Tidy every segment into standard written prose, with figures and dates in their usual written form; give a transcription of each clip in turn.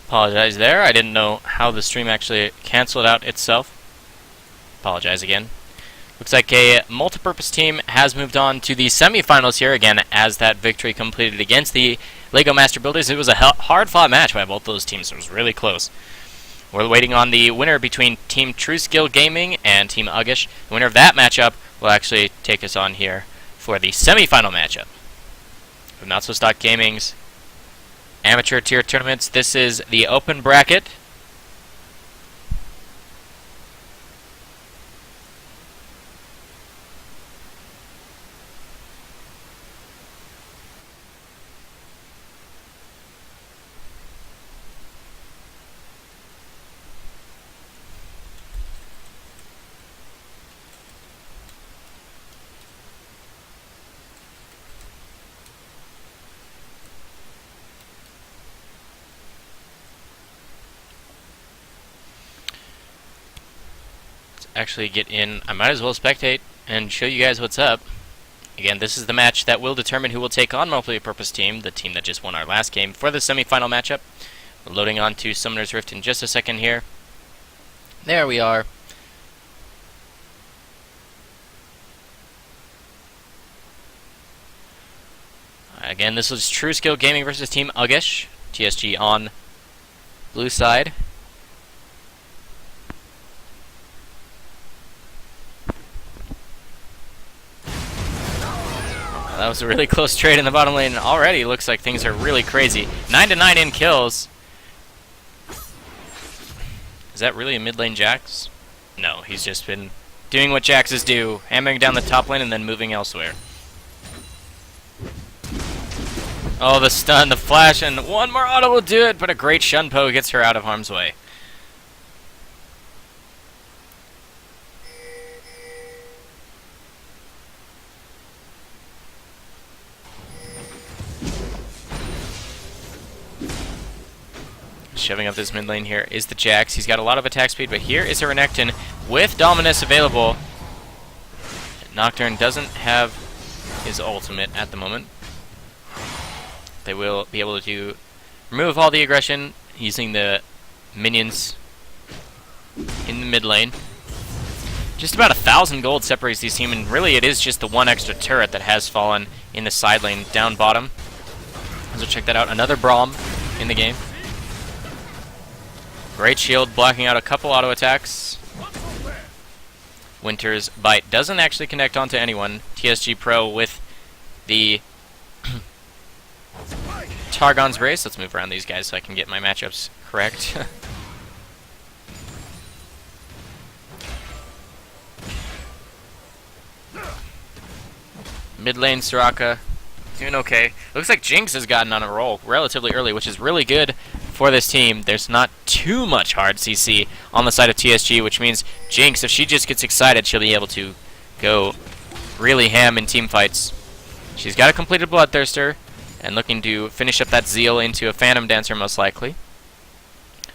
Apologize there. I didn't know how the stream actually canceled out itself. Apologize again. Looks like a multi-purpose team has moved on to the semifinals here again as that victory completed against the LEGO Master Builders. It was a hard-fought match by both those teams. It was really close. We're waiting on the winner between Team TrueSkill Gaming and Team Uggish. The winner of that matchup will actually take us on here for the semifinal matchup of NotSoStockGaming's amateur tier tournaments. This is the open bracket. Actually get in. I might as well spectate and show you guys what's up. Again, this is the match that will determine who will take on multi-purpose team, the team that just won our last game, for the semi-final matchup. We're loading on to Summoner's Rift in just a second here. There we are. Again, this was TrueSkill Gaming versus Team Uggish. TSG on blue side. That was a really close trade in the bottom lane. Already looks like things are really crazy. 9-9 in kills. Is that really a mid lane Jax? No, he's just been doing what Jaxes do, hammering down the top lane and then moving elsewhere. Oh, the stun, the flash, and one more auto will do it, but a great Shunpo gets her out of harm's way. Shoving up this mid lane here is the Jax. He's got a lot of attack speed, but here is a Renekton with Dominus available. Nocturne doesn't have his ultimate at the moment. They will be able to remove all the aggression using the minions in the mid lane. Just about 1,000 gold separates these teams, and really it is just the one extra turret that has fallen in the side lane down bottom. So check that out. Another Braum in the game. Great shield, blocking out a couple auto attacks. Winter's Bite doesn't actually connect onto anyone. TSG Pro with the Targon's Brace. Let's move around these guys so I can get my matchups correct. Mid lane Soraka doing okay. Looks like Jinx has gotten on a roll relatively early, which is really good for this team. There's not too much hard CC on the side of TSG, which means Jinx, if she just gets excited, she'll be able to go really ham in team fights. She's got a completed Bloodthirster and looking to finish up that Zeal into a Phantom Dancer most likely.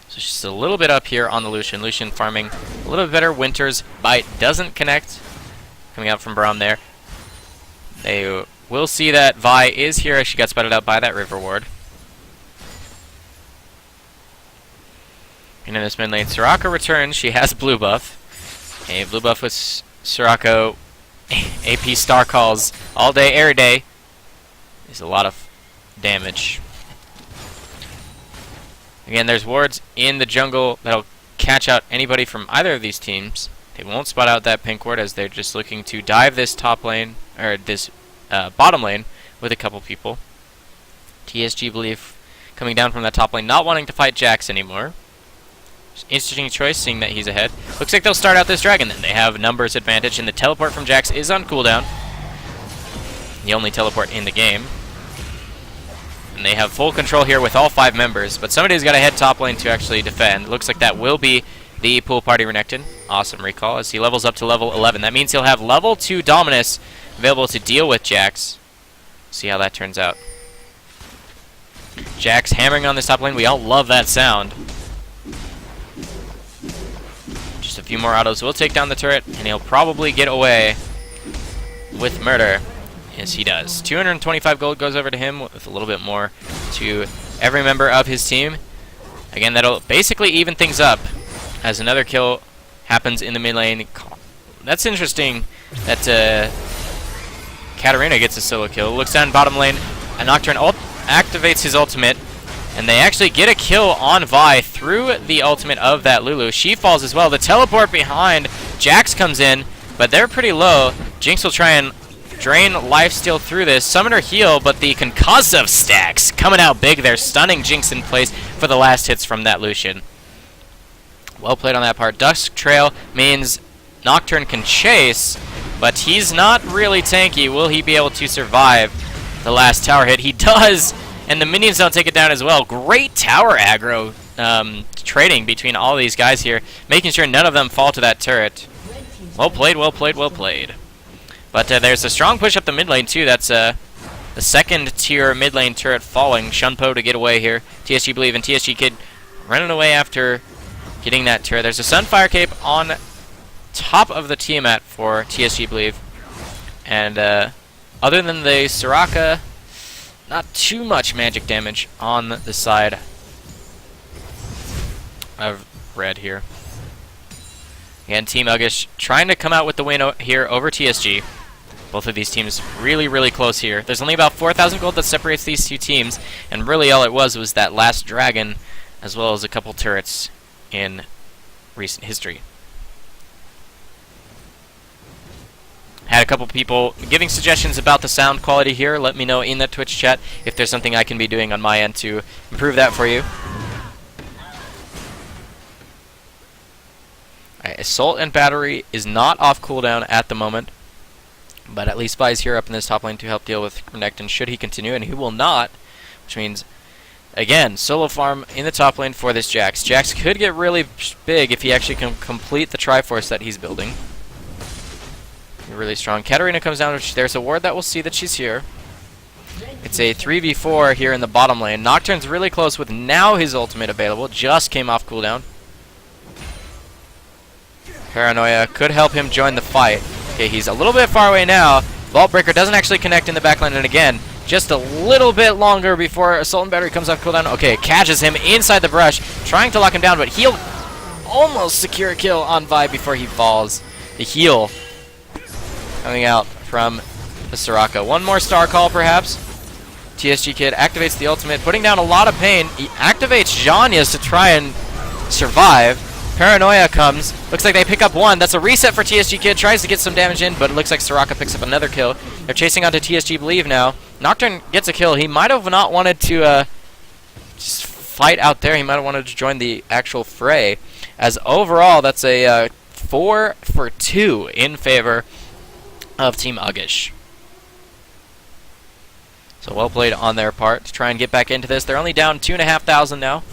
So she's a little bit up here on the Lucian. Lucian farming a little bit better. Winter's Bite doesn't connect. Coming out from Braum there. They will see that Vi is here as she got spotted out by that River Ward. And in this mid lane, Soraka returns. She has blue buff. A blue buff with Soraka. AP star calls all day, every day. There's a lot of damage. Again, there's wards in the jungle that'll catch out anybody from either of these teams. They won't spot out that pink ward as they're just looking to dive this top lane, or this bottom lane with a couple people. TSG believe coming down from that top lane, not wanting to fight Jax anymore. Interesting choice, seeing that he's ahead. Looks like they'll start out this dragon then. They have numbers advantage, and the teleport from Jax is on cooldown. The only teleport in the game. And they have full control here with all 5 members, but somebody's got to head top lane to actually defend. Looks like that will be the pool party Renekton. Awesome recall as he levels up to level 11. That means he'll have level 2 Dominus available to deal with Jax. See how that turns out. Jax hammering on this top lane. We all love that sound. Just a few more autos will take down the turret, and he'll probably get away with murder. Yes, he does. 225 gold goes over to him, with a little bit more to every member of his team. Again, that'll basically even things up as another kill happens in the mid lane. That's interesting that Katarina gets a solo kill. Looks down bottom lane, and Nocturne activates his ultimate, and they actually get a kill on Vi through the ultimate of that Lulu. She falls as well. The teleport behind, Jax comes in, but they're pretty low. Jinx will try and drain lifesteal through this. Summoner heal, but the concussive stacks coming out big there, stunning Jinx in place for the last hits from that Lucian. Well played on that part. Dusk Trail means Nocturne can chase, but he's not really tanky. Will he be able to survive the last tower hit? He does, and the minions don't take it down as well. Great tower aggro trading between all these guys here, making sure none of them fall to that turret. Well played, well played, well played. But there's a strong push up the mid lane too. That's the second tier mid lane turret falling. Shunpo to get away here. TSG Believe and TSG Kid running away after getting that turret. There's a Sunfire Cape on top of the Tiamat for TSG Believe. And other than the Soraka, not too much magic damage on the side of red here. Again, Team Uggish trying to come out with the win here over TSG. Both of these teams really, really close here. There's only about 4,000 gold that separates these two teams, and really all it was that last dragon, as well as a couple turrets in recent history. Had a couple people giving suggestions about the sound quality here. Let me know in that Twitch chat if there's something I can be doing on my end to improve that for you. Alright, Assault and Battery is not off cooldown at the moment, but at least Vi's here up in this top lane to help deal with Renekton should he continue, and he will not, which means, again, solo farm in the top lane for this Jax. Jax could get really big if he actually can complete the Triforce that he's building. Really strong. Katarina comes down, which there's a ward that will see that she's here. It's a 3v4 here in the bottom lane. Nocturne's really close with now his ultimate available. Just came off cooldown. Paranoia could help him join the fight. Okay, he's a little bit far away now. Vault Breaker doesn't actually connect in the backline, and again, just a little bit longer before Assault and Battery comes off cooldown. Okay, catches him inside the brush, trying to lock him down, but he'll almost secure a kill on Vi before he falls. The heal coming out from the Soraka. One more star call, perhaps. TSG Kid activates the ultimate, putting down a lot of pain. He activates Zhonya's to try and survive. Paranoia comes. Looks like they pick up one. That's a reset for TSG Kid. Tries to get some damage in, but it looks like Soraka picks up another kill. They're chasing onto TSG Believe now. Nocturne gets a kill. He might have not wanted to just fight out there. He might have wanted to join the actual fray. As overall, that's a 4 for 2 in favor of Team Uggish. So well played on their part to try and get back into this. They're only down 2,500 now.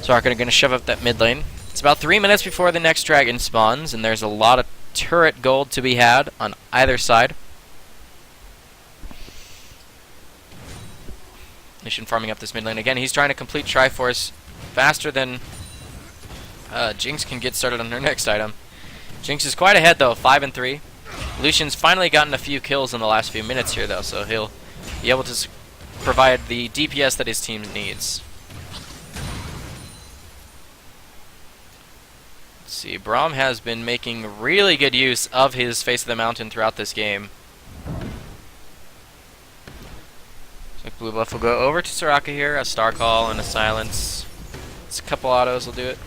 Soraka are going to shove up that mid lane. It's about 3 minutes before the next dragon spawns, and there's a lot of turret gold to be had on either side. Mission farming up this mid lane. Again, he's trying to complete Triforce faster than Jinx can get started on her next item. Jinx is quite ahead, though, 5 and 3. Lucian's finally gotten a few kills in the last few minutes here, though, so he'll be able to provide the DPS that his team needs. Let's see, Braum has been making really good use of his Face of the Mountain throughout this game. So Blue Buff will go over to Soraka here, a Star Call and a Silence. It's a couple autos will do it.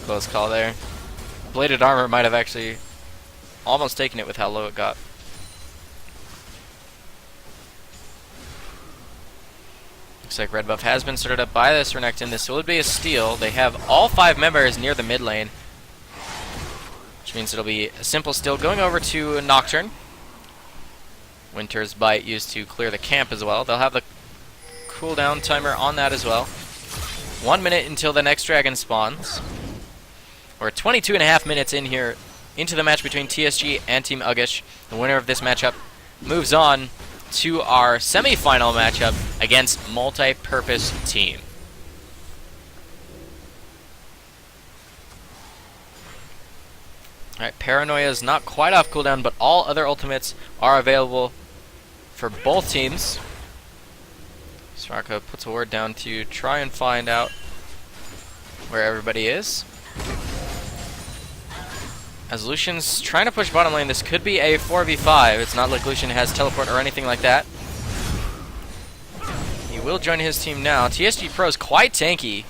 Close call there. Bladed Armor might have actually almost taken it with how low it got. Looks like red buff has been started up by this Renekton. This will be a steal. They have all 5 members near the mid lane, which means it'll be a simple steal. Going over to Nocturne. Winter's Bite used to clear the camp as well. They'll have the cooldown timer on that as well. 1 minute until the next dragon spawns. We're 22.5 minutes in here into the match between TSG and Team Uggish. The winner of this matchup moves on to our semi-final matchup against Multi-Purpose Team. Alright, Paranoia is not quite off cooldown, but all other ultimates are available for both teams. Soraka puts a word down to try and find out where everybody is. As Lucian's trying to push bottom lane, this could be a 4v5. It's not like Lucian has teleport or anything like that. He will join his team now. TSG Pro is quite tanky.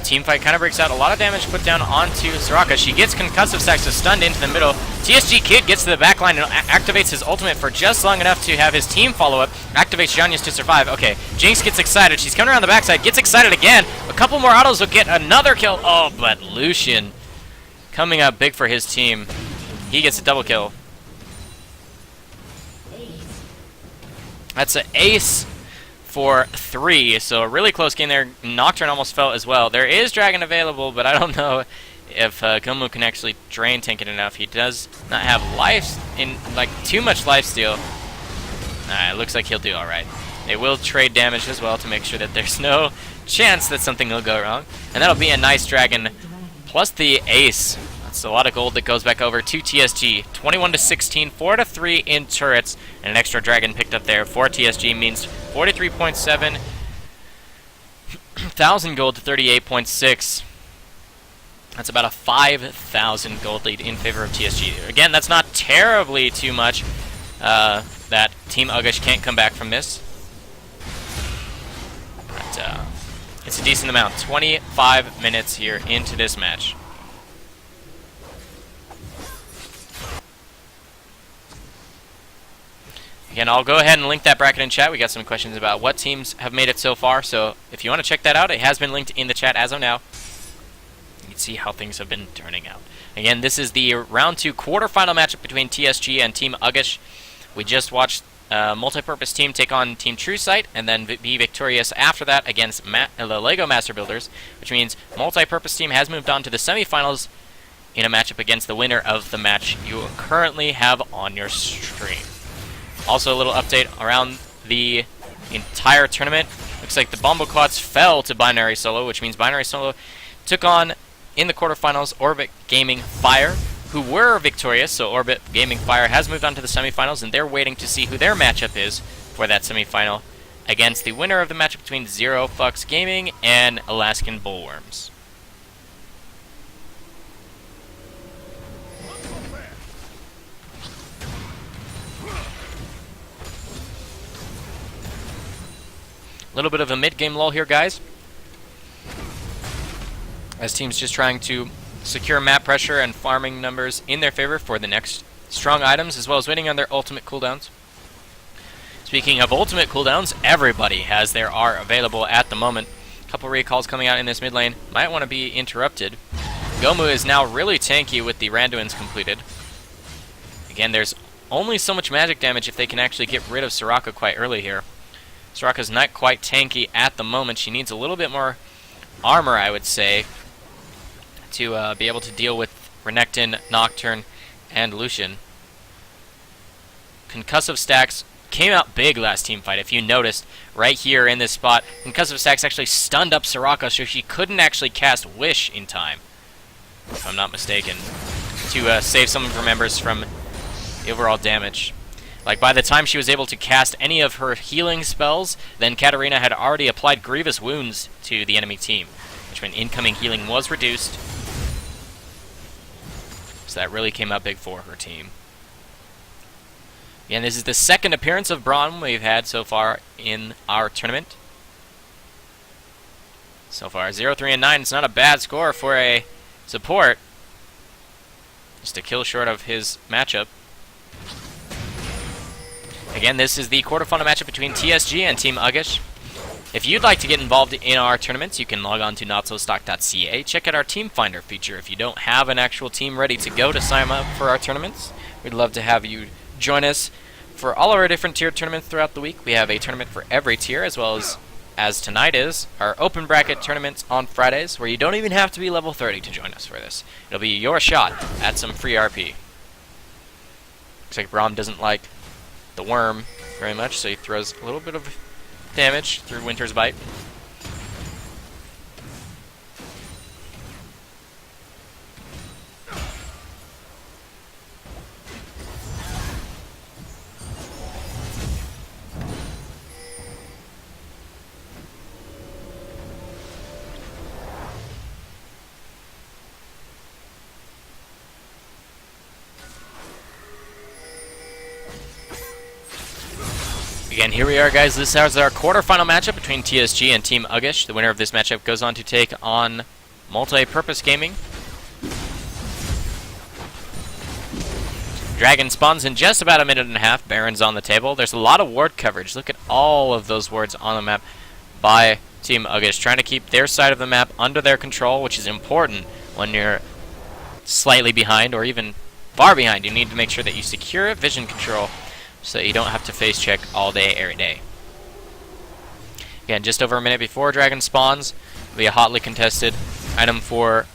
Team fight kind of breaks out. A lot of damage put down onto Soraka. She gets concussive stacks, so stunned into the middle. TSG Kid gets to the back line and activates his ultimate for just long enough to have his team follow up. Activates Janyas to survive. Okay, Jinx gets excited. She's coming around the backside, gets excited again. A couple more autos will get another kill. Oh, but Lucian coming up big for his team. He gets a double kill. That's an ace for 3, so a really close game there. Nocturne almost fell as well. There is Dragon available, but I don't know if Gomu can actually drain tank it enough. He does not have too much lifesteal. It looks like he'll do alright. They will trade damage as well to make sure that there's no chance that something will go wrong. And that'll be a nice Dragon plus the ace. That's a lot of gold that goes back over to TSG. 21-16, 4-3 in turrets, and an extra Dragon picked up there for TSG means 43.7 thousand gold to 38.6. That's about a 5,000 gold lead in favor of TSG. Again, that's not terribly too much that Team Ugish can't come back from this. But it's a decent amount. 25 minutes here into this match. Again, I'll go ahead and link that bracket in chat. We got some questions about what teams have made it so far, so if you want to check that out, it has been linked in the chat as of now. You can see how things have been turning out. Again, this is the round 2 quarterfinal matchup between TSG and Team Ugish. We just watched multi-purpose team take on Team TrueSight and then be victorious after that against the LEGO Master Builders, which means multi-purpose team has moved on to the semifinals in a matchup against the winner of the match you currently have on your stream. Also, a little update around the entire tournament. Looks like the Bomboclots fell to Binary Solo, which means Binary Solo took on, in the quarterfinals, Orbit Gaming Fire, who were victorious. So Orbit Gaming Fire has moved on to the semifinals, and they're waiting to see who their matchup is for that semifinal against the winner of the matchup between Zero Fucks Gaming and Alaskan Bullworms. A little bit of a mid-game lull here, guys, as teams just trying to secure map pressure and farming numbers in their favor for the next strong items, as well as waiting on their ultimate cooldowns. Speaking of ultimate cooldowns, everybody has their R available at the moment. A couple recalls coming out in this mid lane. Might want to be interrupted. Gomu is now really tanky with the Randuins completed. Again, there's only so much magic damage if they can actually get rid of Soraka quite early here. Soraka's not quite tanky at the moment. She needs a little bit more armor, I would say, to be able to deal with Renekton, Nocturne, and Lucian. Concussive stacks came out big last team fight. If you noticed, right here in this spot, concussive stacks actually stunned up Soraka, so she couldn't actually cast Wish in time, if I'm not mistaken, to save some of her members from the overall damage. Like, by the time she was able to cast any of her healing spells, then Katarina had already applied grievous wounds to the enemy team, which meant incoming healing was reduced. So that really came out big for her team. Again, this is the second appearance of Braum we've had so far in our tournament. So far, 0-3-9. It's not a bad score for a support. Just a kill short of his matchup. Again, this is the quarterfinal matchup between TSG and Team Ugish. If you'd like to get involved in our tournaments, you can log on to NotSoStock.ca. Check out our Team Finder feature. If you don't have an actual team ready to go to sign up for our tournaments, we'd love to have you join us for all of our different tier tournaments throughout the week. We have a tournament for every tier, as well as tonight is, our open bracket tournaments on Fridays, where you don't even have to be level 30 to join us for this. It'll be your shot at some free RP. Looks like Braum doesn't like the worm very much, so he throws a little bit of damage through Winter's Bite. Again, here we are, guys. This is our quarterfinal matchup between TSG and Team Uggish. The winner of this matchup goes on to take on Multi-Purpose Gaming. Dragon spawns in just about a minute and a half. Baron's on the table. There's a lot of ward coverage. Look at all of those wards on the map by Team Uggish, trying to keep their side of the map under their control, which is important when you're slightly behind or even far behind. You need to make sure that you secure vision control so that you don't have to face check all day, every day. Again, just over a minute before Dragon spawns, it'll be a hotly contested item for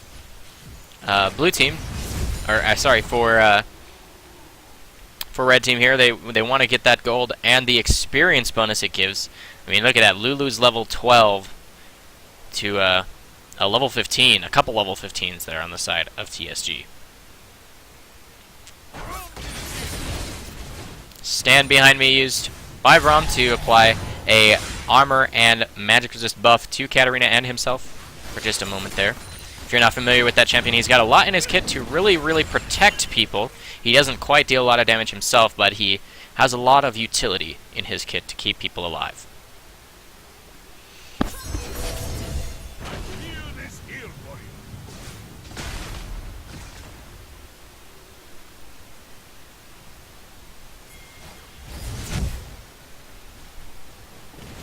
blue team, or sorry, for red team here. They want to get that gold and the experience bonus it gives. I mean, look at that. Lulu's level 12 to a level 15, a couple level 15s there on the side of TSG. Stand behind me used by Braum to apply a armor and magic resist buff to Katarina and himself for just a moment there. If you're not familiar with that champion, he's got a lot in his kit to really protect people. He doesn't quite deal a lot of damage himself, but he has a lot of utility in his kit to keep people alive.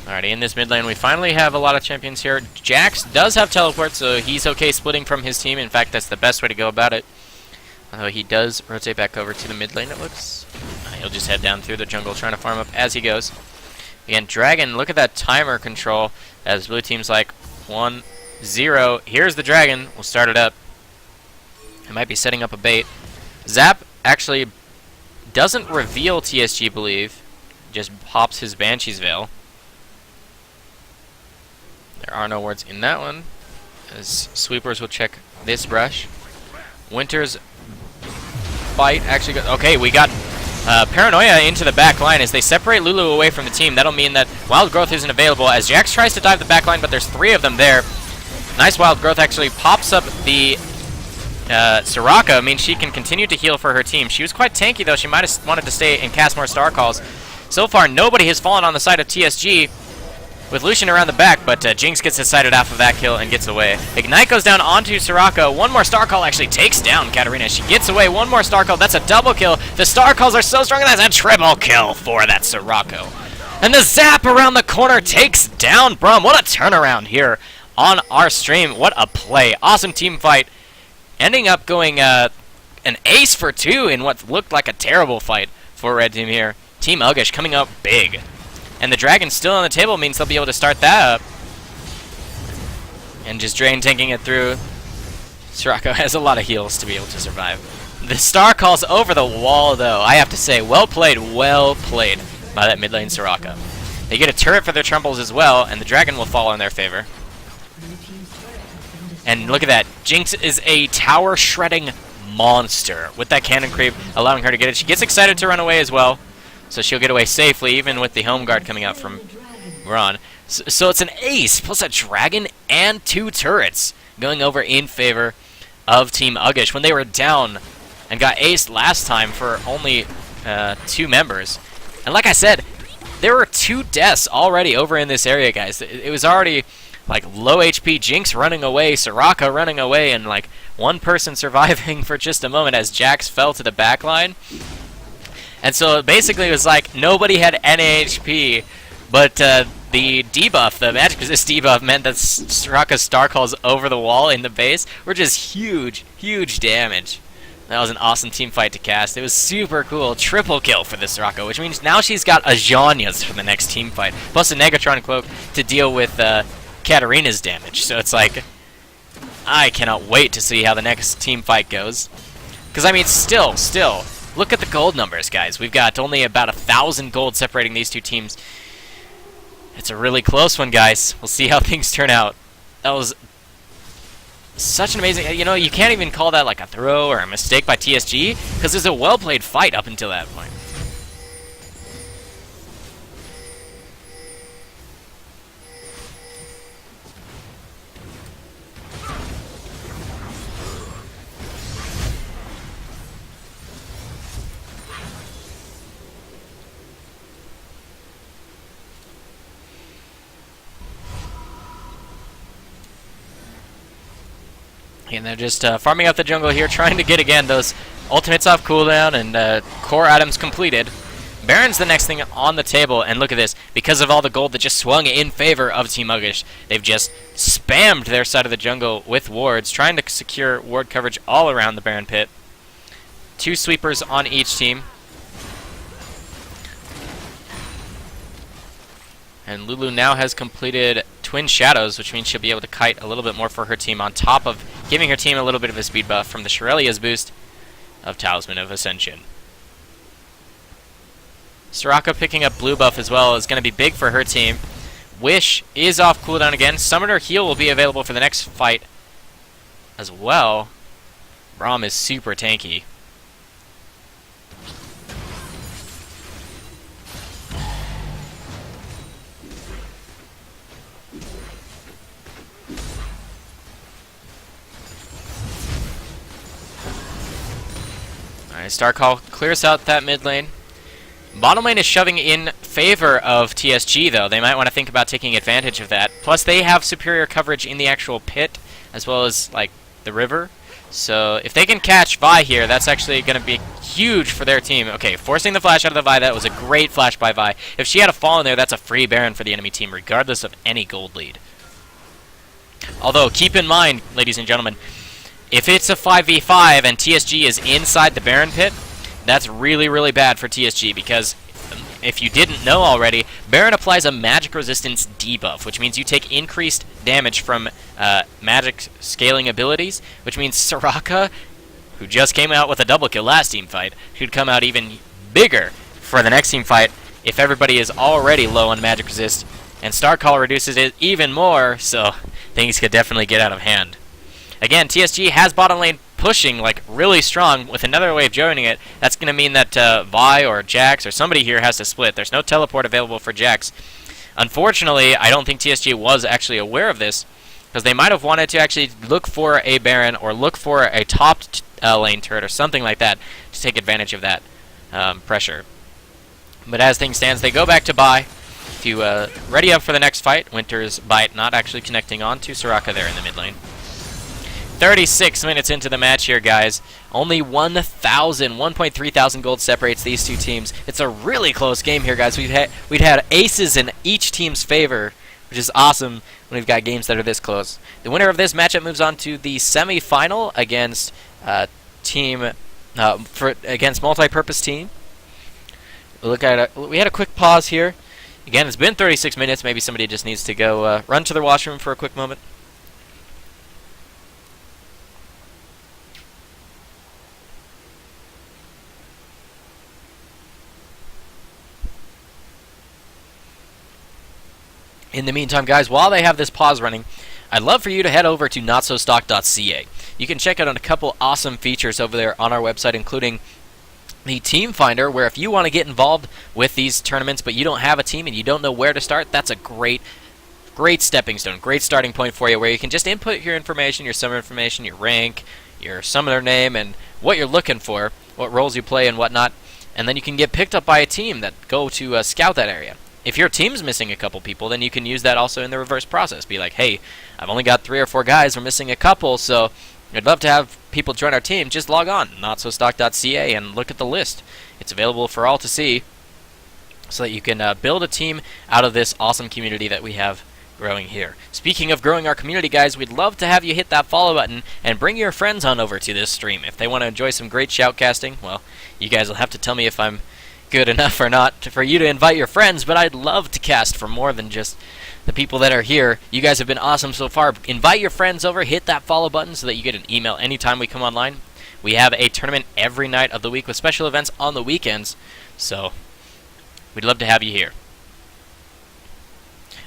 Alrighty, in this mid lane, we finally have a lot of champions here. Jax does have teleport, so he's okay splitting from his team. In fact, that's the best way to go about it. He does rotate back over to the mid lane, it looks. He'll just head down through the jungle, trying to farm up as he goes. Again, Dragon, look at that timer control, as blue team's like 1-0. Here's the Dragon. We'll start it up. It might be setting up a bait. Zap actually doesn't reveal TSG, believe. Just pops his Banshee's Veil. There are no wards in that one, as sweepers will check this brush. Winter's Bite actually goes... Okay, we got Paranoia into the back line as they separate Lulu away from the team. That'll mean that Wild Growth isn't available, as Jax tries to dive the back line, but there's 3 of them there. Nice Wild Growth actually pops up the Soraka. I mean, she can continue to heal for her team. She was quite tanky, though. She might have wanted to stay and cast more Star Calls. So far, nobody has fallen on the side of TSG, with Lucian around the back, but Jinx gets decided off of that kill and gets away. Ignite goes down onto Soraka. One more Star Call actually takes down Katarina. She gets away. One more Star Call. That's a double kill. The Star Calls are so strong, and that's a triple kill for that Soraka. And the Zap around the corner takes down Braum. What a turnaround here on our stream. What a play. Awesome team fight. Ending up going an ace for 2 in what looked like a terrible fight for red team here. Team Uggish coming up big. And the Dragon's still on the table, means they'll be able to start that up. And just Drain tanking it through. Soraka has a lot of heals to be able to survive. The Star Calls over the wall, though. I have to say, well played by that mid lane Soraka. They get a turret for their Trumbles as well, and the Dragon will fall in their favor. And look at that. Jinx is a tower shredding monster with that cannon creep, allowing her to get it. She gets excited to run away as well. So she'll get away safely, even with the home guard coming out from Ron. So it's an ace, plus a Dragon and 2 turrets going over in favor of Team Uggish when they were down and got aced last time for only 2 members. And like I said, there were 2 deaths already over in this area, guys. It was already like low HP Jinx running away, Soraka running away, and like one person surviving for just a moment as Jax fell to the back line. And so basically it was like nobody had any HP, but the debuff, the magic resist debuff, meant that Soraka's Star Calls over the wall in the base were just huge damage. That was an awesome team fight to cast. It was super cool. Triple kill for this Soraka, which means now she's got Ajanias for the next team fight, plus a Negatron Cloak to deal with Katarina's damage. So it's like, I cannot wait to see how the next team fight goes. Because, I mean, still, look at the gold numbers, guys. We've got only about 1,000 gold separating these two teams. It's a really close one, guys. We'll see how things turn out. That was such an amazing... You know, you can't even call that like a throw or a mistake by TSG, because it's a well-played fight up until that point. And they're just farming out the jungle here, trying to get, again, those ultimates off cooldown and core items completed. Baron's the next thing on the table, and look at this. Because of all the gold that just swung in favor of Team Uggish, they've just spammed their side of the jungle with wards, trying to secure ward coverage all around the Baron pit. 2 sweepers on each team. And Lulu now has completed Twin Shadows, which means she'll be able to kite a little bit more for her team, on top of giving her team a little bit of a speed buff from the Shirelia's boost of Talisman of Ascension. Soraka picking up blue buff as well is going to be big for her team. Wish is off cooldown again. Summoner heal will be available for the next fight as well. Braum is super tanky. Alright, Starcall clears out that mid lane. Bottom lane is shoving in favor of TSG, though. They might want to think about taking advantage of that. Plus, they have superior coverage in the actual pit, as well as, like, the river. So, if they can catch Vi here, that's actually going to be huge for their team. Okay, forcing the flash out of the Vi. That was a great flash by Vi. If she had a fall in there, that's a free Baron for the enemy team, regardless of any gold lead. Although, keep in mind, ladies and gentlemen, if it's a 5v5 and TSG is inside the Baron pit, that's really, really bad for TSG, because if you didn't know already, Baron applies a magic resistance debuff, which means you take increased damage from magic scaling abilities, which means Soraka, who just came out with a double kill last team fight, should come out even bigger for the next team fight if everybody is already low on magic resist, and Starcall reduces it even more, so things could definitely get out of hand. Again, TSG has bottom lane pushing like really strong with another wave joining it. That's going to mean that Vi or Jax or somebody here has to split. There's no teleport available for Jax. Unfortunately, I don't think TSG was actually aware of this, because they might have wanted to actually look for a Baron or look for a top lane turret or something like that to take advantage of that pressure. But as things stand, they go back to buy to ready up for the next fight. Winter's Bite not actually connecting on to Soraka there in the mid lane. 36 minutes into the match here, guys. Only 1.3 thousand gold separates these two teams. It's a really close game here, guys. We'd had aces in each team's favor, which is awesome when we've got games that are this close. The winner of this matchup moves on to the semi-final against against Multipurpose Team. We had a quick pause here. Again, it's been 36 minutes. Maybe somebody just needs to go run to the washroom for a quick moment. In the meantime, guys, while they have this pause running, I'd love for you to head over to NotSoStock.ca. You can check out a couple awesome features over there on our website, including the Team Finder, where if you want to get involved with these tournaments but you don't have a team and you don't know where to start, that's a great stepping stone, great starting point for you, where you can just input your information, your summoner information, your rank, your summoner name, and what you're looking for, what roles you play and whatnot, and then you can get picked up by a team that go to scout that area. If your team's missing a couple people, then you can use that also in the reverse process. Be like, hey, I've only got 3 or 4 guys, we're missing a couple, so I'd love to have people join our team. Just log on, NotSoStock.ca, and look at the list. It's available for all to see, so that you can build a team out of this awesome community that we have growing here. Speaking of growing our community, guys, we'd love to have you hit that follow button and bring your friends on over to this stream. If they want to enjoy some great shoutcasting, well, you guys will have to tell me if I'm good enough or not for you to invite your friends, but I'd love to cast for more than just the people that are here. You guys have been awesome so far. Invite your friends over, hit that follow button so that you get an email anytime we come online. We have a tournament every night of the week with special events on the weekends, so we'd love to have you here.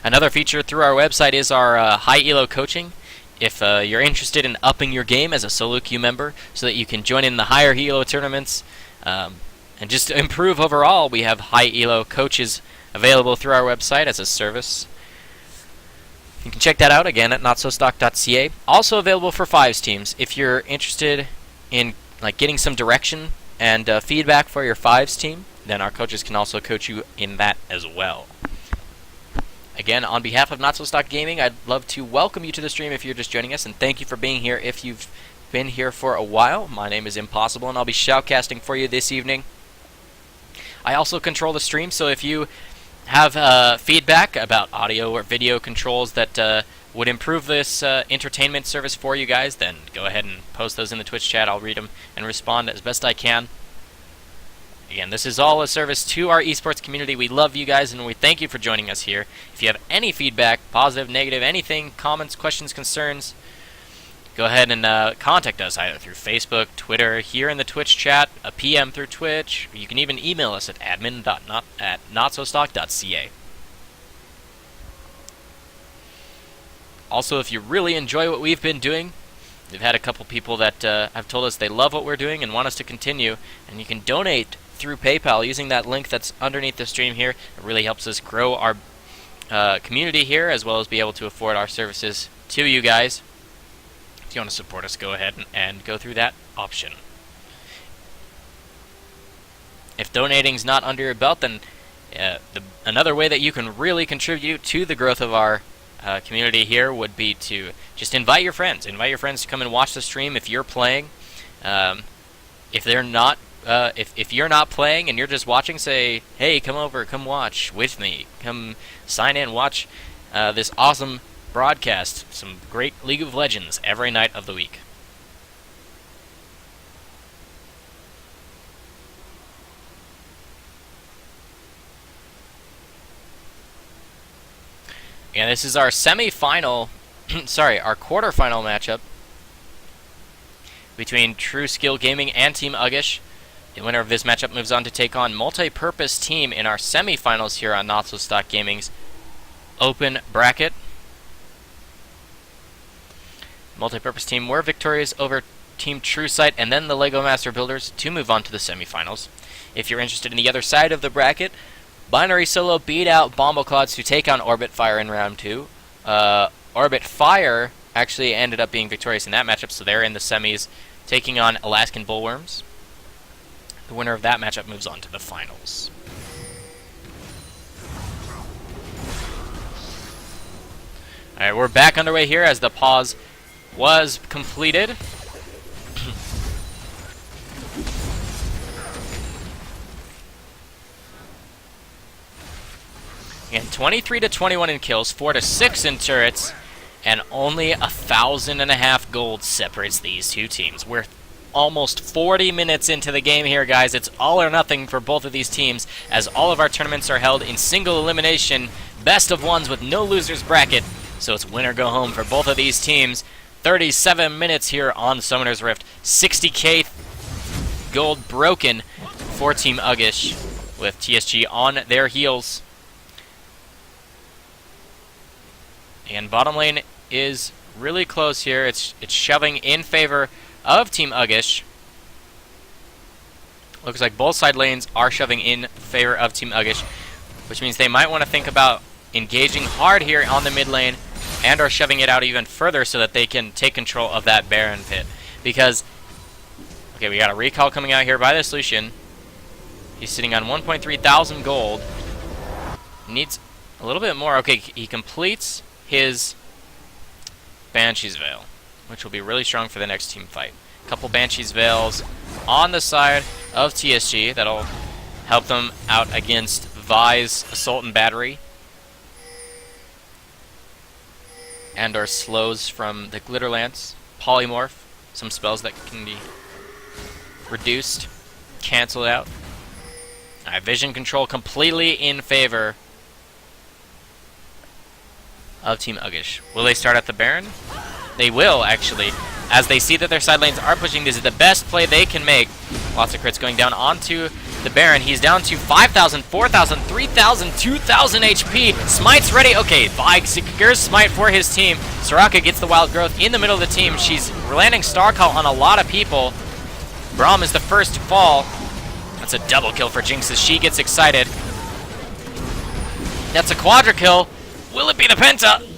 Another feature through our website is our high elo coaching. If you're interested in upping your game as a solo queue member so that you can join in the higher elo tournaments and just improve overall, we have high elo coaches available through our website as a service. You can check that out again at NotSoStock.ca. Also available for fives teams. If you're interested in getting some direction and feedback for your fives team, then our coaches can also coach you in that as well. Again, on behalf of NotSoStockGaming, I'd love to welcome you to the stream if you're just joining us, and thank you for being here if you've been here for a while. My name is Impossible, and I'll be shoutcasting for you this evening. I also control the stream, so if you have feedback about audio or video controls that would improve this entertainment service for you guys, then go ahead and post those in the Twitch chat. I'll read them and respond as best I can. Again, this is all a service to our esports community. We love you guys, and we thank you for joining us here. If you have any feedback, positive, negative, anything, comments, questions, concerns, go ahead and contact us either through Facebook, Twitter, here in the Twitch chat, a PM through Twitch. You can even email us at admin.notsostock.ca. Also, if you really enjoy what we've been doing, we've had a couple people that have told us they love what we're doing and want us to continue, and you can donate through PayPal using that link that's underneath the stream here. It really helps us grow our community here, as well as be able to afford our services to you guys. If you want to support us, go ahead and go through that option. If donating's not under your belt, then another way that you can really contribute to the growth of our community here would be to just invite your friends. Invite your friends to come and watch the stream if you're playing. If they're not, if you're not playing and you're just watching, say, hey, come over, come watch with me. Come sign in, watch this awesome broadcast. Some great League of Legends every night of the week. And this is our semi-final, sorry, our quarter-final matchup between True Skill Gaming and Team Uggish. The winner of this matchup moves on to take on Multi-Purpose Team in our semi-finals here on NotSoStockGaming's open bracket. Multi-Purpose Team were victorious over Team TrueSight and then the Lego Master Builders to move on to the semi-finals. If you're interested in the other side of the bracket, Binary Solo beat out Bombleclods to take on Orbit Fire in round 2. Orbit Fire actually ended up being victorious in that matchup, so they're in the semis taking on Alaskan Bullworms. The winner of that matchup moves on to the finals. Alright, we're back underway here as the pause was completed. And 23 to 21 in kills, 4 to 6 in turrets, and only 1,500 gold separates these two teams. We're almost 40 minutes into the game here, guys. It's all or nothing for both of these teams, as all of our tournaments are held in single elimination, best of ones with no losers bracket. So it's win or go home for both of these teams. 37 minutes here on Summoner's Rift. 60k gold broken for Team Uggish, with TSG on their heels. And bottom lane is really close here. It's shoving in favor of Team Uggish. Looks like both side lanes are shoving in favor of Team Uggish, which means they might want to think about engaging hard here on the mid lane and are shoving it out even further so that they can take control of that Baron pit. Because, okay, we got a recall coming out here by this Lucian. He's sitting on 1.3 thousand gold. Needs a little bit more. Okay, he completes his Banshee's Veil, which will be really strong for the next team fight. A couple Banshee's Veils on the side of TSG that'll help them out against Vi's Assault and Battery. and or slows from the Glitter Lance, Polymorph, some spells that can be reduced, canceled out. Alright, vision control completely in favor of Team Uggish. Will they start at the Baron? They will, actually. As they see that their side lanes are pushing, this is the best play they can make. Lots of crits going down onto the Baron. He's down to 5,000, 4,000, 3,000, 2,000 HP. Smite's ready. Okay, Vig secures Smite for his team. Soraka gets the Wild Growth in the middle of the team. She's landing Star Call on a lot of people. Braum is the first to fall. That's a double kill for Jinx as she gets excited. That's a quadra kill. Will it be the Penta?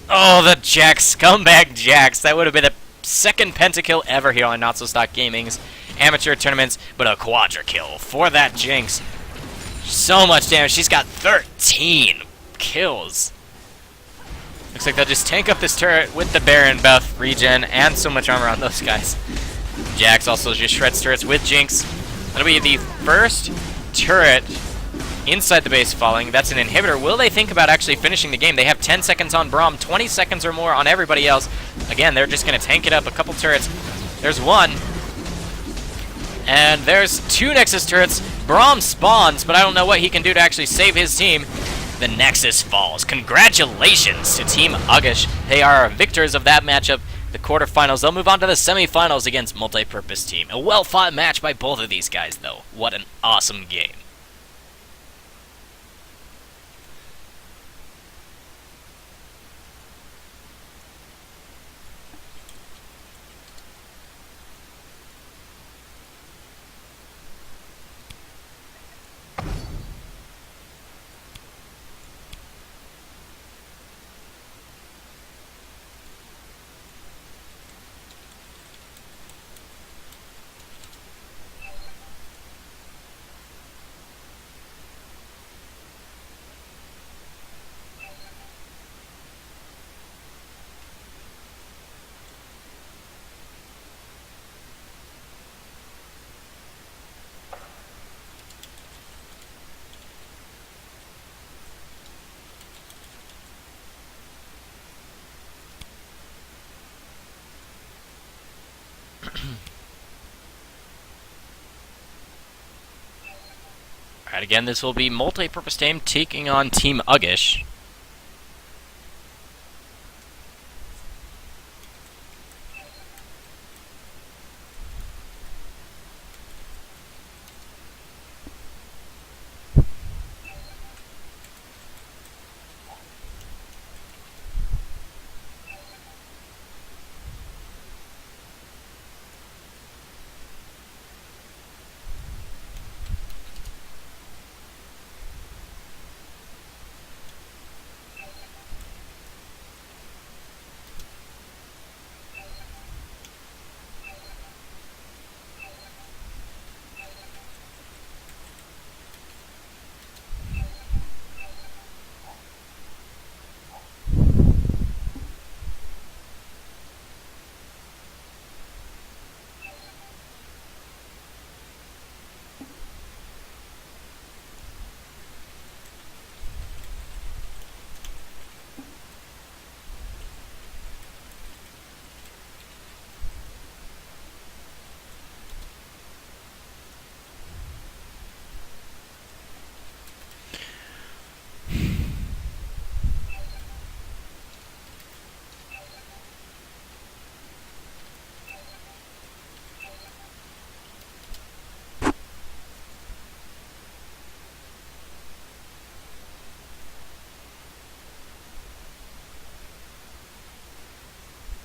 Oh, the Jax, scumbag Jax. That would have been the second pentakill ever here on NotSoStockGaming's amateur tournaments, but a quadra kill for that Jinx. So much damage. She's got 13 kills. Looks like they'll just tank up this turret with the Baron buff, regen, and so much armor on those guys. Jax also just shreds turrets with Jinx. That'll be the first turret inside the base falling. That's an inhibitor. Will they think about actually finishing the game? They have 10 seconds on Braum, 20 seconds or more on everybody else. Again, they're just going to tank it up. A couple turrets. There's one. And there's two Nexus turrets. Braum spawns, but I don't know what he can do to actually save his team. The Nexus falls. Congratulations to Team Uggish. They are victors of that matchup. The quarterfinals. They'll move on to the semifinals against Multi-Purpose Team. A well-fought match by both of these guys, though. What an awesome game. Alright, again, this will be Multi-Purpose Team taking on Team Uggish.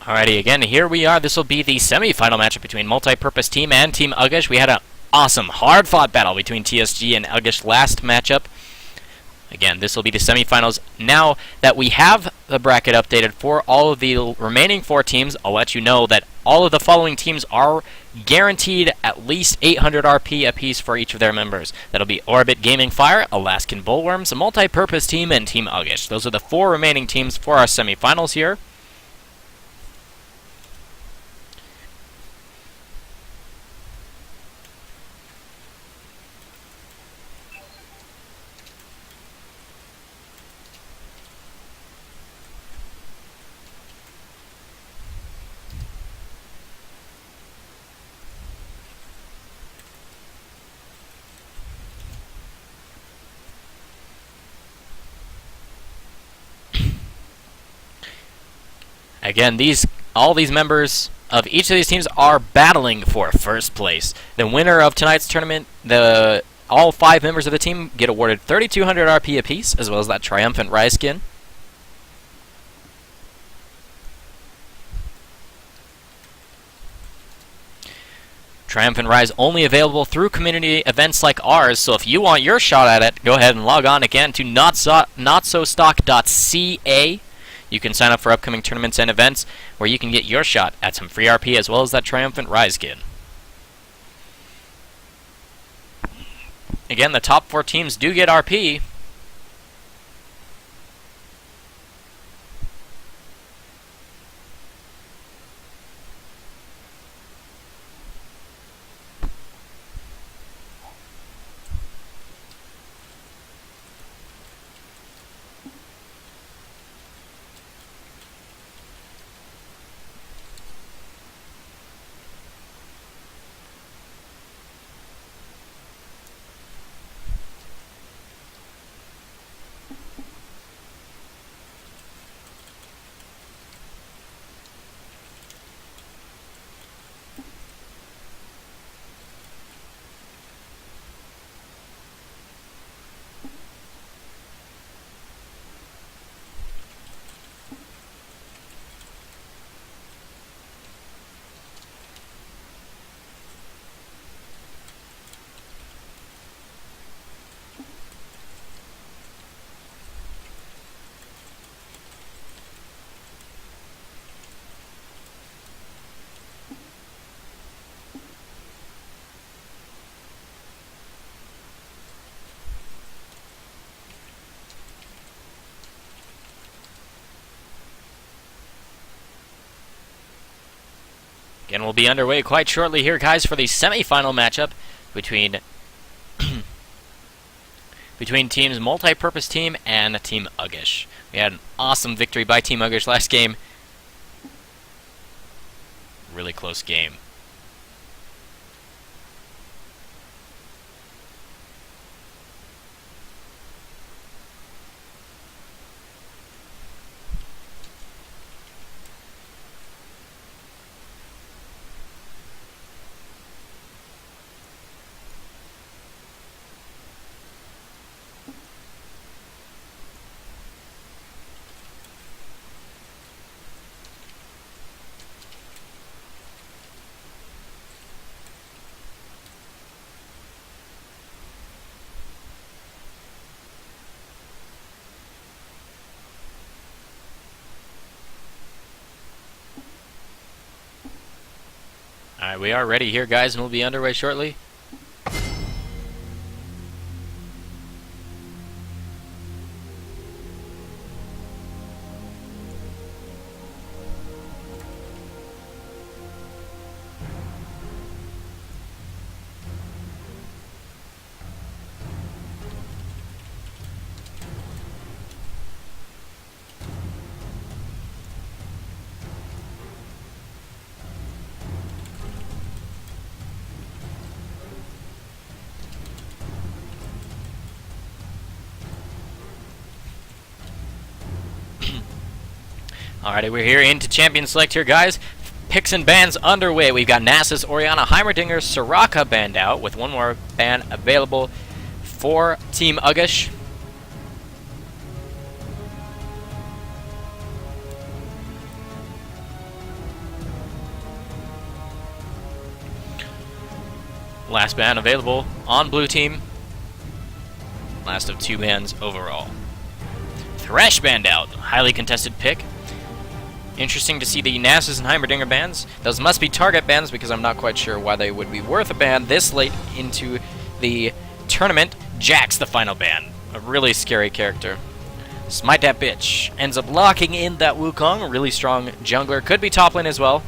Alrighty, again, here we are. This will be the semi-final matchup between Multi-Purpose Team and Team Uggish. We had an awesome, hard-fought battle between TSG and Uggish last matchup. Again, this will be the semi-finals. Now that we have the bracket updated for all of the remaining 4 teams, I'll let you know that all of the following teams are guaranteed at least 800 RP apiece for each of their members. That'll be Orbit Gaming Fire, Alaskan Bullworms, Multi-Purpose Team, and Team Uggish. Those are the 4 remaining teams for our semi-finals here. Again, all these members of each of these teams are battling for first place. The winner of tonight's tournament, all 5 members of the team get awarded 3,200 RP apiece, as well as that triumphant Rise skin. Triumphant Rise only available through community events like ours, so if you want your shot at it, go ahead and log on again to NotSoStock.ca. You can sign up for upcoming tournaments and events where you can get your shot at some free RP as well as that Triumphant Rise skin. Again, the top 4 teams do get RP. Again, we'll be underway quite shortly here, guys, for the semifinal matchup between teams Multi-Purpose Team and Team Uggish. We had an awesome victory by Team Uggish last game. Really close game. Alright, we are ready here, guys, and we'll be underway shortly. Alrighty, we're here into Champion Select here, guys. Picks and bans underway. We've got Nasus, Oriana, Heimerdinger, Soraka banned out, with one more ban available for Team Uggish. Last ban available on Blue Team. Last of 2 bans overall. Thresh banned out. Highly contested pick. Interesting to see the Nasus and Heimerdinger bans. Those must be target bans because I'm not quite sure why they would be worth a ban this late into the tournament. Jax, the final ban. A really scary character. Smite that bitch. Ends up locking in that Wukong. Really strong jungler. Could be top lane as well.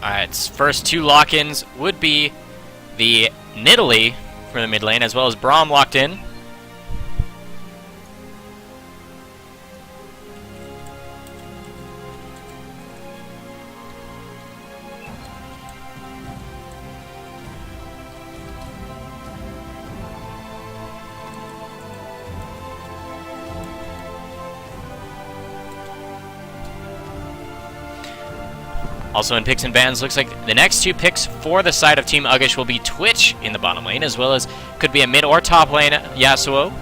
Alright, first two lock-ins would be the Nidalee for the mid lane, as well as Braum locked in. Also in picks and bans, looks like the next two picks for the side of Team Uggish will be Twitch in the bottom lane, as well as could be a mid or top lane Yasuo.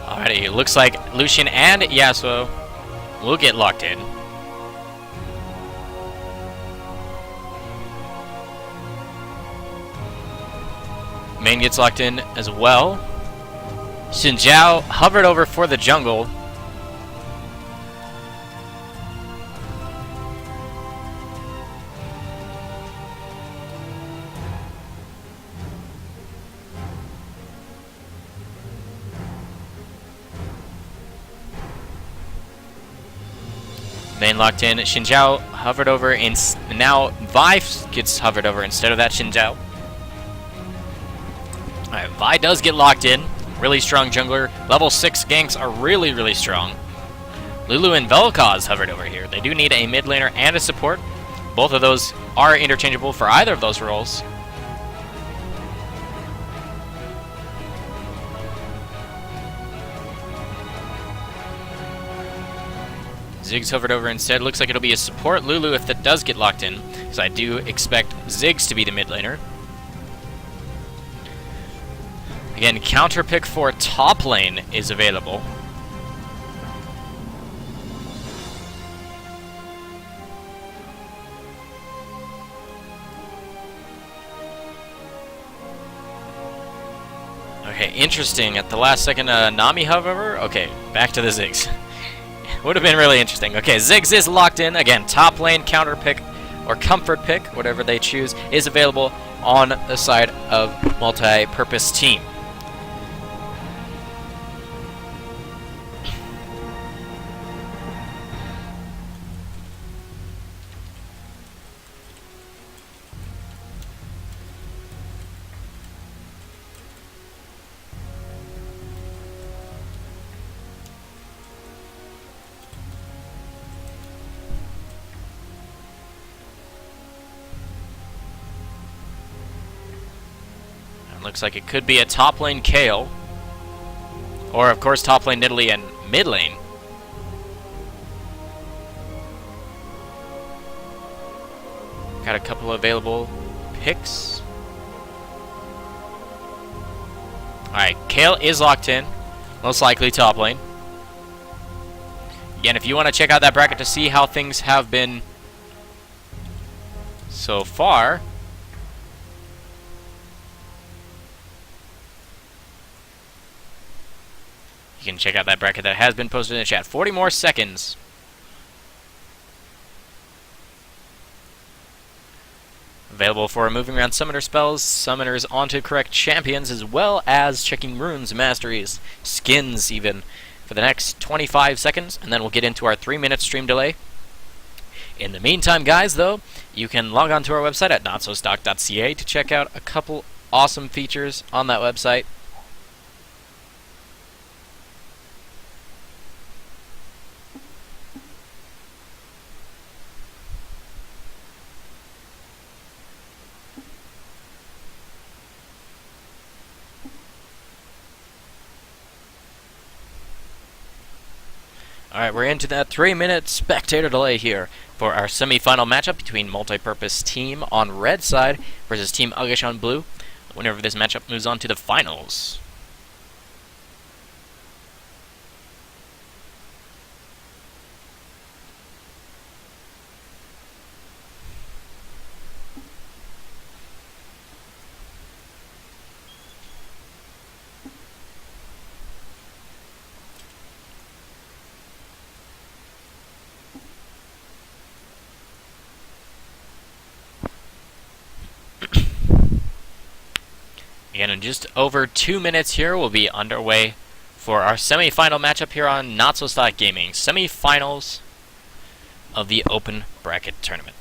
Alrighty, it looks like Lucian and Yasuo will get locked in. Main gets locked in as well. Xin Zhao hovered over for the jungle. Main locked in. Xin Zhao hovered over, and now Vi gets hovered over instead of that Xin Zhao. Alright, Vi does get locked in. Really strong jungler. Level 6 ganks are really, really strong. Lulu and Vel'Koz hovered over here. They do need a mid laner and a support. Both of those are interchangeable for either of those roles. Ziggs hovered over instead. Looks like it'll be a support Lulu if that does get locked in, because I do expect Ziggs to be the mid laner. Again, counter pick for top lane is available. Okay, interesting. At the last second, Nami hover. Okay, back to the Ziggs. Would have been really interesting. Okay, Ziggs is locked in. Again, top lane counter pick or comfort pick, whatever they choose, is available on the side of multi-purpose team. Looks like it could be a top lane Kayle. Or, of course, top lane Nidalee and mid lane. Got a couple available picks. Alright, Kayle is locked in. Most likely top lane. Again, if you want to check out that bracket to see how things have been so far, you can check out that bracket that has been posted in the chat. 40 more seconds. Available for moving around summoner spells, summoners onto correct champions, as well as checking runes, masteries, skins even, for the next 25 seconds, and then we'll get into our 3-minute stream delay. In the meantime, guys, though, you can log on to our website at NotSoStock.ca to check out a couple awesome features on that website. Alright, we're into that 3-minute spectator delay here for our semi-final matchup between multi-purpose team on red side versus Team Uggish on blue. The winner of this matchup moves on to the finals. Again, in just over 2 minutes here, we'll be underway for our semi-final matchup here on NotSoStockGaming. Semi-finals of the Open Bracket Tournament.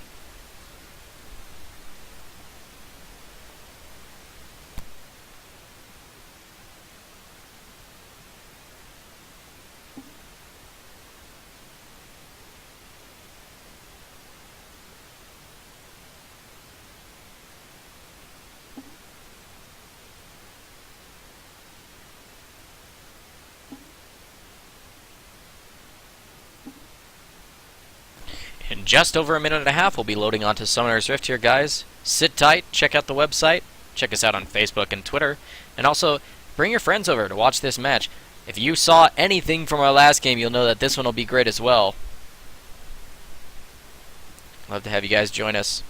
In just over a minute and a half, we'll be loading onto Summoner's Rift here, guys. Sit tight, check out the website, check us out on Facebook and Twitter, and also bring your friends over to watch this match. If you saw anything from our last game, you'll know that this one will be great as well. Love to have you guys join us.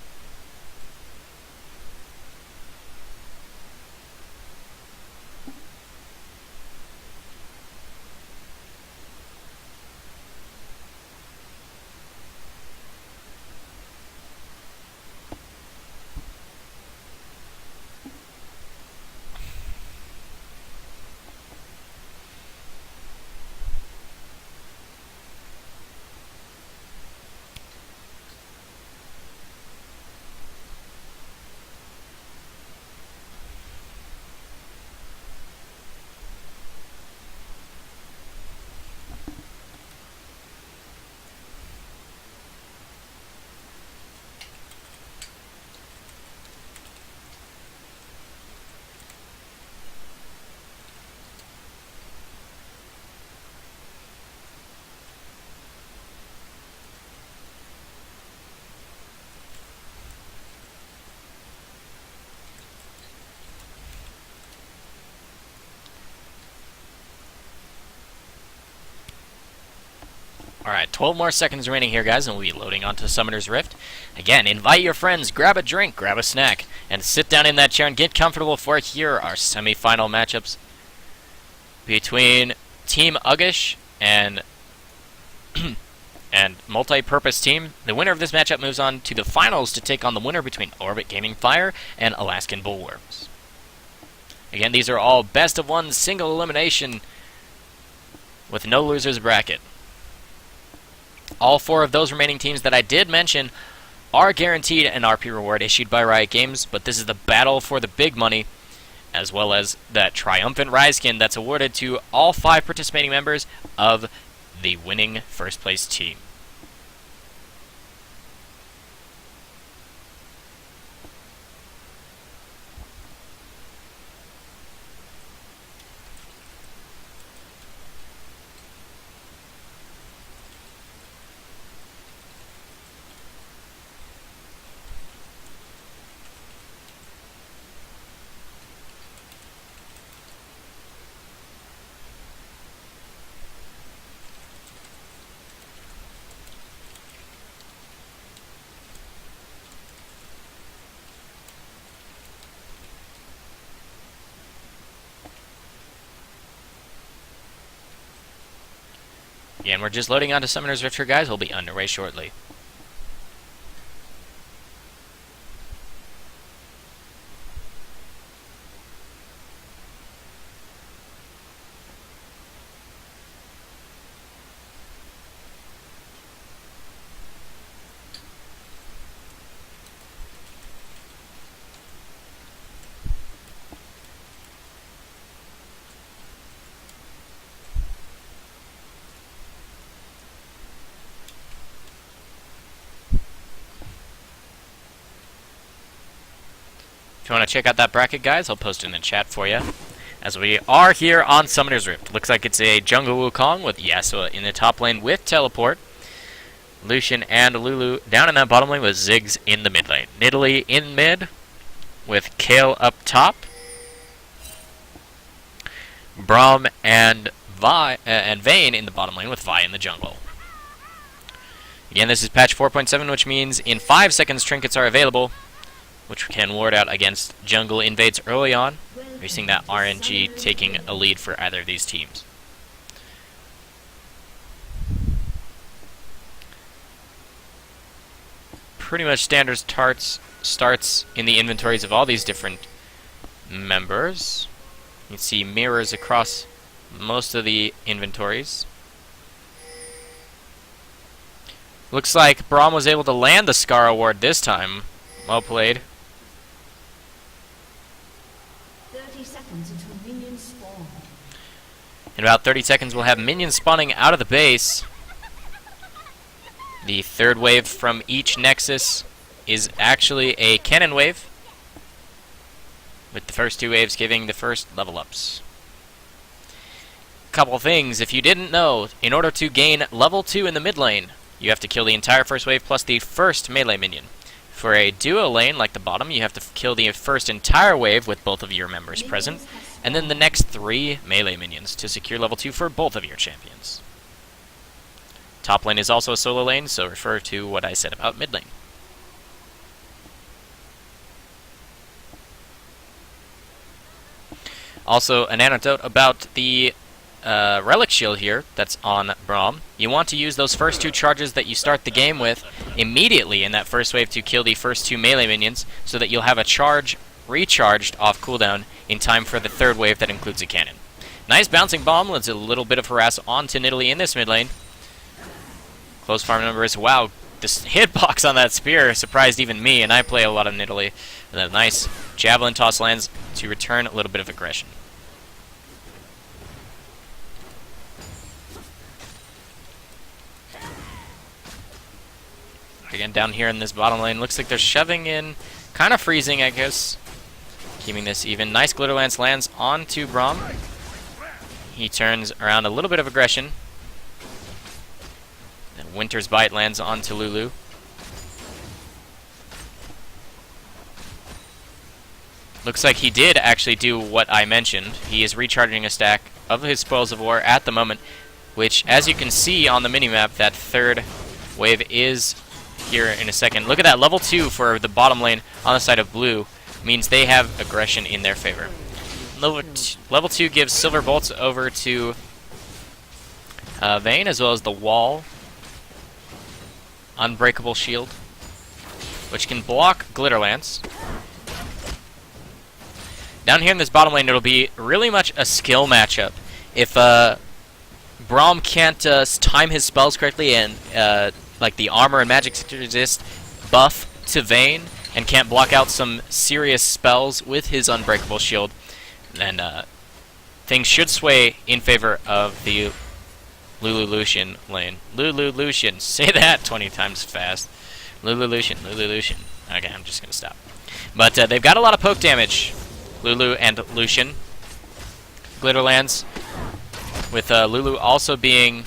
Alright, 12 more seconds remaining here, guys, and we'll be loading onto Summoner's Rift. Again, invite your friends, grab a drink, grab a snack, and sit down in that chair and get comfortable for here are our semi-final matchups between Team Uggish and Multi-Purpose Team. The winner of this matchup moves on to the finals to take on the winner between Orbit Gaming Fire and Alaskan Bullworms. Again, these are all best of one single elimination with no losers bracket. All 4 of those remaining teams that I did mention are guaranteed an RP reward issued by Riot Games, but this is the battle for the big money, as well as that triumphant Rise skin that's awarded to all 5 participating members of the winning first place team. Again, we're just loading onto Summoner's Rift here, guys. We'll be underway shortly. If you want to check out that bracket, guys, I'll post it in the chat for you. As we are here on Summoner's Rift. Looks like it's a Jungle Wukong with Yasuo in the top lane with Teleport. Lucian and Lulu down in that bottom lane with Ziggs in the mid lane. Nidalee in mid with Kayle up top. Braum and Vayne in the bottom lane with Vi in the jungle. Again, this is patch 4.7, which means in 5 seconds trinkets are available, which can ward out against jungle invades early on. We're seeing that RNG taking a lead for either of these teams. Pretty much standard starts in the inventories of all these different members. You can see mirrors across most of the inventories. Looks like Braum was able to land the Scar Award this time. Well played. 30 seconds until minions spawn. In about 30 seconds, we'll have minions spawning out of the base. The third wave from each Nexus is actually a cannon wave, with the first two waves giving the first level ups. Couple things, if you didn't know, in order to gain level 2 in the mid lane, you have to kill the entire first wave plus the first melee minion. For a duo lane like the bottom, you have to kill the first entire wave with both of your members present, and then the next 3 melee minions to secure level 2 for both of your champions. Top lane is also a solo lane, so refer to what I said about mid lane. Also, an anecdote about the relic shield here that's on Braum. You want to use those first 2 charges that you start the game with immediately in that first wave to kill the first 2 melee minions, so that you'll have a charge recharged off cooldown in time for the third wave that includes a cannon. Nice bouncing bomb, let's a little bit of harass onto Nidalee in this mid lane. Close farm numbers. Wow, this hitbox on that spear surprised even me, and I play a lot of Nidalee. And a nice javelin toss lands to return a little bit of aggression. Again, down here in this bottom lane, looks like they're shoving in, kind of freezing, I guess. Keeping this even. Nice Glitter Lance lands onto Braum. He turns around a little bit of aggression. Then Winter's Bite lands onto Lulu. Looks like he did actually do what I mentioned. He is recharging a stack of his Spoils of War at the moment, which, as you can see on the minimap, that third wave is here in a second. Look at that, level 2 for the bottom lane on the side of blue means they have aggression in their favor. Level 2 gives Silver Bolts over to Vayne, as well as the Wall. Unbreakable Shield, which can block Glitter Lance. Down here in this bottom lane, it'll be really much a skill matchup. If Braum can't time his spells correctly and like the armor and magic resist buff to Vayne, and can't block out some serious spells with his Unbreakable Shield, then things should sway in favor of the Lulu Lucian lane. Lulu Lucian. Say that 20 times fast. Lulu Lucian. Lulu Lucian. Okay, I'm just going to stop. But they've got a lot of poke damage, Lulu and Lucian. Glitterlands, with Lulu also being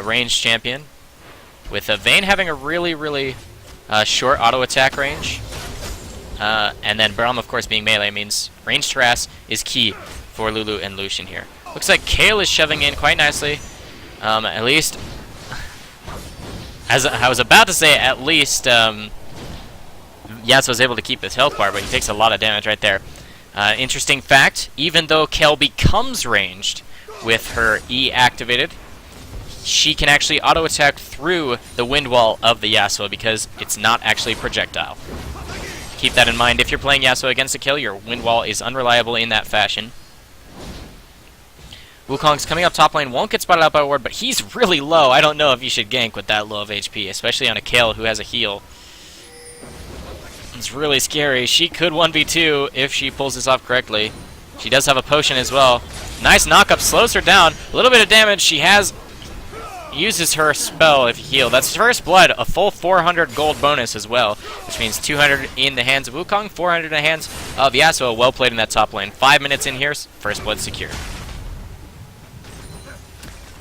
ranged champion, with Vayne having a really short auto attack range, and then Braum of course being melee means ranged harass is key for Lulu and Lucian here. Looks like Kayle is shoving in quite nicely, at least, as I was about to say, at least Yasuo was able to keep his health bar, but he takes a lot of damage right there. Interesting fact, even though Kayle becomes ranged with her E activated, she can actually auto-attack through the wind wall of the Yasuo because it's not actually projectile. Keep that in mind if you're playing Yasuo against a Kayle, your wind wall is unreliable in that fashion. Wukong's coming up top lane, won't get spotted out by a ward, but he's really low. I don't know if you should gank with that low of HP, especially on a Kayle who has a heal. It's really scary. She could 1v2 if she pulls this off correctly. She does have a potion as well. Nice knock-up, slows her down. A little bit of damage. She uses her spell if you heal. That's First Blood, a full 400 gold bonus as well, which means 200 in the hands of Wukong, 400 in the hands of Yasuo. Well played in that top lane. 5 minutes in here, First Blood secure.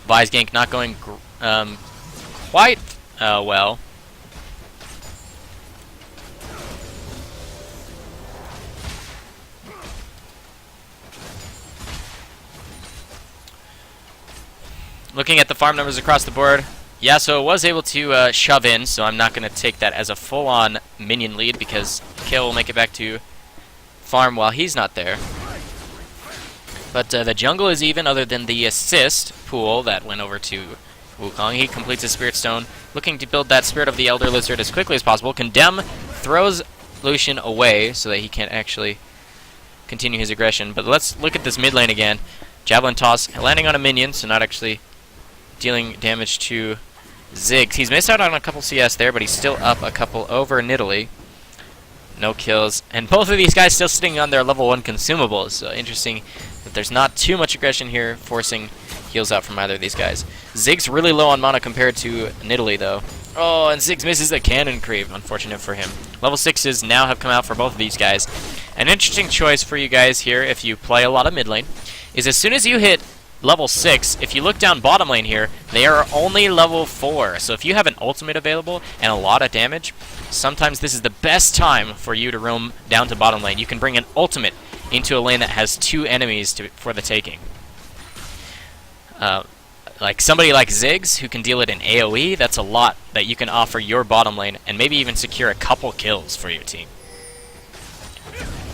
Vi's gank not going quite well. Looking at the farm numbers across the board, Yasuo was able to shove in, so I'm not going to take that as a full-on minion lead because Kayle will make it back to farm while he's not there. But the jungle is even, other than the assist pool that went over to Wukong. He completes his Spirit Stone, looking to build that Spirit of the Elder Lizard as quickly as possible. Condemn throws Lucian away so that he can't actually continue his aggression. But let's look at this mid lane again. Javelin toss landing on a minion, so not actually dealing damage to Ziggs. He's missed out on a couple CS there, but he's still up a couple over Nidalee. No kills. And both of these guys still sitting on their level 1 consumables. So interesting that there's not too much aggression here, forcing heals out from either of these guys. Ziggs really low on mana compared to Nidalee, though. Oh, and Ziggs misses a cannon creep. Unfortunate for him. Level 6s now have come out for both of these guys. An interesting choice for you guys here, if you play a lot of mid lane, is as soon as you hit level 6, if you look down bottom lane here, they are only level 4. So if you have an ultimate available and a lot of damage, sometimes this is the best time for you to roam down to bottom lane. You can bring an ultimate into a lane that has 2 enemies for the taking. Like somebody like Ziggs, who can deal it in AoE, that's a lot that you can offer your bottom lane, and maybe even secure a couple kills for your team.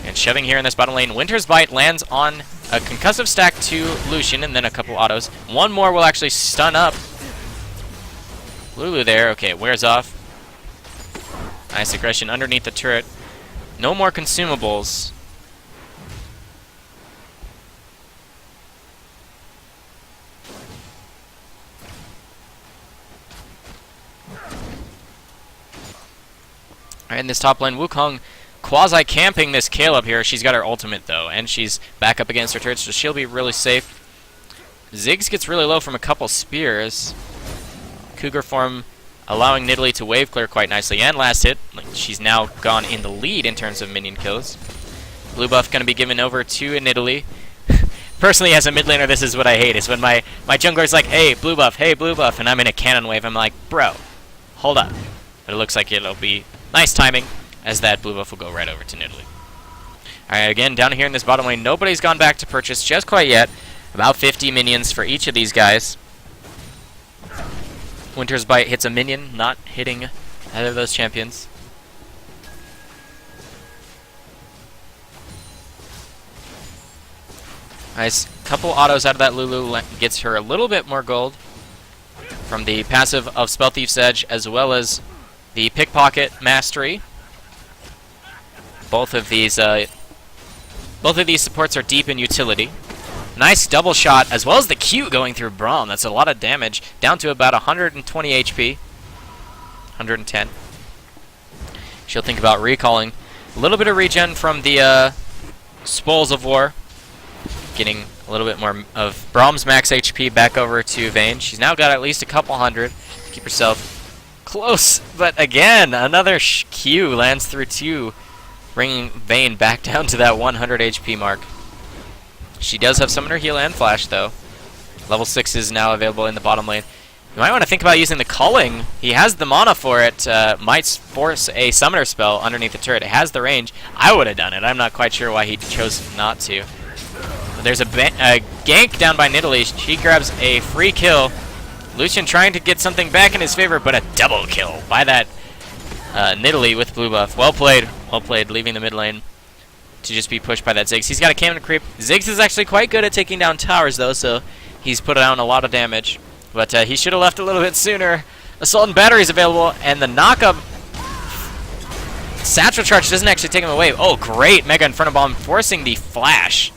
And shoving here in this bottom lane, Winter's Bite lands on a concussive stack to Lucian, and then a couple autos. One more will actually stun up Lulu there. Okay, it wears off. Nice aggression underneath the turret. No more consumables. Alright, in this top lane, Wukong quasi-camping this Kayle up here. She's got her ultimate, though, and she's back up against her turrets, so she'll be really safe. Ziggs gets really low from a couple spears. Cougar form allowing Nidalee to wave clear quite nicely, and last hit. She's now gone in the lead in terms of minion kills. Blue buff going to be given over to Nidalee. Personally, as a mid laner, this is what I hate, is when my jungler's like, hey, blue buff, and I'm in a cannon wave. I'm like, bro, hold up. But it looks like it'll be nice timing, as that blue buff will go right over to Nidalee. Alright, again, down here in this bottom lane, nobody's gone back to purchase just quite yet. About 50 minions for each of these guys. Winter's Bite hits a minion, not hitting either of those champions. Nice. Couple autos out of that Lulu gets her a little bit more gold from the passive of Spell Thief's Edge, as well as the Pickpocket Mastery. Both of these supports are deep in utility. Nice double shot, as well as the Q going through Braum. That's a lot of damage, down to about 120 HP. 110. She'll think about recalling. A little bit of regen from the Spoils of War. Getting a little bit more of Braum's max HP back over to Vayne. She's now got at least a couple hundred to keep herself close. But again, another Q lands through 2, bringing Vayne back down to that 100 HP mark. She does have Summoner Heal and Flash, though. Level 6 is now available in the bottom lane. You might want to think about using the Culling. He has the mana for it. Might force a Summoner spell underneath the turret. It has the range. I would have done it. I'm not quite sure why he chose not to. But there's a gank down by Nidalee. She grabs a free kill. Lucian trying to get something back in his favor, but a double kill by that Nidalee with blue buff. Well played, leaving the mid lane to just be pushed by that Ziggs. He's got a cannon creep. Ziggs is actually quite good at taking down towers, though, so he's put down a lot of damage. But he should have left a little bit sooner. Assault and Battery is available, and the knock-up Satchel Charge doesn't actually take him away. Oh, great Mega Inferno Bomb forcing the flash.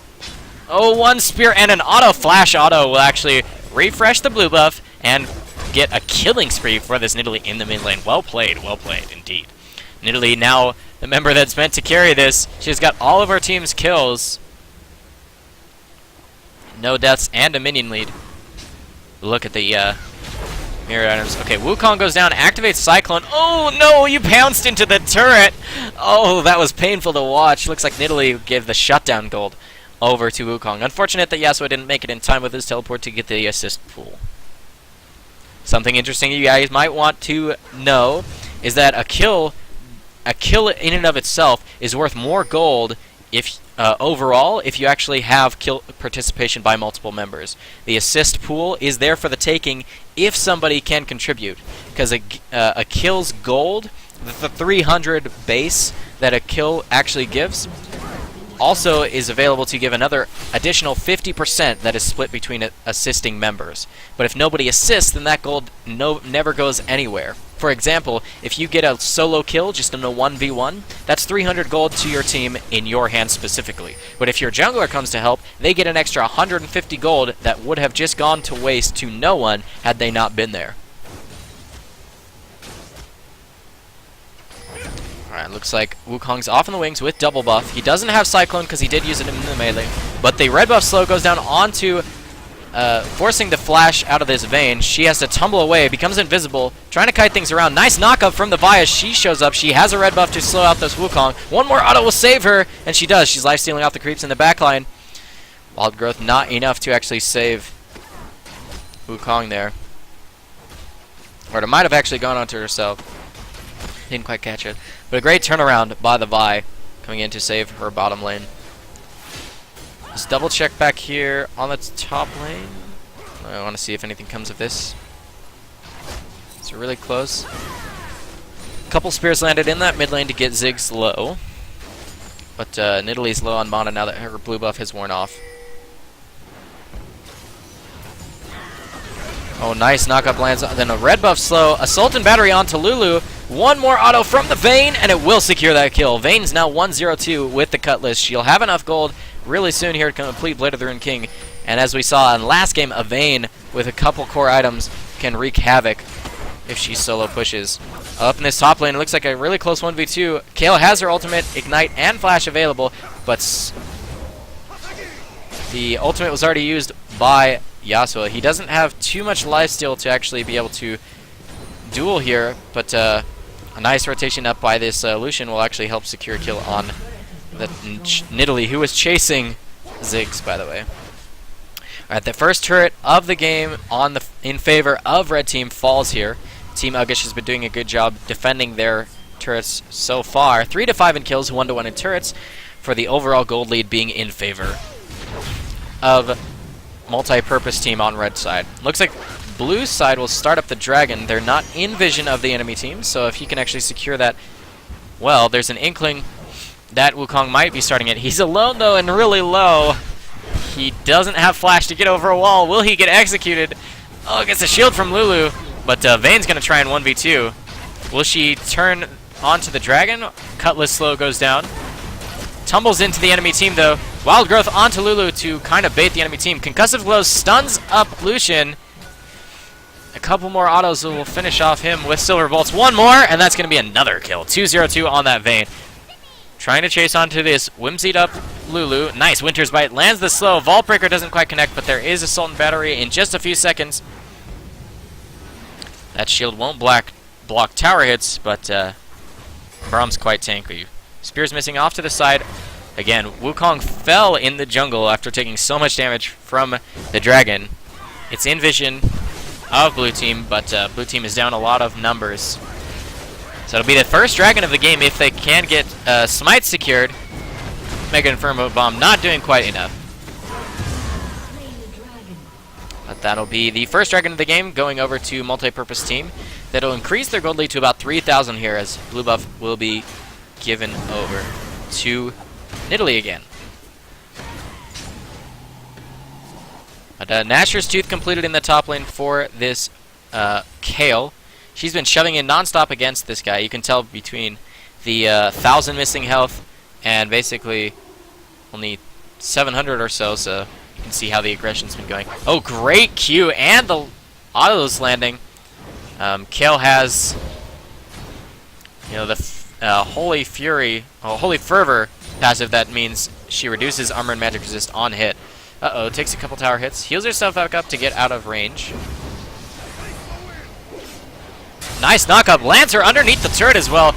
Oh, one spear and an flash auto will actually refresh the blue buff and get a killing spree for this Nidalee in the mid lane. Well played indeed. Nidalee now the member that's meant to carry this. She's got all of her team's kills. No deaths and a minion lead. Look at the mirror items. Okay, Wukong goes down, activates Cyclone. Oh no, you pounced into the turret. Oh, that was painful to watch. Looks like Nidalee gave the shutdown gold over to Wukong. Unfortunate that Yasuo didn't make it in time with his teleport to get the assist pool. Something interesting you guys might want to know is that a kill in and of itself is worth more gold if overall if you actually have kill participation by multiple members. The assist pool is there for the taking if somebody can contribute, because a kill's gold, the 300 base that a kill actually gives, also is available to give another additional 50% that is split between assisting members. But if nobody assists, then that gold never goes anywhere. For example, if you get a solo kill just in a 1v1, that's 300 gold to your team in your hands specifically. But if your jungler comes to help, they get an extra 150 gold that would have just gone to waste to no one had they not been there. Alright, looks like Wukong's off in the wings with double buff. He doesn't have Cyclone because he did use it in the melee. But the red buff slow goes down onto forcing the flash out of this Vayne. She has to tumble away, becomes invisible, trying to kite things around. Nice knockup from the Vi as she shows up. She has a red buff to slow out this Wukong. One more auto will save her, and she does. She's life-stealing out the creeps in the backline. Wild Growth not enough to actually save Wukong there. Or it might have actually gone onto herself. Didn't quite catch it. But a great turnaround by the Vi coming in to save her bottom lane. Let's double check back here on the top lane. I want to see if anything comes of this. It's really close. Couple spears landed in that mid lane to get Ziggs low. But Nidalee's low on mana now that her blue buff has worn off. Oh, nice knockup lands. Then a red buff slow. Assault and battery onto Lulu. One more auto from the Vayne, and it will secure that kill. Vayne's now 1-0-2 with the Cutlass. She'll have enough gold really soon here to complete Blade of the Rune King. And as we saw in last game, a Vayne with a couple core items can wreak havoc if she solo pushes. Up in this top lane, it looks like a really close 1v2. Kayle has her ultimate, Ignite, and Flash available, but the ultimate was already used by Yasuo. He doesn't have too much lifesteal to actually be able to duel here, but a nice rotation up by this Lucian will actually help secure a kill on the Nidalee, who was chasing Ziggs, by the way. Alright, the first turret of the game in favor of Red Team falls here. Team Uggish has been doing a good job defending their turrets so far. 3-5 in kills, 1-1 in turrets, for the overall gold lead being in favor of multi-purpose team on red side. Looks like blue side will start up the dragon. They're not in vision of the enemy team, so if he can actually secure that, well, there's an inkling that Wukong might be starting it. He's alone, though, and really low. He doesn't have flash to get over a wall. Will he get executed? Oh, gets a shield from Lulu, but Vayne's going to try and 1v2. Will she turn onto the dragon? Cutlass slow goes down. Tumbles into the enemy team, though. Wild Growth onto Lulu to kind of bait the enemy team. Concussive Blow stuns up Lucian. A couple more autos will finish off him with Silver Bolts. One more, and that's going to be another kill. 2-0-2 on that Vayne. Trying to chase onto this whimsied up Lulu. Nice Winter's Bite. Lands the slow. Vault Breaker doesn't quite connect, but there is Assault and Battery in just a few seconds. That shield won't block tower hits, but Brahm's quite tanky. Spear's missing off to the side. Again, Wukong fell in the jungle after taking so much damage from the dragon. It's in vision of blue team, but blue team is down a lot of numbers. So it'll be the first dragon of the game if they can get Smite secured. Mega Inferno Bomb not doing quite enough. But that'll be the first dragon of the game going over to multi-purpose team. That'll increase their gold lead to about 3,000 here as blue buff will be given over to Nidalee again. But Nashor's Tooth completed in the top lane for this Kayle. She's been shoving in non-stop against this guy. You can tell between the 1,000 missing health and basically only 700 or so, so you can see how the aggression's been going. Oh, great Q and the autos landing. Kayle has, you know, the Holy Fury, Holy Fervor passive. That means she reduces armor and magic resist on hit. Uh-oh, takes a couple tower hits. Heals herself back up to get out of range. Nice knockup. Lands her underneath the turret as well.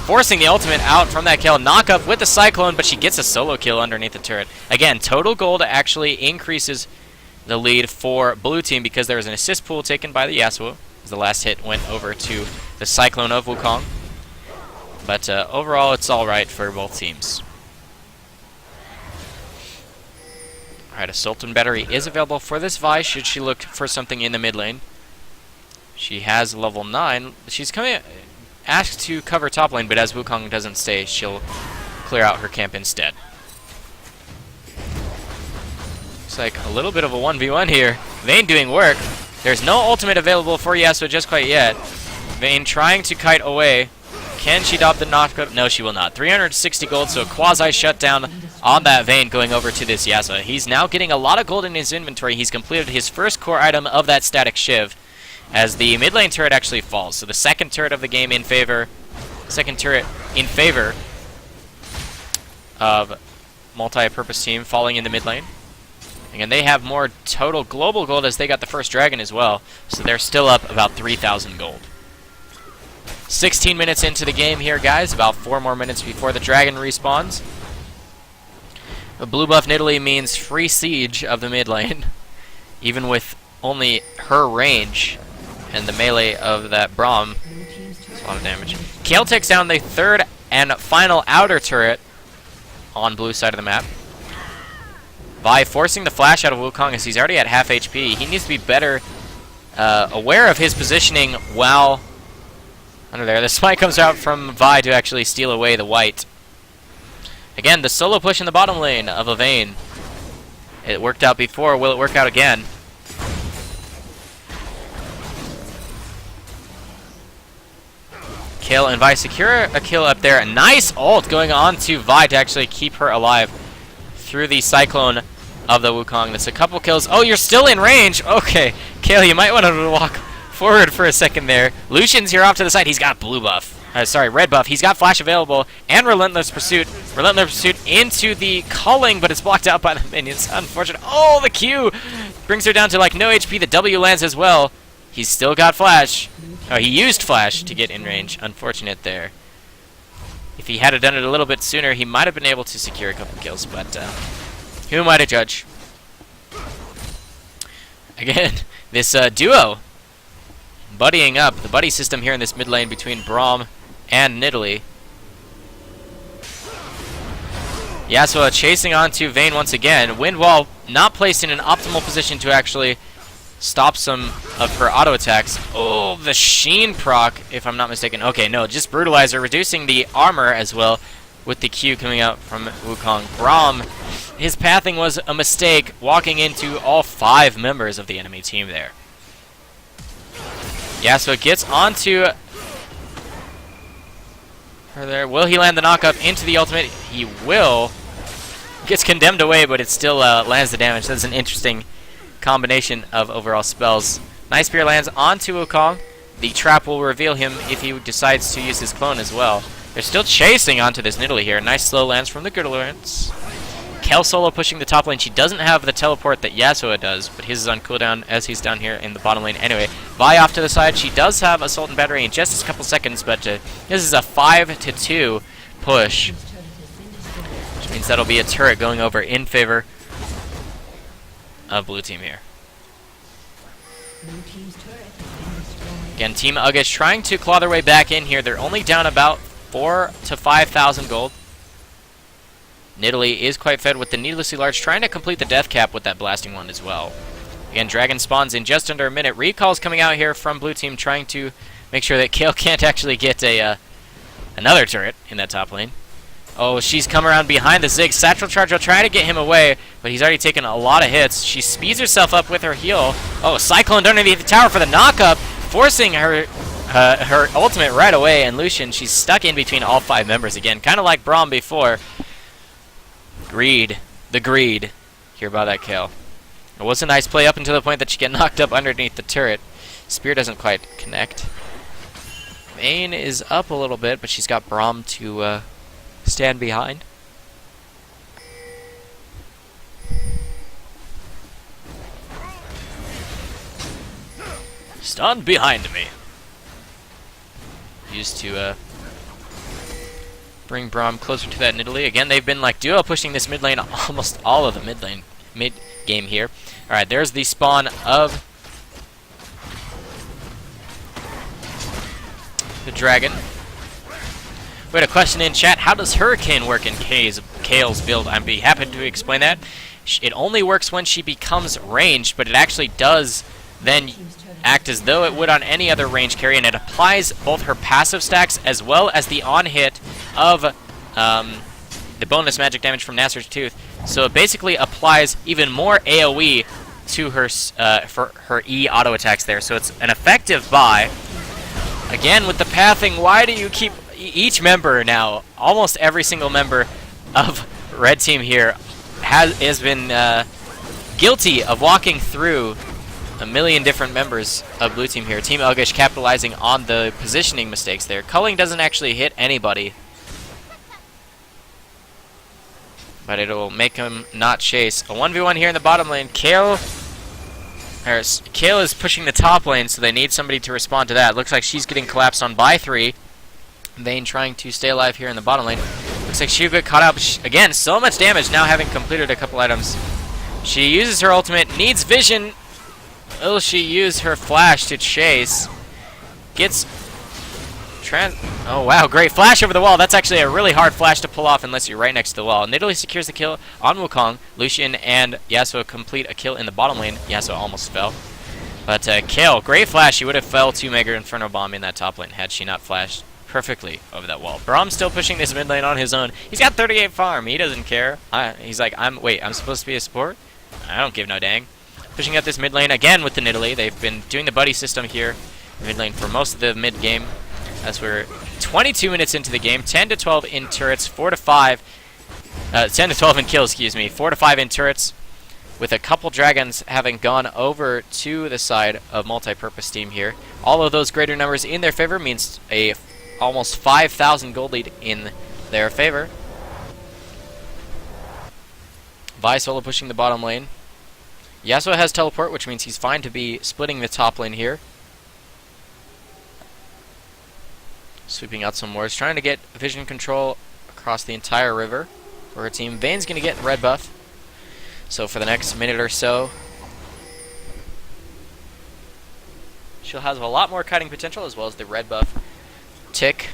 Forcing the ultimate out from that kill. Knockup with the Cyclone, but she gets a solo kill underneath the turret. Again, total gold actually increases the lead for blue team because there was an assist pool taken by the Yasuo. The last hit went over to the Cyclone of Wukong. But overall, it's alright for both teams. Alright, Assault and Battery is available for this Vi should she look for something in the mid lane. She has level 9. She's asked to cover top lane, but as Wukong doesn't stay, she'll clear out her camp instead. Looks like a little bit of a 1v1 here. Vayne doing work. There's no ultimate available for Yasuo just quite yet. Vayne trying to kite away. Can she dodge the knockup? No, she will not. 360 gold, so a quasi shutdown on that Vayne going over to this Yasuo. He's now getting a lot of gold in his inventory. He's completed his first core item of that static shiv as the mid lane turret actually falls. So the second turret of the game in favor, of multi-purpose team falling in the mid lane. Again, they have more total global gold as they got the first dragon as well, so they're still up about 3,000 gold. 16 minutes into the game here, guys. About 4 more minutes before the dragon respawns. A blue buff Nidalee means free siege of the mid lane, even with only her range and the melee of that Braum. That's a lot of damage. Kayle takes down the third and final outer turret on blue side of the map. Vi forcing the flash out of Wukong as he's already at half HP. He needs to be better aware of his positioning while under there. The smite comes out from Vi to actually steal away the white. Again, the solo push in the bottom lane of a Vayne. It worked out before. Will it work out again? Kayle and Vi secure a kill up there. A nice ult going on to Vi to actually keep her alive through the cyclone of the Wukong. That's a couple kills. Oh, you're still in range. Okay, Kayle, you might want to walk forward for a second there. Lucian's here off to the side. He's got blue buff. Red buff. He's got flash available and relentless pursuit. Relentless pursuit into the culling, but it's blocked out by the minions. Unfortunate. Oh, the Q brings her down to like no HP. The W lands as well. He's still got flash. Oh, he used flash to get in range. Unfortunate there. If he had done it a little bit sooner, he might have been able to secure a couple kills, but who am I to judge? Again, this duo buddying up. The buddy system here in this mid lane between Braum and Nidalee. Yasuo chasing onto Vayne once again. Windwall not placed in an optimal position to actually stop some of her auto attacks. Oh, the Sheen proc, if I'm not mistaken. Okay, no, just Brutalizer, reducing the armor as well with the Q coming out from Wukong. Braum, his pathing was a mistake, walking into all 5 members of the enemy team there. Yasuo gets onto her there. Will he land the knockup into the ultimate? He will. Gets condemned away, but it still lands the damage. That's an interesting combination of overall spells. Nice spear lands onto Wukong. The trap will reveal him if he decides to use his clone as well. They're still chasing onto this Nidalee here. Nice slow lands from the Girdlers. Kayle solo pushing the top lane. She doesn't have the teleport that Yasuo does, but his is on cooldown as he's down here in the bottom lane anyway. Vi off to the side. She does have Assault and Battery in just a couple seconds, but this is a 5-2 push, which means that'll be a turret going over in favor of blue team here. Again, Team Uggish trying to claw their way back in here. They're only down about 4,000 to 5,000 gold. Nidalee is quite fed with the Needlessly Large, trying to complete the death cap with that blasting one as well. Again, Dragon spawns in just under a minute. Recall's coming out here from blue team, trying to make sure that Kayle can't actually get a another turret in that top lane. Oh, she's come around behind the Zig. Satchel Charge will try to get him away, but he's already taken a lot of hits. She speeds herself up with her heal. Oh, Cyclone underneath the tower for the knockup, forcing her her ultimate right away, and Lucian, she's stuck in between all 5 members again, kind of like Braum before. Greed. The greed here by that Kayle. It was a nice play up until the point that she get knocked up underneath the turret. Spear doesn't quite connect. Vayne is up a little bit, but she's got Braum to stand behind. Stand behind me. Used to bring Braum closer to that Nidalee. Again, they've been like duo pushing this mid lane almost all of the mid game here. Alright, there's the spawn of the dragon. We had a question in chat. How does Hurricane work in Kayle's build? I'd be happy to explain that. It only works when she becomes ranged, but it actually does then act as though it would on any other range carry, and it applies both her passive stacks as well as the on-hit of the bonus magic damage from Nasser's Tooth. So it basically applies even more AoE to her for her E auto attacks there. So it's an effective buy. Again with the pathing, why do you keep each member now? Almost every single member of red team here has been guilty of walking through a million different members of blue team here. Team Elgish capitalizing on the positioning mistakes there. Culling doesn't actually hit anybody, but it'll make him not chase. A 1v1 here in the bottom lane. Kale is pushing the top lane, so they need somebody to respond to that. Looks like she's getting collapsed on by 3. Vayne trying to stay alive here in the bottom lane. Looks like she'll get caught out. Again, so much damage now having completed a couple items. She uses her ultimate, needs vision. Will she use her flash to chase? Gets... Oh wow, great flash over the wall. That's actually a really hard flash to pull off unless you're right next to the wall. Nidalee secures the kill on Wukong. Lucian and Yasuo complete a kill in the bottom lane. Yasuo almost fell. But Kale, great flash. He would have fell to Mega Inferno Bomb in that top lane had she not flashed perfectly over that wall. Braum still pushing this mid lane on his own. He's got 38 farm. He doesn't care. He's like, I'm supposed to be a support? I don't give no dang. Pushing out this mid lane again with the Nidalee. They've been doing the buddy system here mid lane for most of the mid game. As we're 22 minutes into the game, 10 to 12 in turrets, 10 to 12 in kills, excuse me, 4 to 5 in turrets, with a couple dragons having gone over to the side of multi-purpose team here. All of those greater numbers in their favor means a almost 5,000 gold lead in their favor. Vi solo pushing the bottom lane. Yasuo has teleport, which means he's fine to be splitting the top lane here. Sweeping out some wards, trying to get vision control across the entire river for her team. Vayne's going to get red buff. So for the next minute or so, she'll have a lot more kiting potential as well as the red buff tick.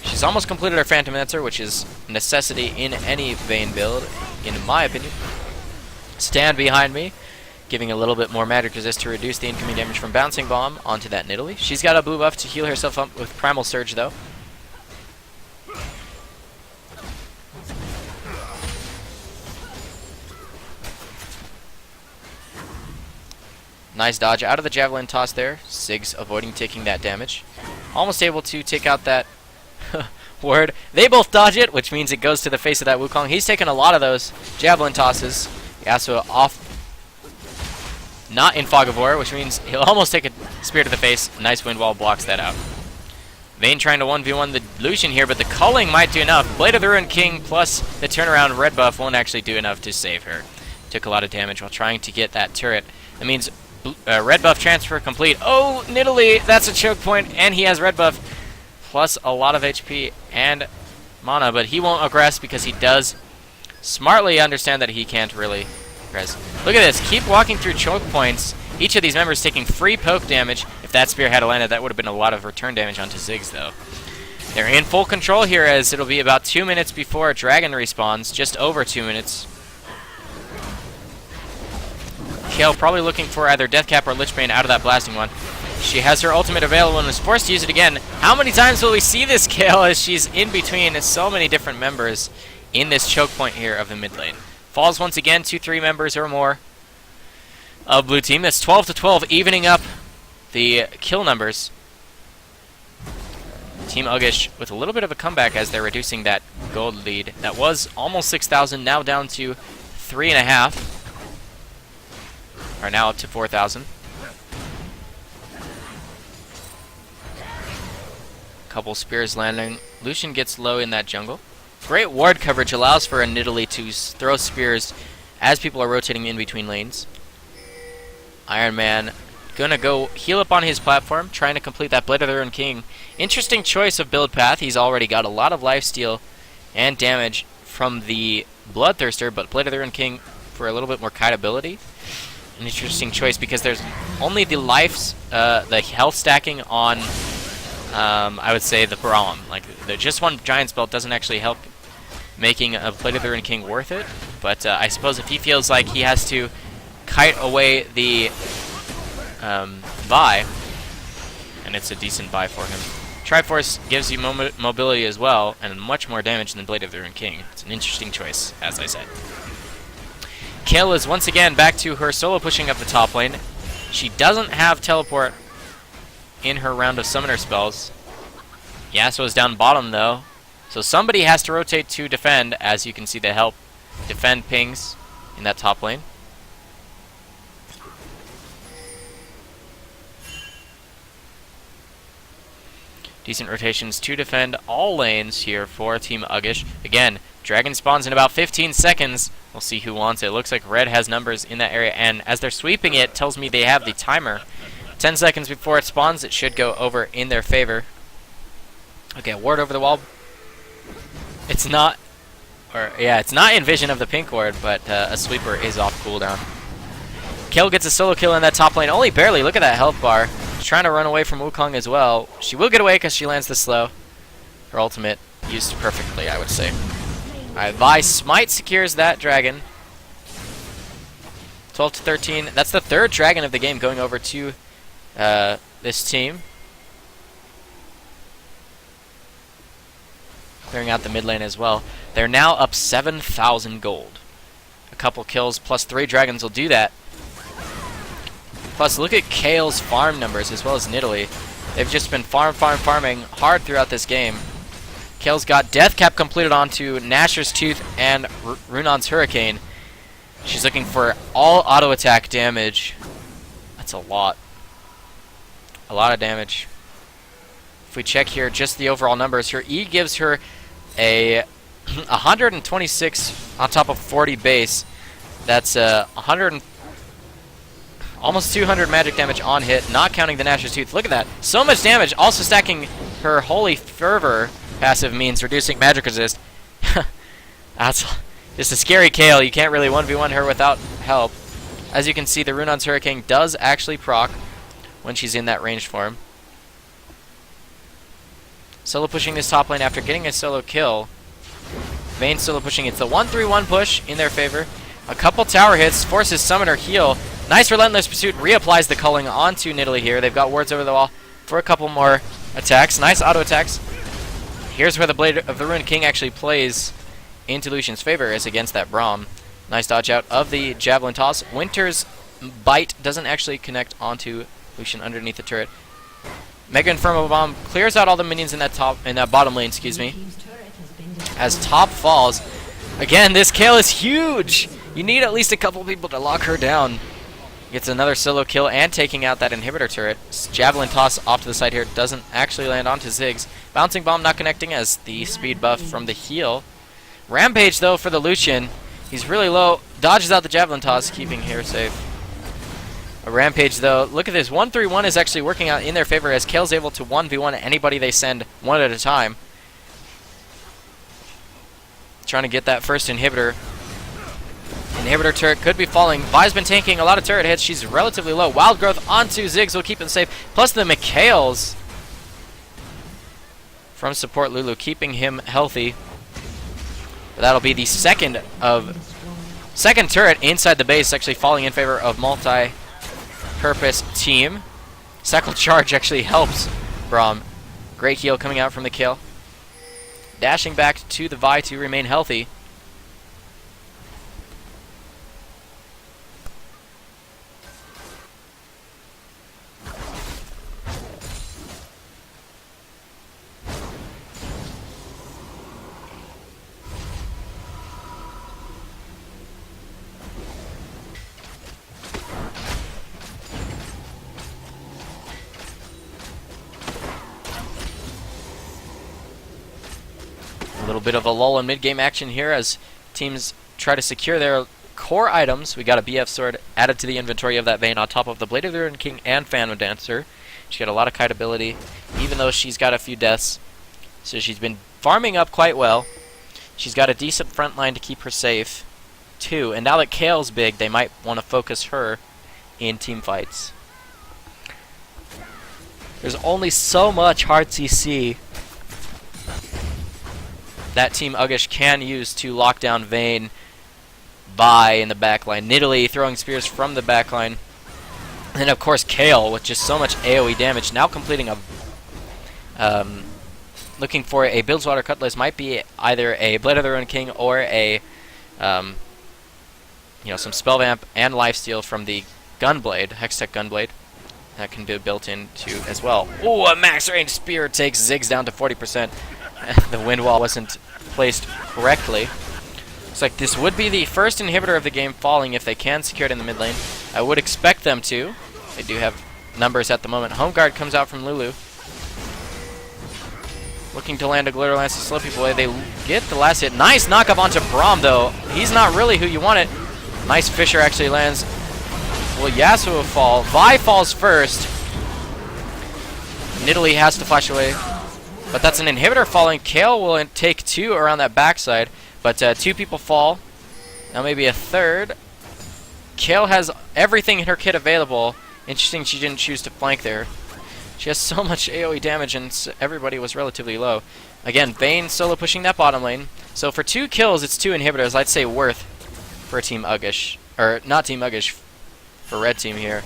She's almost completed her Phantom Answer, which is a necessity in any Vayne build, in my opinion. Stand behind me, giving a little bit more magic resist to reduce the incoming damage from Bouncing Bomb onto that Nidalee. She's got a blue buff to heal herself up with Primal Surge, though. Nice dodge out of the Javelin toss there. Ziggs avoiding taking that damage. Almost able to take out that ward. They both dodge it, which means it goes to the face of that Wukong. He's taken a lot of those Javelin tosses. Yasuo off. Not in Fog of War, which means he'll almost take a spear to the face. Nice wind wall blocks that out. Vayne trying to 1v1 the Lucian here, but the culling might do enough. Blade of the Ruined King plus the turnaround red buff won't actually do enough to save her. Took a lot of damage while trying to get that turret. That means red buff transfer complete. Oh, Nidalee, that's a choke point, and he has red buff plus a lot of HP and mana, but he won't aggress because he does smartly understand that he can't really aggress. Look at this, keep walking through choke points. Each of these members taking free poke damage. If that spear had landed, that would have been a lot of return damage onto Ziggs, though. They're in full control here as it'll be about 2 minutes before a dragon respawns, just over 2 minutes. Kale probably looking for either Deathcap or Lichbane out of that blasting one. She has her ultimate available and is forced to use it again. How many times will we see this Kale as she's in between so many different members in this choke point here of the mid lane? Falls once again, 2-3 members or more of blue team. That's 12 to 12, evening up the kill numbers. Team Uggish with a little bit of a comeback as they're reducing that gold lead. That was almost 6,000, now down to 3.5. Are now up to 4,000. Couple spears landing. Lucian gets low in that jungle. Great ward coverage allows for a Nidalee to throw spears as people are rotating in between lanes. Iron Man gonna go heal up on his platform, trying to complete that Blade of the Ruined King. Interesting choice of build path. He's already got a lot of lifesteal and damage from the Bloodthirster, but Blade of the Ruined King for a little bit more kiteability. An interesting choice because there's only the the health stacking on, I would say, the Braum. Like, just one giant spell doesn't actually help making a Blade of the Ruined King worth it. But I suppose if he feels like he has to kite away the Vi, and it's a decent buy for him. Triforce gives you mobility as well, and much more damage than Blade of the Ruined King. It's an interesting choice, as I said. Kale is once again back to her solo pushing up the top lane. She doesn't have teleport in her round of summoner spells. Yasuo is down bottom though, so somebody has to rotate to defend. As you can see, they help defend pings in that top lane. Decent rotations to defend all lanes here for Team Uggish. Again, dragon spawns in about 15 seconds. We'll see who wants it. Looks like red has numbers in that area, and as they're sweeping it, tells me they have the timer. 10 seconds before it spawns, it should go over in their favor. Okay, ward over the wall. It's not, it's not in vision of the pink ward, but a sweeper is off cooldown. Kill gets a solo kill in that top lane, only barely. Look at that health bar. She's trying to run away from Wukong as well. She will get away because she lands the slow. Her ultimate used perfectly, I would say. Alright, Vi Smite secures that dragon. 12 to 13. That's the third dragon of the game going over to this team. Clearing out the mid lane as well. They're now up 7,000 gold. A couple kills plus 3 dragons will do that. Plus, look at Kale's farm numbers as well as Nidalee. They've just been farming hard throughout this game. Kale's got Death Cap completed onto Nashor's Tooth and Runon's Hurricane. She's looking for all auto attack damage. That's a lot. A lot of damage. If we check here just the overall numbers, her E gives her a 126 on top of 40 base. That's 100 almost 200 magic damage on hit, not counting the Nashor's Tooth. Look at that. So much damage. Also stacking her Holy Fervor passive means reducing magic resist. That's just a scary Kale. You can't really 1v1 her without help. As you can see, the Runon's Hurricane does actually proc when she's in that ranged form. Solo pushing this top lane after getting a solo kill. Vayne solo pushing. It's the 1-3-1 push in their favor. A couple tower hits, forces Summoner heal. Nice Relentless Pursuit, reapplies the culling onto Nidalee here. They've got wards over the wall for a couple more attacks. Nice auto attacks. Here's where the Blade of the Ruined King actually plays into Lucian's favor, is against that Braum. Nice dodge out of the Javelin Toss. Winter's Bite doesn't actually connect onto Lucian underneath the turret. Mega Inferno Bomb clears out all the minions in that bottom lane, excuse me. As top falls. Again, this Kale is huge! You need at least a couple people to lock her down. Gets another solo kill and taking out that inhibitor turret. Javelin Toss off to the side here doesn't actually land onto Ziggs. Bouncing Bomb not connecting as the speed buff from the heal. Rampage though for the Lucian. He's really low. Dodges out the Javelin Toss, keeping here safe. A Rampage though. Look at this. 1-3-1 is actually working out in their favor as Kale's able to 1v1 anybody they send one at a time. Trying to get that first inhibitor. Inhibitor turret could be falling. Vi's been tanking a lot of turret hits. She's relatively low. Wild Growth onto Ziggs will keep him safe. Plus the Mikhails from support Lulu, keeping him healthy. But that'll be the second turret inside the base, actually falling in favor of multi-purpose team. Cycle Charge actually helps Braum. Great heal coming out from the kill. Dashing back to the Vi to remain healthy. A little bit of a lull in mid-game action here as teams try to secure their core items. We got a BF sword added to the inventory of that Vayne on top of the Blade of the Ruined King and Phantom Dancer. She's got a lot of kite ability, even though she's got a few deaths. So she's been farming up quite well. She's got a decent front line to keep her safe, too. And now that Kale's big, they might want to focus her in team fights. There's only so much hard CC that Team Uggish can use to lock down Vayne by in the backline. Nidalee throwing spears from the backline. And then, of course, Kale with just so much AoE damage. Now completing a... looking for a Bilgewater Cutlass. Might be either a Blade of the Ruined King or a... some Spell Vamp and Lifesteal from the Gunblade, Hextech Gunblade. that can be built into as well. Ooh, a max range spear takes Ziggs down to 40%. The wind wall wasn't placed correctly. Looks like this would be the first inhibitor of the game falling if they can secure it in the mid lane. I would expect them to. They do have numbers at the moment. Home guard comes out from Lulu. Looking to land a Glitter Lance to slow people away. They get the last hit. Nice knockup onto Braum, though. He's not really who you want it. Nice Fisher actually lands. Will Yasuo fall? Vi falls first. Nidalee has to flash away. But that's an inhibitor falling. Kale will take 2 around that backside. But 2 people fall. Now maybe a third. Kale has everything in her kit available. Interesting she didn't choose to flank there. She has so much AoE damage and everybody was relatively low. Again, Vayne solo pushing that bottom lane. So for 2 kills, it's 2 inhibitors. I'd say worth for Team Uggish. Or not Team Uggish, for red team here.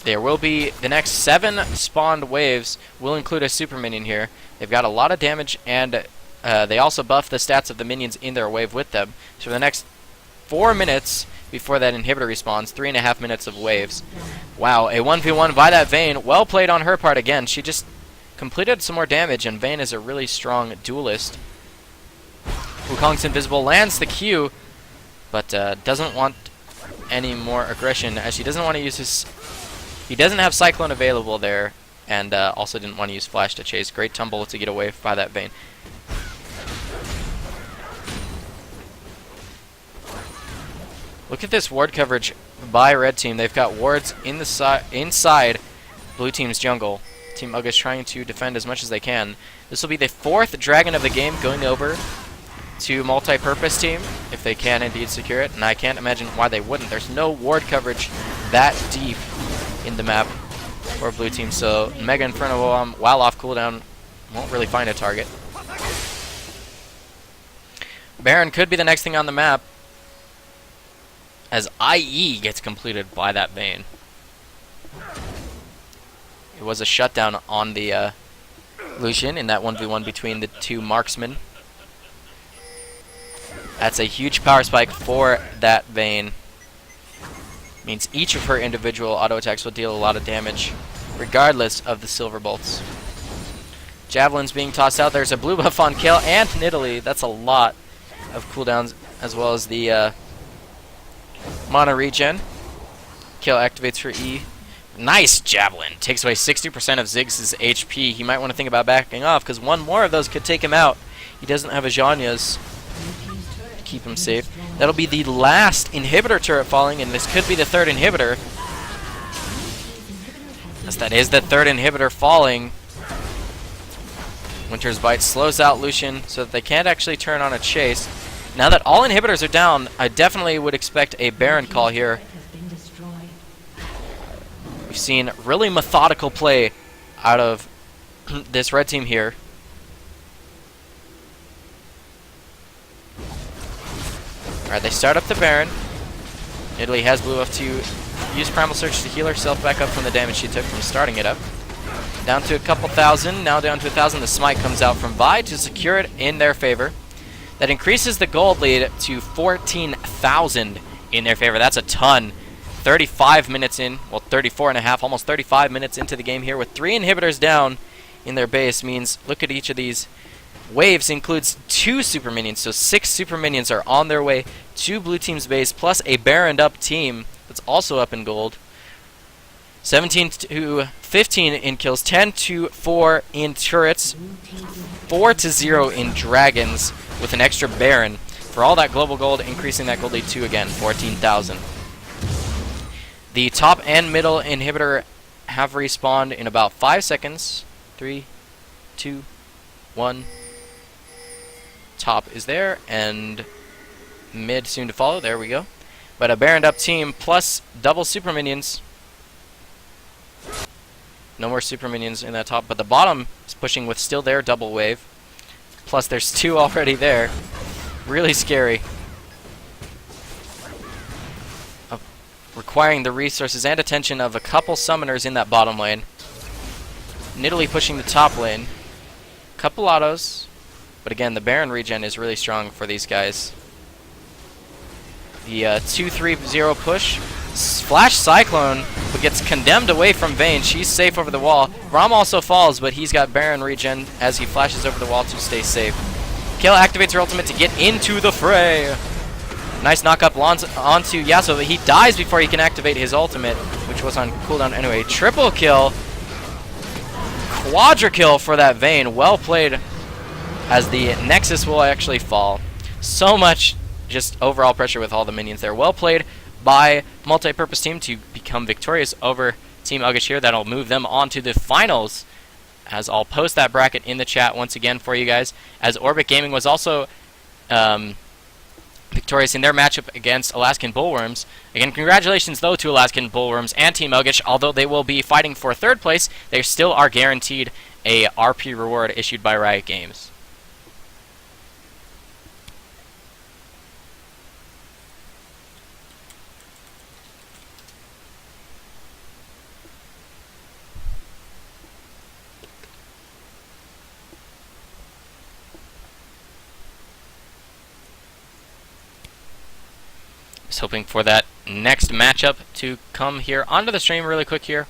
There will be the next 7 spawned waves will include a super minion here. They've got a lot of damage and they also buff the stats of the minions in their wave with them. So for the next 4 minutes before that inhibitor respawns, 3.5 minutes of waves. Wow, a 1v1 by that Vayne. Well played on her part again. She just completed some more damage, and Vayne is a really strong duelist. Wukong's invisible, lands the Q, but doesn't want any more aggression, as he doesn't want to use his... He doesn't have Cyclone available there, and also didn't want to use Flash to chase. Great tumble to get away by that Vayne. Look at this ward coverage by red team. They've got wards in the inside blue team's jungle. Team Ugg is trying to defend as much as they can. This will be the 4th dragon of the game going over to multi-purpose team, if they can indeed secure it, and I can't imagine why they wouldn't. There's no ward coverage that deep in the map for blue team, so Mega Inferno Bomb, while off cooldown, won't really find a target. Baron could be the next thing on the map, as IE gets completed by that Vayne. It was a shutdown on the Lucian in that 1v1 between the 2 marksmen. That's a huge power spike for that Vayne. Means each of her individual auto attacks will deal a lot of damage, regardless of the silver bolts. Javelins being tossed out. There's a blue buff on Kale and Nidalee. That's a lot of cooldowns, as well as the mana regen. Kale activates her E. Nice Javelin. Takes away 60% of Ziggs' HP. He might want to think about backing off, because one more of those could take him out. He doesn't have a Zhonya's to keep him safe. That'll be the last inhibitor turret falling, and this could be the 3rd inhibitor. Yes, that is the 3rd inhibitor falling. Winter's Bite slows out Lucian so that they can't actually turn on a chase. Now that all inhibitors are down, I definitely would expect a Baron call here. We've seen really methodical play out of this red team here. Alright, they start up the Baron. Italy has blue buff to use Primal Surge to heal herself back up from the damage she took from starting it up. Down to a couple thousand, now down to 1,000. The smite comes out from Vi to secure it in their favor. That increases the gold lead to 14,000 in their favor. That's a ton. 35 minutes in, well, 34 and a half, almost 35 minutes into the game here with 3 inhibitors down in their base. Means, look at each of these waves includes 2 super minions, so 6 super minions are on their way to blue team's base, plus a Baroned up team that's also up in gold. 17 to 15 in kills, 10 to 4 in turrets, 4 to 0 in dragons, with an extra Baron. For all that global gold, increasing that gold lead to, again, 14,000. The top and middle inhibitor have respawned in about 5 seconds. 3, 2, 1. Top is there, and mid soon to follow. There we go. But a Baroned up team plus double super minions. No more super minions in that top, but the bottom is pushing with still their double wave. Plus there's 2 already there. Really scary. Requiring the resources and attention of a couple summoners in that bottom lane. Nidalee pushing the top lane. Couple autos. But again, the Baron regen is really strong for these guys. The 2-3-0 push. Flash Cyclone, but gets condemned away from Vayne. She's safe over the wall. Rom also falls, but he's got Baron regen as he flashes over the wall to stay safe. Kale activates her ultimate to get into the fray. Nice knock-up onto Yasuo, but he dies before he can activate his ultimate, which was on cooldown anyway. Triple kill. Quadra kill for that Vayne. Well played, as the Nexus will actually fall. So much just overall pressure with all the minions there. Well played by multi-purpose team to become victorious over Team Ugish here. That'll move them on to the finals, as I'll post that bracket in the chat once again for you guys, as Orbit Gaming was also victorious in their matchup against Alaskan Bullworms. Again, congratulations though to Alaskan Bullworms and Team Ugish. Although they will be fighting for third place, they still are guaranteed a RP reward issued by Riot Games. Just hoping for that next matchup to come here onto the stream really quick here.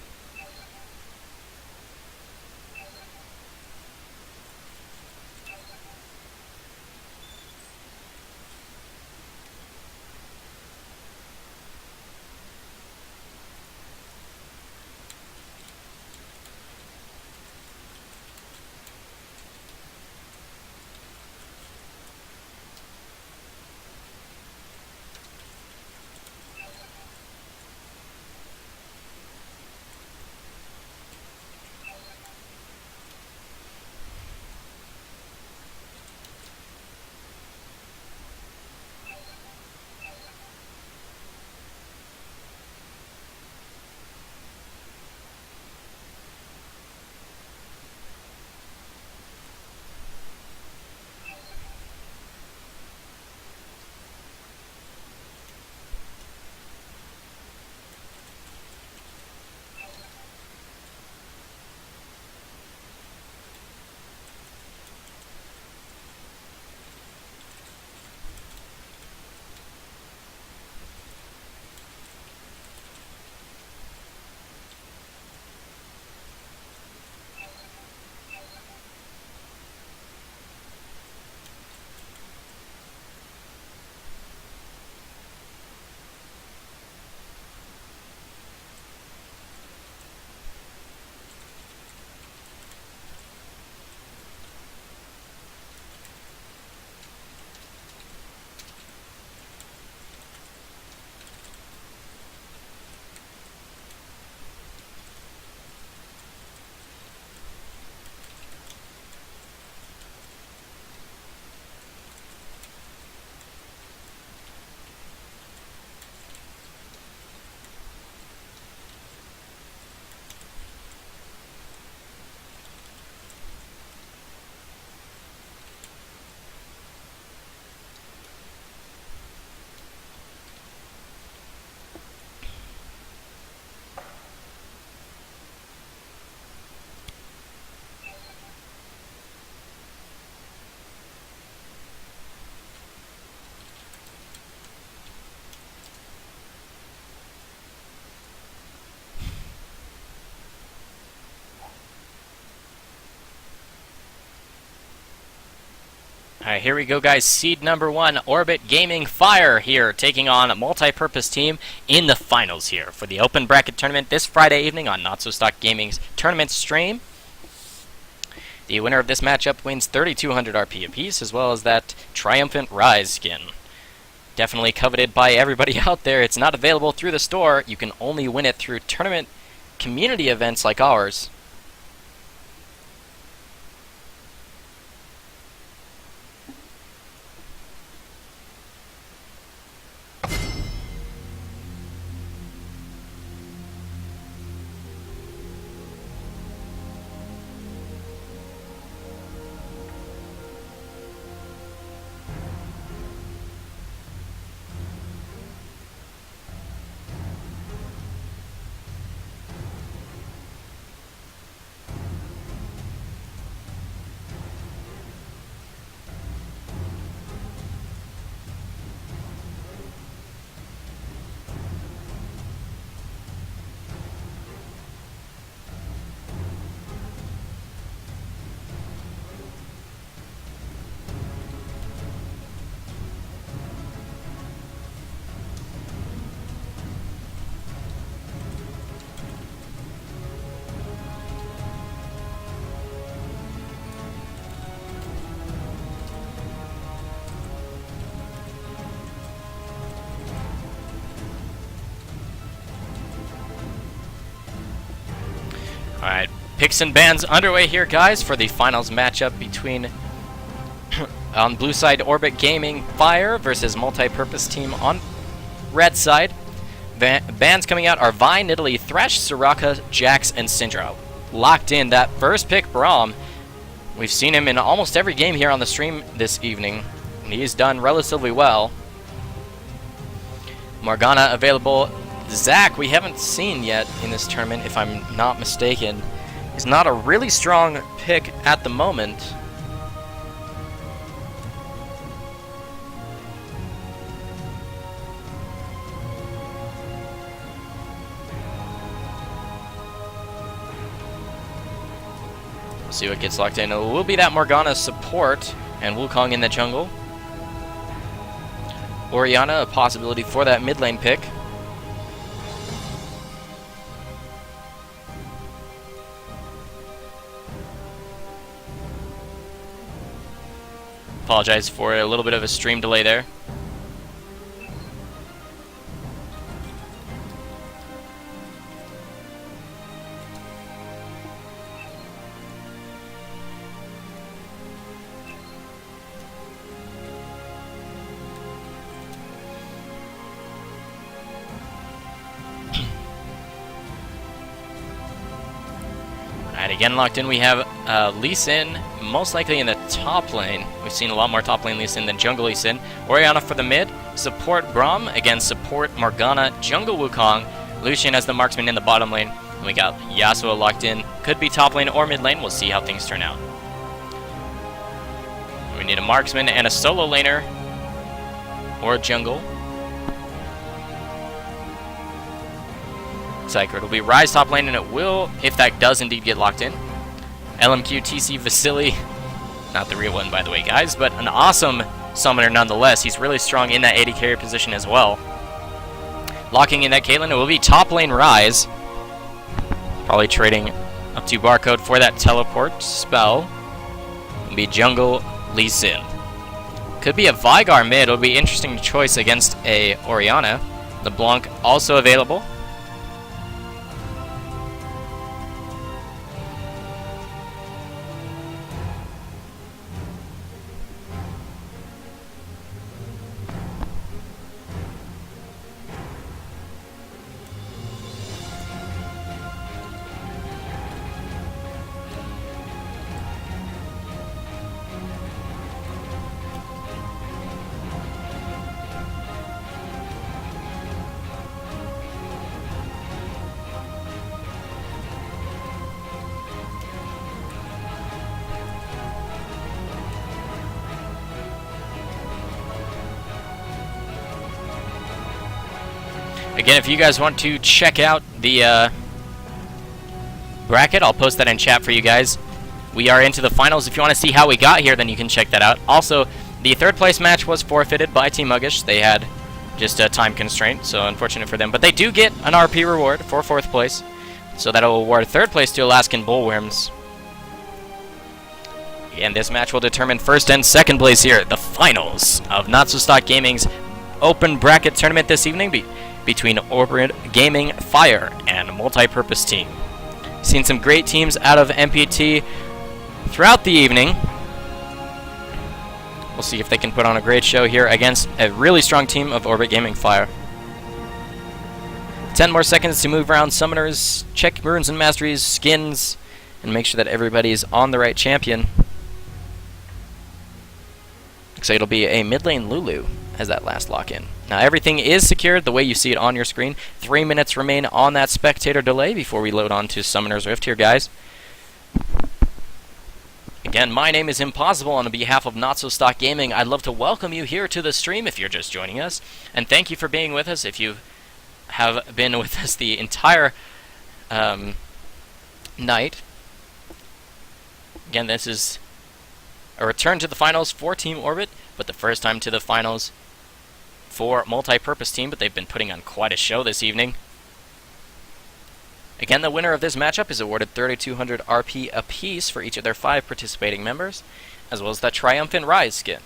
Alright, here we go, guys. Seed number 1, Orbit Gaming Fire here, taking on a multi-purpose team in the finals here for the open bracket tournament this Friday evening on NotSoStockGaming's tournament stream. The winner of this matchup wins 3,200 RP apiece, as well as that Triumphant Rise skin. Definitely coveted by everybody out there. It's not available through the store. You can only win it through tournament community events like ours. Alright, picks and bans underway here, guys, for the finals matchup between on blue side Orbit Gaming Fire versus Multi-Purpose Team on red side. Bans coming out are Vi, Nidalee, Thresh, Soraka, Jax, and Syndra. Locked in. That first pick, Braum, we've seen him in almost every game here on the stream this evening, and he's done relatively well. Morgana available. Zac, we haven't seen yet in this tournament, if I'm not mistaken. He's not a really strong pick at the moment. We'll see what gets locked in. It will be that Morgana support and Wukong in the jungle. Orianna, a possibility for that mid lane pick. Apologize for a little bit of a stream delay there. Alright, again locked in, we have Lee Sin, most likely in the top lane. We've seen a lot more top lane Lee Sin than jungle Lee Sin. Orianna for the mid, support Braum, again support Morgana, jungle Wukong, Lucian as the marksman in the bottom lane, and we got Yasuo locked in. Could be top lane or mid lane, we'll see how things turn out. We need a marksman and a solo laner, or jungle. It'll be Ryze top lane, and it will, if that does indeed get locked in. LMQ TC Vasily, not the real one by the way, guys, but an awesome summoner nonetheless. He's really strong in that AD carry position as well. Locking in that Caitlyn, it will be top lane Ryze. Probably trading up to Barcode for that teleport spell. It'll be jungle Lee Sin. Could be a Veigar mid. It'll be an interesting choice against a Orianna. LeBlanc also available. Again, if you guys want to check out the bracket, I'll post that in chat for you guys. We are into the finals. If you want to see how we got here, then you can check that out. Also, the third place match was forfeited by Team Muggish. They had just a time constraint, so unfortunate for them. But they do get an RP reward for fourth place, so that'll award third place to Alaskan Bullworms. And this match will determine first and second place here, the finals of NotSoStockGaming's open bracket tournament this evening between Orbit Gaming Fire and Multi-Purpose Team. Seen some great teams out of MPT throughout the evening. We'll see if they can put on a great show here against a really strong team of Orbit Gaming Fire. 10 more seconds to move around summoners, check runes and masteries, skins, and make sure that everybody's on the right champion. Looks like it'll be a mid lane Lulu as that last lock-in. Now everything is secured the way you see it on your screen. 3 minutes remain on that spectator delay before we load on to Summoner's Rift here, guys. Again, my name is Impossible. On behalf of NotSoStockGaming, I'd love to welcome you here to the stream if you're just joining us. And thank you for being with us if you have been with us the entire night. Again, this is a return to the finals for Team Orbit, but the first time to the finals for Multi-Purpose Team, but they've been putting on quite a show this evening. Again, the winner of this matchup is awarded 3,200 RP apiece for each of their 5 participating members, as well as the Triumphant Rise skin.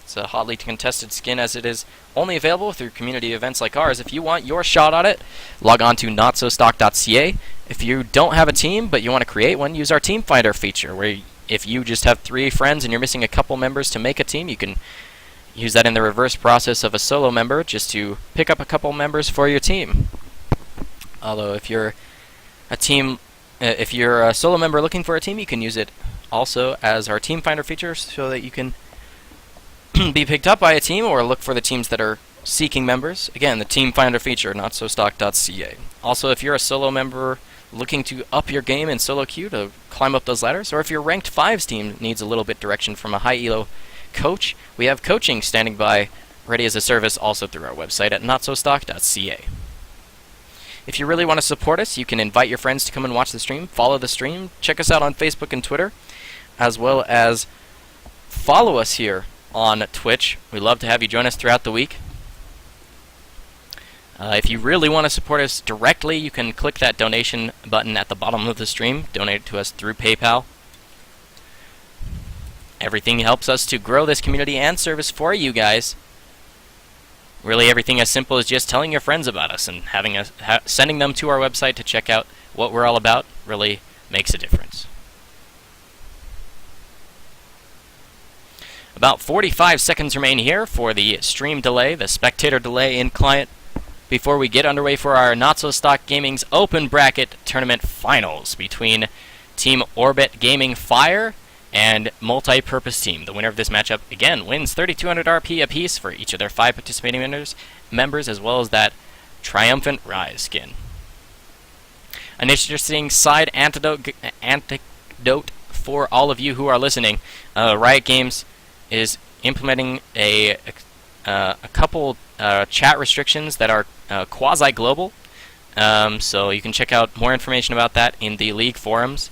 It's a hotly contested skin, as it is only available through community events like ours. If you want your shot on it, log on to NotSoStock.ca. If you don't have a team but you want to create one, use our Team Finder feature, where if you just have 3 friends and you're missing a couple members to make a team, you can use that in the reverse process of a solo member, just to pick up a couple members for your team. Although if you're a solo member looking for a team, you can use it also as our Team Finder feature, so that you can be picked up by a team or look for the teams that are seeking members. Again, the Team Finder feature, NotSoStock.ca. Also, if you're a solo member looking to up your game in solo queue to climb up those ladders, or if your ranked 5s team needs a little bit direction from a high elo coach, we have coaching standing by, ready as a service, also through our website at NotSoStock.ca. If you really want to support us, you can invite your friends to come and watch the stream, follow the stream, check us out on Facebook and Twitter, as well as follow us here on Twitch. We'd love to have you join us throughout the week. If you really want to support us directly, you can click that donation button at the bottom of the stream. Donate to us through PayPal. Everything helps us to grow this community and service for you guys. Really, everything as simple as just telling your friends about us and sending them to our website to check out what we're all about really makes a difference. About 45 seconds remain here for the stream delay, the spectator delay in client, before we get underway for our NotSoStockGaming's Open Bracket Tournament Finals between Team Orbit Gaming Fire and Multi-Purpose Team. The winner of this matchup, again, wins 3,200 RP apiece for each of their 5 participating members, as well as that Triumphant Rise skin. An interesting side anecdote for all of you who are listening. Riot Games is implementing a couple chat restrictions that are quasi-global, so you can check out more information about that in the League forums.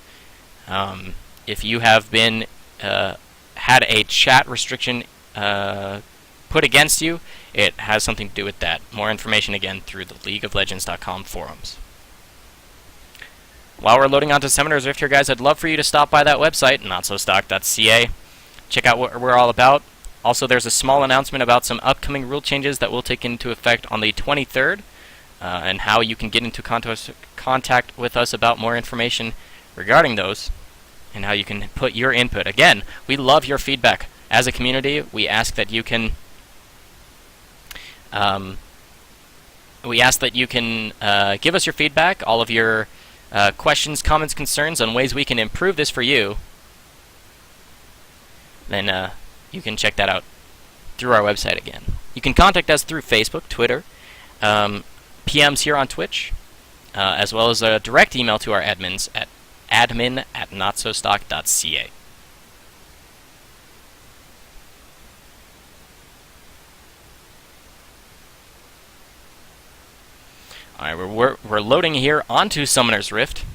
If you have been had a chat restriction put against you, it has something to do with that. More information, again, through the LeagueofLegends.com forums. While we're loading onto Summoner's Rift here, guys, I'd love for you to stop by that website, NotSoStock.ca. Check out what we're all about. Also, there's a small announcement about some upcoming rule changes that will take into effect on the 23rd, and how you can get into contact with us about more information regarding those, and how you can put your input. Again, we love your feedback. As a community, we ask that you can give us your feedback, all of your questions, comments, concerns on ways we can improve this for you. Then you can check that out through our website again. You can contact us through Facebook, Twitter, PMs here on Twitch, as well as a direct email to our admins at admin@notsostock.ca. Alright, we're loading here onto Summoner's Rift.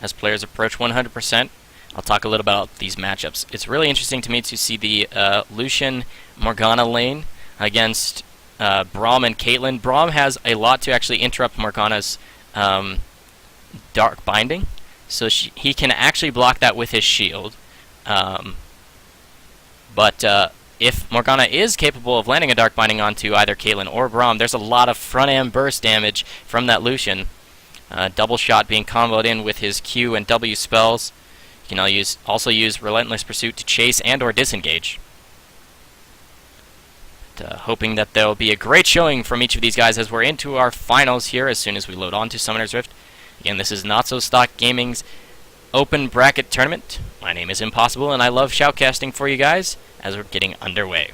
As players approach 100%, I'll talk a little about these matchups. It's really interesting to me to see the Lucian Morgana lane against Braum and Caitlyn. Braum has a lot to actually interrupt Morgana's Dark Binding, so he can actually block that with his shield. But if Morgana is capable of landing a Dark Binding onto either Caitlyn or Braum, there's a lot of front-end burst damage from that Lucian. Double shot being comboed in with his Q and W spells. You can also use Relentless Pursuit to chase and or disengage. Hoping that there will be a great showing from each of these guys as we're into our finals here as soon as we load on to Summoner's Rift. Again, this is NotSoStockGaming's Open Bracket Tournament. My name is Impossible, and I love shoutcasting for you guys as we're getting underway.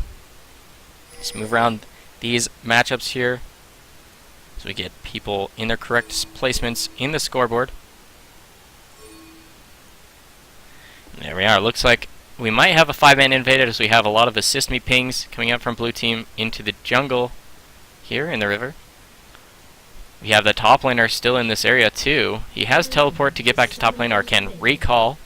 Let's move around these matchups here as we get people in their correct placements in the scoreboard. There we are. Looks like we might have a 5-man invaded as we have a lot of assist me pings coming up from blue team into the jungle here in the river. We have the top laner still in this area too. He has teleport to get back to top lane or can recall.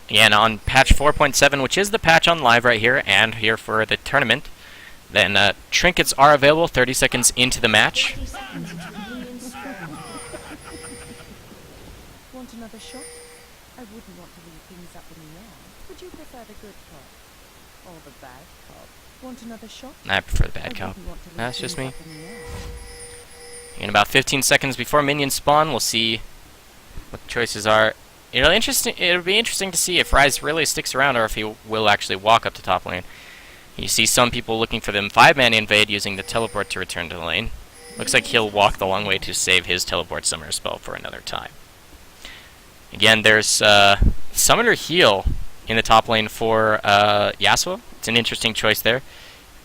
Again, on patch 4.7, which is the patch on live right here and here for the tournament, then trinkets are available 30 seconds into the match. 30 seconds until minions spawn. Want another shot? I wouldn't want to leave things up in the air. Would you prefer the good cop or the bad cop? Want another shot? I prefer the bad I cop. wouldn't want to leave That's just things me. up in the air. In about 15 seconds before minions spawn, we'll see what the choices are. It'll be interesting to see if Ryze really sticks around or if he will actually walk up to top lane. You see some people looking for them 5-man invade using the teleport to return to the lane. Looks like he'll walk the long way to save his teleport summoner spell for another time. Again, there's summoner heal in the top lane for Yasuo. It's an interesting choice there,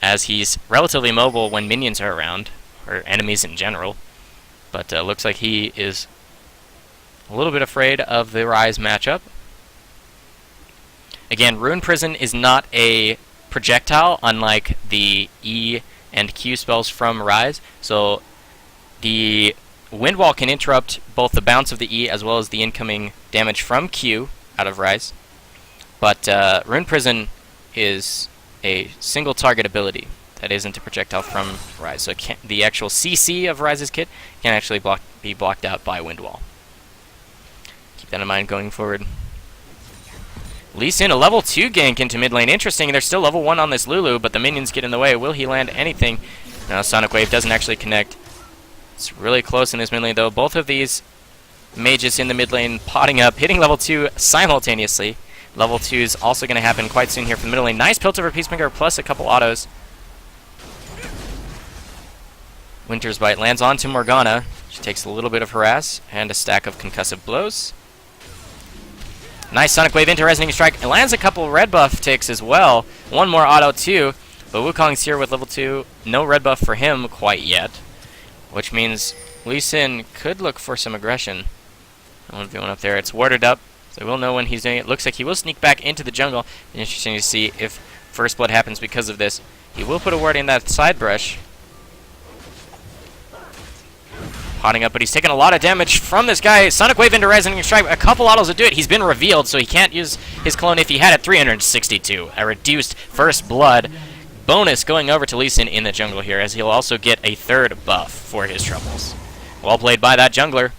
as he's relatively mobile when minions are around, or enemies in general. But looks like he is a little bit afraid of the Ryze matchup. Again, Rune Prison is not a projectile, unlike the E and Q spells from Ryze. So the Wind Wall can interrupt both the bounce of the E as well as the incoming damage from Q out of Ryze. But Rune Prison is a single target ability that isn't a projectile from Ryze. So the actual CC of Ryze's kit can actually be blocked out by Wind Wall. Keep that in mind going forward. Lee Sin, a level 2 gank into mid lane. Interesting, they're still level 1 on this Lulu, but the minions get in the way. Will he land anything? No, Sonic Wave doesn't actually connect. It's really close in this mid lane, though. Both of these mages in the mid lane potting up, hitting level 2 simultaneously. Level 2 is also going to happen quite soon here for the middle lane. Nice Piltover Peacemaker plus a couple autos. Winter's Bite lands onto Morgana. She takes a little bit of harass and a stack of concussive blows. Nice Sonic Wave into Resonating Strike. It lands a couple red buff ticks as well. One more auto too. But Wukong's here with level 2. No red buff for him quite yet. Which means Lee Sin could look for some aggression. 1v1 up there. It's warded up, so we'll know when he's doing it. Looks like he will sneak back into the jungle. Interesting to see if First Blood happens because of this. He will put a ward in that side brush. Potting up, but he's taking a lot of damage from this guy. Sonic Wave into Resonating Strike. A couple autos will do it. He's been revealed, so he can't use his clone if he had it. 362. A reduced First Blood bonus going over to Lee Sin in the jungle here, as he'll also get a third buff for his troubles. Well played by that jungler.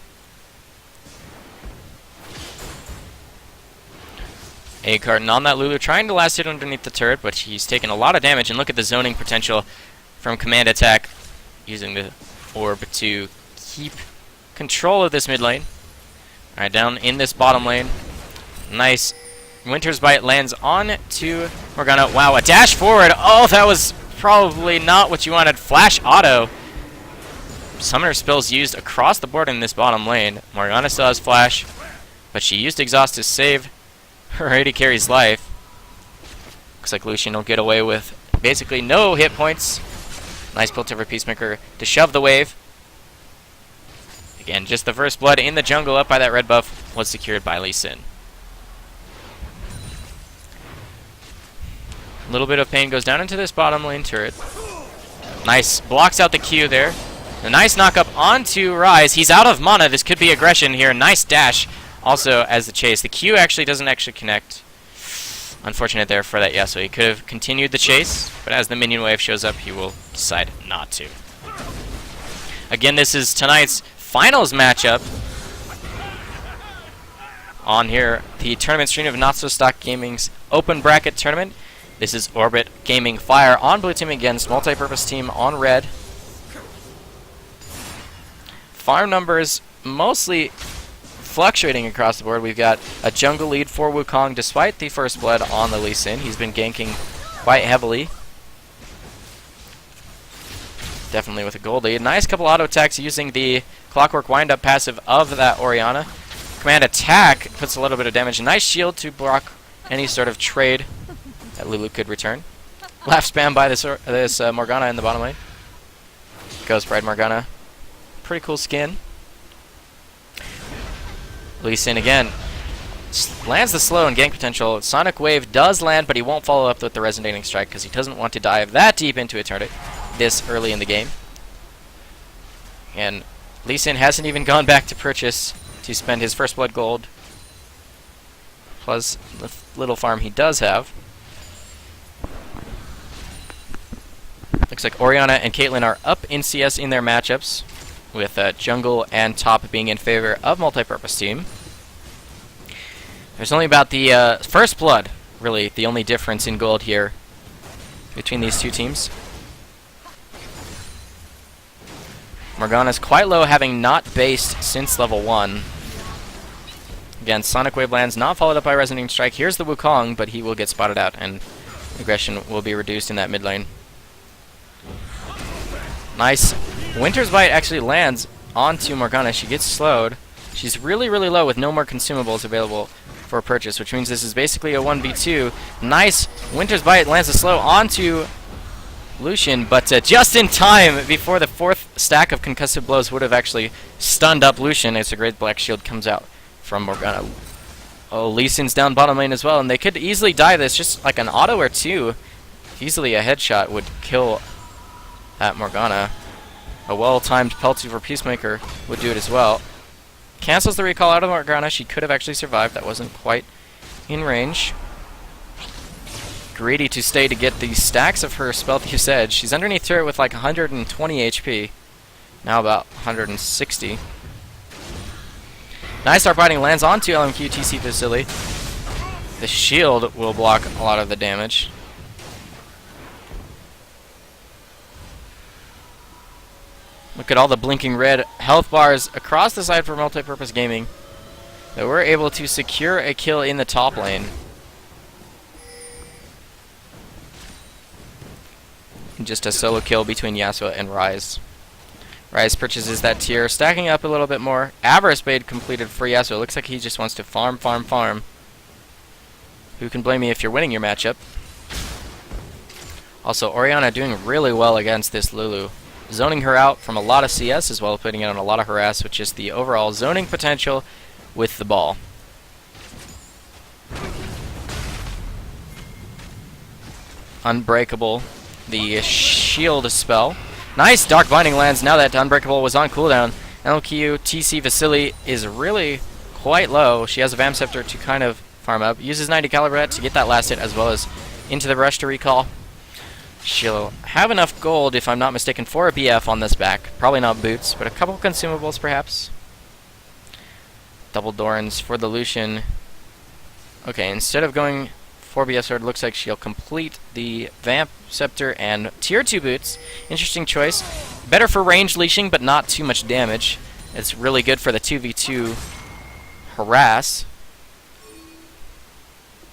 A Carton on that Lulu, trying to last hit underneath the turret, but he's taking a lot of damage. And look at the zoning potential from command attack, using the orb to keep control of this mid lane. Alright, down in this bottom lane. Nice. Winter's Bite lands on to Morgana. Wow, a dash forward. Oh, that was probably not what you wanted. Flash auto. Summoner spells used across the board in this bottom lane. Morgana still has flash, but she used exhaust to save her AD carry's life. Looks like Lucian will get away with basically no hit points. Nice Piltover Peacemaker to shove the wave. Again, just the First Blood in the jungle up by that red buff was secured by Lee Sin. A little bit of pain goes down into this bottom lane turret. Nice. Blocks out the Q there. A nice knock-up onto Ryze. He's out of mana. This could be aggression here. Nice dash also as the chase. The Q actually doesn't actually connect. Unfortunate there for that Yasuo. He could have continued the chase, but as the minion wave shows up, he will decide not to. Again, this is tonight's finals matchup on here, the tournament stream of NotSoStockGaming's open bracket tournament. This is Orbit Gaming Fire on blue team against multi-purpose team on red. Farm numbers mostly fluctuating across the board. We've got a jungle lead for Wukong despite the First Blood on the Lee Sin. He's been ganking quite heavily. Definitely with a gold lead. Nice couple auto attacks using the Clockwork Wind-Up passive of that Orianna. Command attack puts a little bit of damage. Nice shield to block any sort of trade that Lulu could return. Laugh spam by this Morgana in the bottom lane. Ghost Pride Morgana. Pretty cool skin. Lee Sin again. Lands the slow and gank potential. Sonic Wave does land, but he won't follow up with the Resonating Strike because he doesn't want to dive that deep into a turret this early in the game. And Lee Sin hasn't even gone back to purchase to spend his First Blood gold. plus the little farm he does have. Looks like Orianna and Caitlyn are up in CS in their matchups, with jungle and top being in favor of multi-purpose team. There's only about the first blood, really, the only difference in gold here between these two teams. Morgana's quite low, having not based since level 1. Again, Sonic Wave lands, not followed up by Resonating Strike. Here's the Wukong, but he will get spotted out, and aggression will be reduced in that mid lane. Nice. Winter's Bite actually lands onto Morgana. She gets slowed. She's really, really low with no more consumables available for purchase, which means this is basically a 1v2. Nice. Winter's Bite lands a slow onto Lucian, but just in time before the 4th stack of concussive blows would have actually stunned up Lucian as the Great Black Shield comes out from Morgana. Oh, Lee Sin's down bottom lane as well, and they could easily die this. Just like an auto or two, easily a headshot would kill that Morgana. A well-timed Pelty for Peacemaker would do it as well. Cancels the recall out of Morgana. She could have actually survived. That wasn't quite in range. Greedy to stay to get the stacks of her Spellthief's Edge. She's underneath turret with like 120 HP. Now about 160. Nice Dark Biting lands onto LMQ TC Facility. The shield will block a lot of the damage. Look at all the blinking red health bars across the side for Multipurpose Gaming. They were able to secure a kill in the top lane. Just a solo kill between Yasuo and Ryze. Ryze purchases that tier, stacking up a little bit more. Avarice Bait completed for Yasuo. Looks like he just wants to farm, farm, farm. Who can blame me if you're winning your matchup? Also, Orianna doing really well against this Lulu. Zoning her out from a lot of CS as well as putting it on a lot of harass, which is the overall zoning potential with the ball. Unbreakable, the shield spell. Nice Dark Binding lands now that Unbreakable was on cooldown. LQ TC Vasily is really quite low. She has a Vam Scepter to kind of farm up. Uses 90 caliber to get that last hit as well as into the rush to recall. She'll have enough gold, if I'm not mistaken, for a BF on this back. Probably not boots, but a couple consumables perhaps. Double Dorans for the Lucian. Okay, instead of going for BF sword, looks like she'll complete the Vamp Scepter and tier 2 boots. Interesting choice. Better for range leashing, but not too much damage. It's really good for the 2v2 harass.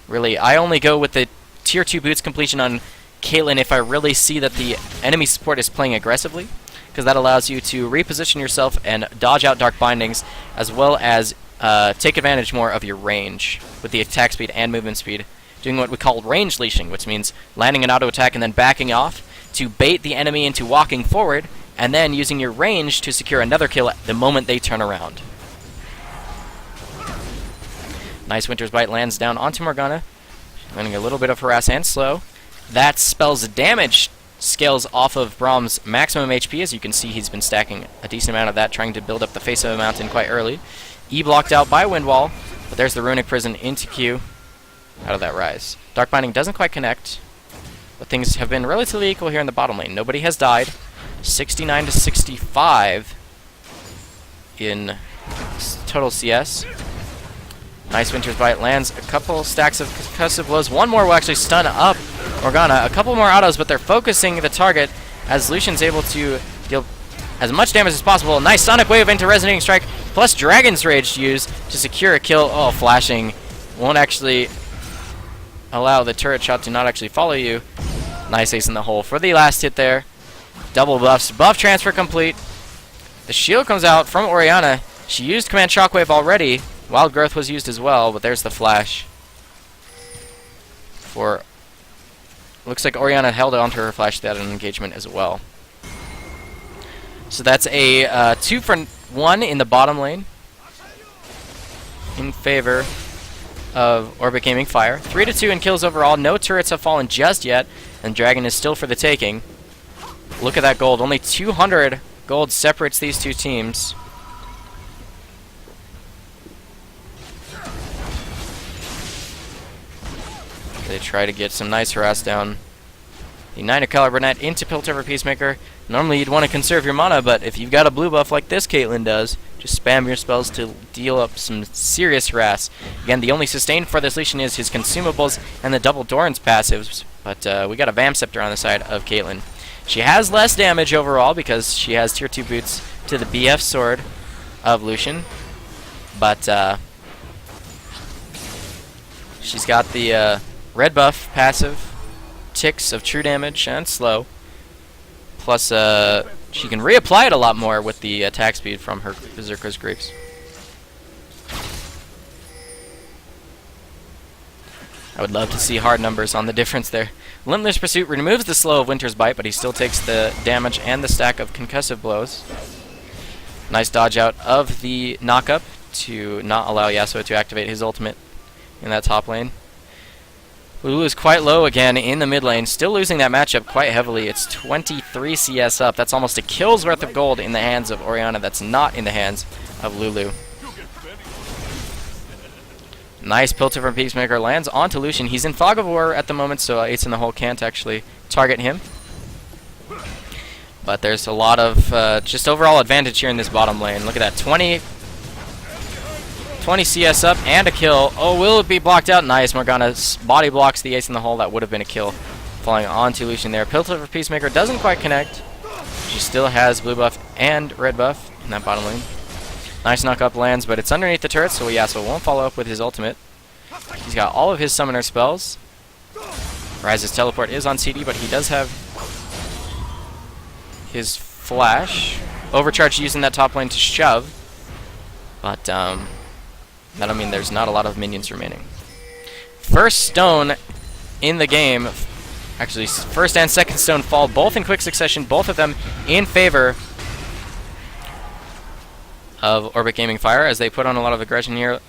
Really, I only go with the tier 2 boots completion on Caitlyn if I really see that the enemy support is playing aggressively, because that allows you to reposition yourself and dodge out Dark Bindings, as well as take advantage more of your range with the attack speed and movement speed, doing what we call range leashing, which means landing an auto attack and then backing off to bait the enemy into walking forward, and then using your range to secure another kill at the moment they turn around. Nice Winter's Bite lands down onto Morgana, landing a little bit of harass and slow. That spell's damage scales off of Brahm's maximum HP. As you can see, he's been stacking a decent amount of that, trying to build up the face of the mountain quite early. E blocked out by Windwall, but there's the Runic Prison into Q out of that Rise. Dark Binding doesn't quite connect, but things have been relatively equal here in the bottom lane. Nobody has died. 69 to 65 in total CS. Nice Winter's Bite lands a couple stacks of concussive blows. One more will actually stun up Morgana. A couple more autos, but they're focusing the target as Lucian's able to deal as much damage as possible. Nice Sonic Wave into Resonating Strike, plus Dragon's Rage to use to secure a kill. Oh, flashing won't actually allow the turret shot to not actually follow you. Nice ace in the hole for the last hit there. Double buffs. Buff transfer complete. The shield comes out from Orianna. She used Command Shockwave already. Wild Growth was used as well, but there's the flash. For looks like Orianna held onto her flash to that engagement as well. So that's a 2-for-1 in the bottom lane in favor of Orbit Gaming Fire. 3-2 in kills overall. No turrets have fallen just yet, and Dragon is still for the taking. Look at that gold. Only 200 gold separates these two teams. they try to get some nice harass down. The 9 caliber net into Piltover Peacemaker. Normally you'd want to conserve your mana, but if you've got a blue buff like this Caitlyn does, just spam your spells to deal up some serious harass. Again, the only sustain for this Lucian is his consumables and the double Doran's passives, but we got a Vam Scepter on the side of Caitlyn. She has less damage overall because she has tier 2 boots to the BF sword of Lucian, but she's got the red buff passive, ticks of true damage and slow, plus she can reapply it a lot more with the attack speed from her Berserker's Grapes. I would love to see hard numbers on the difference there. Limitless Pursuit removes the slow of Winter's Bite, but he still takes the damage and the stack of concussive blows. Nice dodge out of the knockup to not allow Yasuo to activate his ultimate in that top lane. Lulu is quite low again in the mid lane, still losing that matchup quite heavily. It's 23 CS up. That's almost a kill's worth of gold in the hands of Orianna. That's not in the hands of Lulu. Nice Piltover Peacemaker lands onto Lucian. He's in Fog of War at the moment, so Ace in the Hole can't actually target him. But there's a lot of just overall advantage here in this bottom lane. Look at that, 20 CS up and a kill. Oh, will it be blocked out? Nice, Morgana body blocks the Ace in the Hole. That would have been a kill. Falling onto Lucian there. Piltover Peacemaker doesn't quite connect. She still has blue buff and red buff in that bottom lane. Nice knock-up lands, but it's underneath the turret, so Yasuo won't follow up with his ultimate. He's got all of his summoner spells. Rise's teleport is on CD, but he does have his flash. Overcharge using that top lane to shove. But that'll mean there's not a lot of minions remaining. First stone in the game. Actually, first and second stone fall both in quick succession, both of them in favor of Orbit Gaming Fire as they put on a lot of aggression here.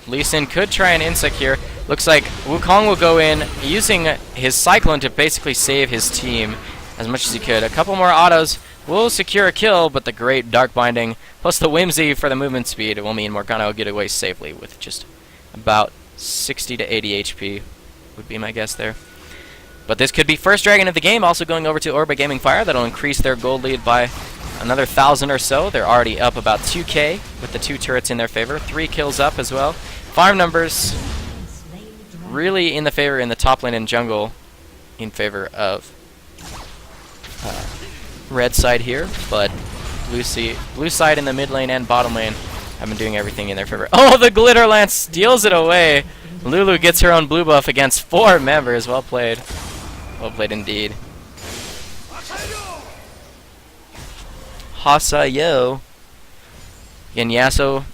Lee Sin could try an insect here. Looks like Wukong will go in using his Cyclone to basically save his team as much as he could. A couple more autos will secure a kill, but the great Dark Binding plus the Whimsy for the movement speed will mean Morgana will get away safely with just about 60 to 80 HP would be my guess there. But this could be first dragon of the game, also going over to Orbit Gaming Fire. That'll increase their gold lead by another 1,000 or so. They're already up about 2k with the 2 turrets in their favor. 3 kills up as well. Farm numbers really in the favor in the top lane and jungle in favor of red side here, but blue side in the mid lane and bottom lane have been doing everything in their favor. Oh, the Glitter Lance steals it away. Lulu gets her own blue buff against 4 members. Well played. Well played indeed. Hasayo. Again, Yasuo,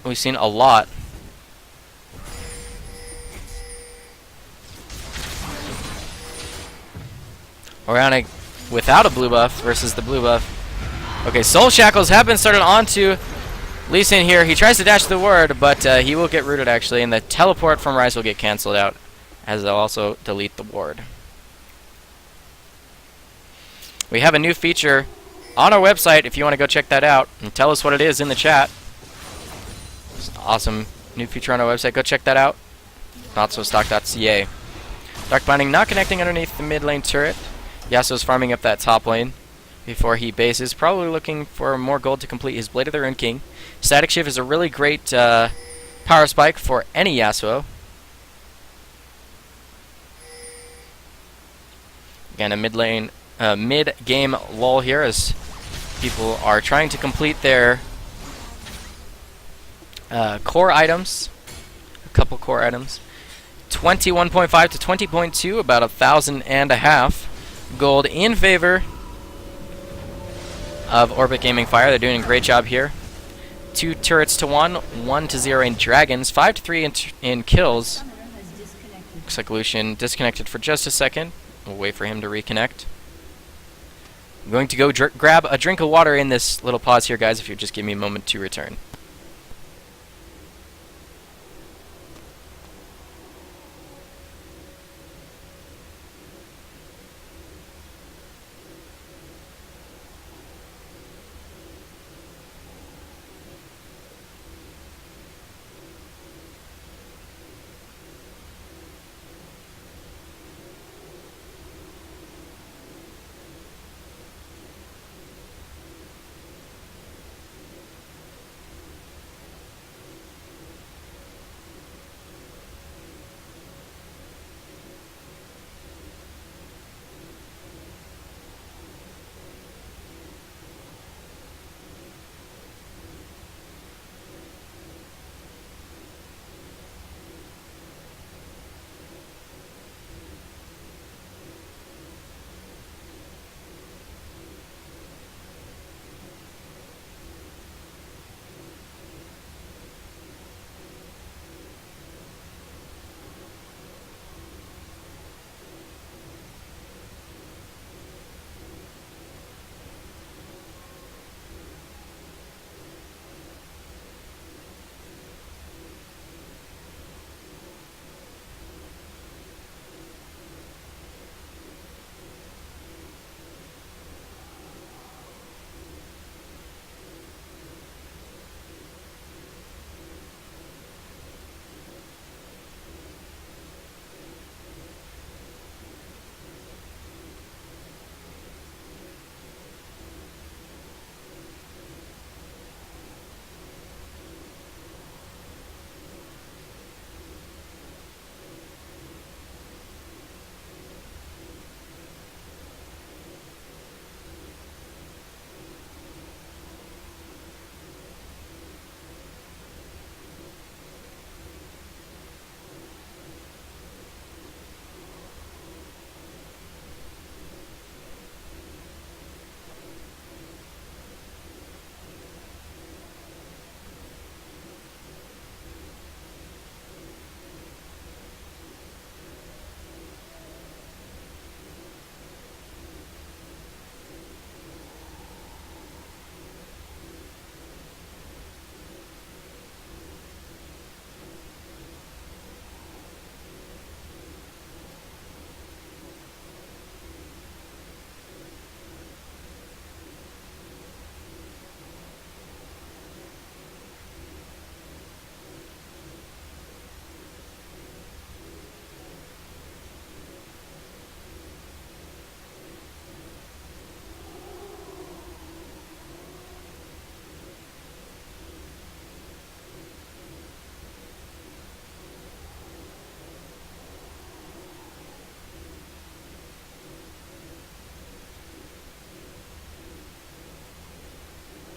we've seen a lot. Orianna without a blue buff versus the blue buff. Okay, Soul Shackles have been started onto Lee Sin here. He tries to dash the ward, but he will get rooted actually, and the teleport from Rise will get cancelled out as they'll also delete the ward. We have a new feature on our website if you want to go check that out and tell us what it is in the chat. It's an awesome new feature on our website. Go check that out. NotSoStock.ca. Dark Binding not connecting underneath the mid lane turret. Yasuo's farming up that top lane before he bases, probably looking for more gold to complete his Blade of the Rune King. Static Shift is a really great power spike for any Yasuo. Again, a mid-game lull here as people are trying to complete their core items. A couple core items. 21.5 to 20.2, about 1,500 gold in favor of Orbit Gaming Fire. They're doing a great job here. 2 turrets to 1, 1 to 0 in dragons, 5 to 3 in kills. Looks like Lucian disconnected for just a second. We'll wait for him to reconnect. I'm going to go grab a drink of water in this little pause here, guys, if you just give me a moment to return.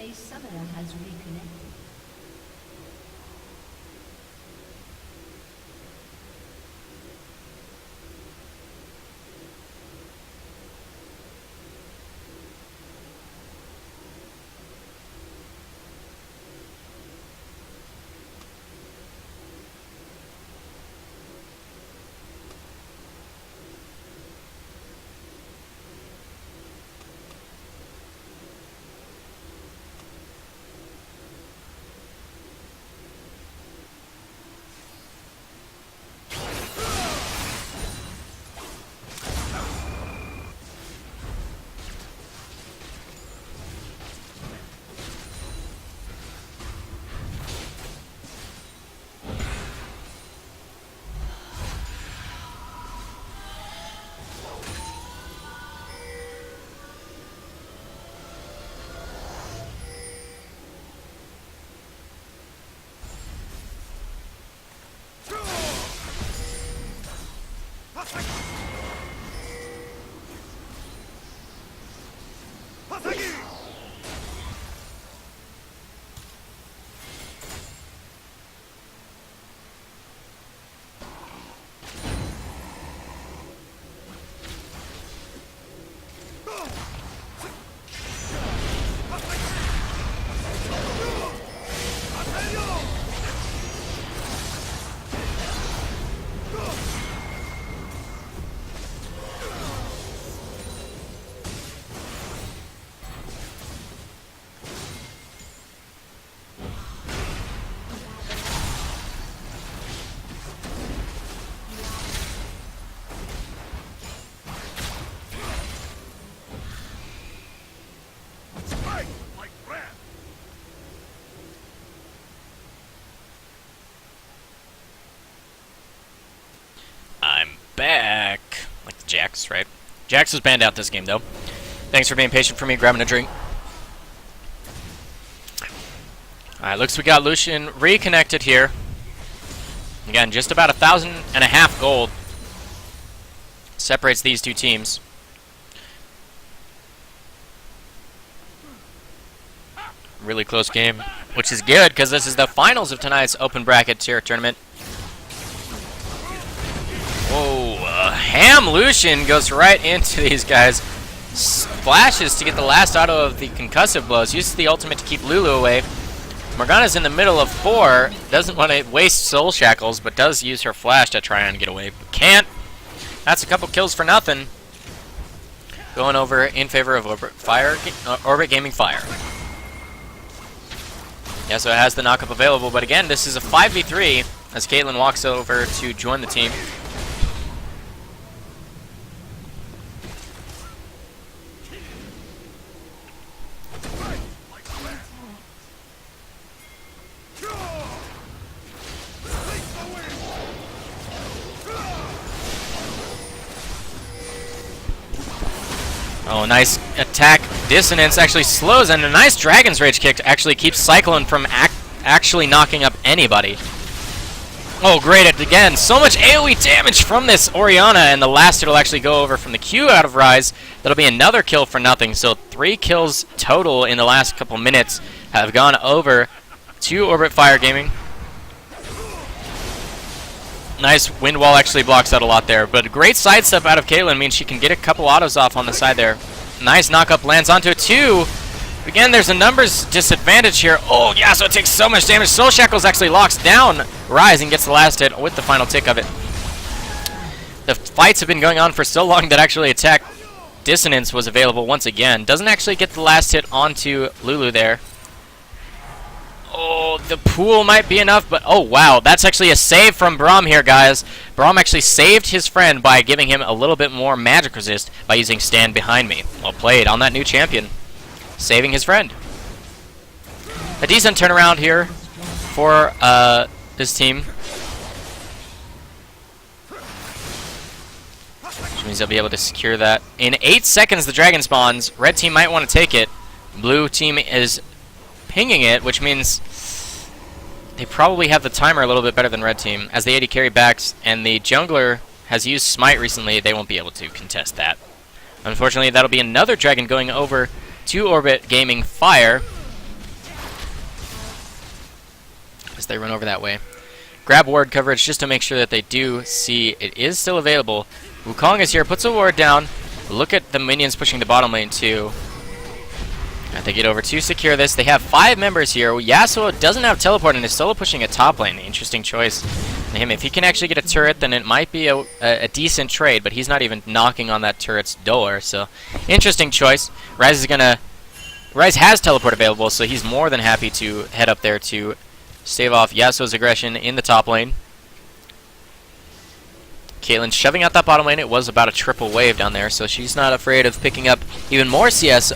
A summoner has reconnected. Back. Like the Jax, right? Jax was banned out this game, though. Thanks for being patient for me, grabbing a drink. Alright, looks we got Lucian reconnected here. Again, just about 1,500 gold separates these two teams. Really close game, which is good, because this is the finals of tonight's open bracket tier tournament. Whoa, Ham Lucian goes right into these guys. Splashes to get the last auto of the concussive blows. Uses the ultimate to keep Lulu away. Morgana's in the middle of 4. Doesn't want to waste soul shackles, but does use her flash to try and get away. But can't. That's a couple kills for nothing. Going over in favor of Orbit Gaming Fire. Yeah, so it has the knockup available. But again, this is a 5v3 as Caitlyn walks over to join the team. Oh, nice attack. Dissonance actually slows, and a nice Dragon's Rage kick actually keeps Cyclone from actually knocking up anybody. Oh, great. Again, so much AoE damage from this Orianna, and the last it'll actually go over from the Q out of Rise. That'll be another kill for nothing. So 3 kills total in the last couple minutes have gone over to Orbit Fire Gaming. Nice wind wall actually blocks out a lot there, but a great sidestep out of Caitlyn means she can get a couple autos off on the side there. Nice knockup lands onto a 2. Again, there's a numbers disadvantage here. Oh, yeah, so it takes so much damage. Soul Shackles actually locks down Rise and gets the last hit with the final tick of it. The fights have been going on for so long that actually attack Dissonance was available once again. Doesn't actually get the last hit onto Lulu there. Oh, the pool might be enough, but oh wow, that's actually a save from Braum here, guys. Braum actually saved his friend by giving him a little bit more magic resist by using Stand Behind Me. Well played on that new champion, saving his friend. A decent turnaround here for this team, which means they'll be able to secure that. In 8 seconds, the dragon spawns. Red team might want to take it. Blue team is pinging it, which means they probably have the timer a little bit better than red team. As the AD carry backs and the jungler has used Smite recently, they won't be able to contest that. Unfortunately, that'll be another dragon going over to Orbit Gaming Fire. they run over that way. Grab ward coverage just to make sure that they do see it is still available. Wukong is here, puts a ward down. Look at the minions pushing the bottom lane too. And they get over to secure this. They have 5 members here. Yasuo doesn't have teleport and is solo pushing a top lane. Interesting choice. Him, if he can actually get a turret, then it might be a decent trade, but he's not even knocking on that turret's door, so interesting choice. Ryze has teleport available, so he's more than happy to head up there to stave off Yasuo's aggression in the top lane. Caitlyn shoving out that bottom lane. It was about a triple wave down there, so she's not afraid of picking up even more CS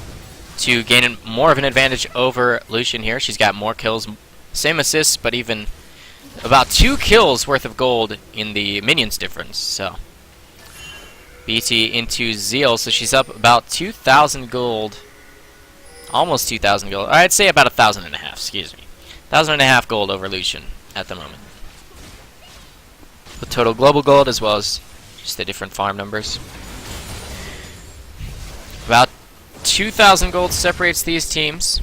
to gain more of an advantage over Lucian here. She's got more kills, same assists, but even about 2 kills worth of gold in the minions difference. So BT into Zeal, so she's up about 2,000 gold, almost 2,000 gold. I'd say about 1,500, excuse me, 1,500 gold over Lucian at the moment. The total global gold as well as just the different farm numbers. About 2,000 gold separates these teams.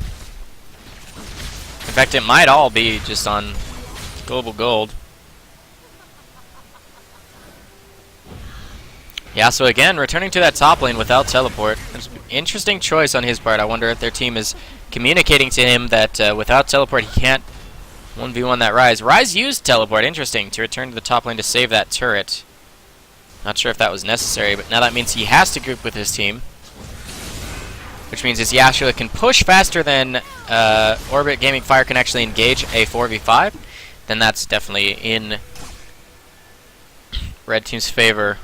In fact, it might all be just on global gold. Yasuo again returning to that top lane without teleport. There's an interesting choice on his part. I wonder if their team is communicating to him that without teleport he can't 1v1 that Ryze. Ryze used teleport, interesting, to return to the top lane to save that turret. Not sure if that was necessary, but now that means he has to group with his team. Which means his Yasuo can push faster than Orbit Gaming Fire can actually engage a 4v5. Then that's definitely in Red Team's favor.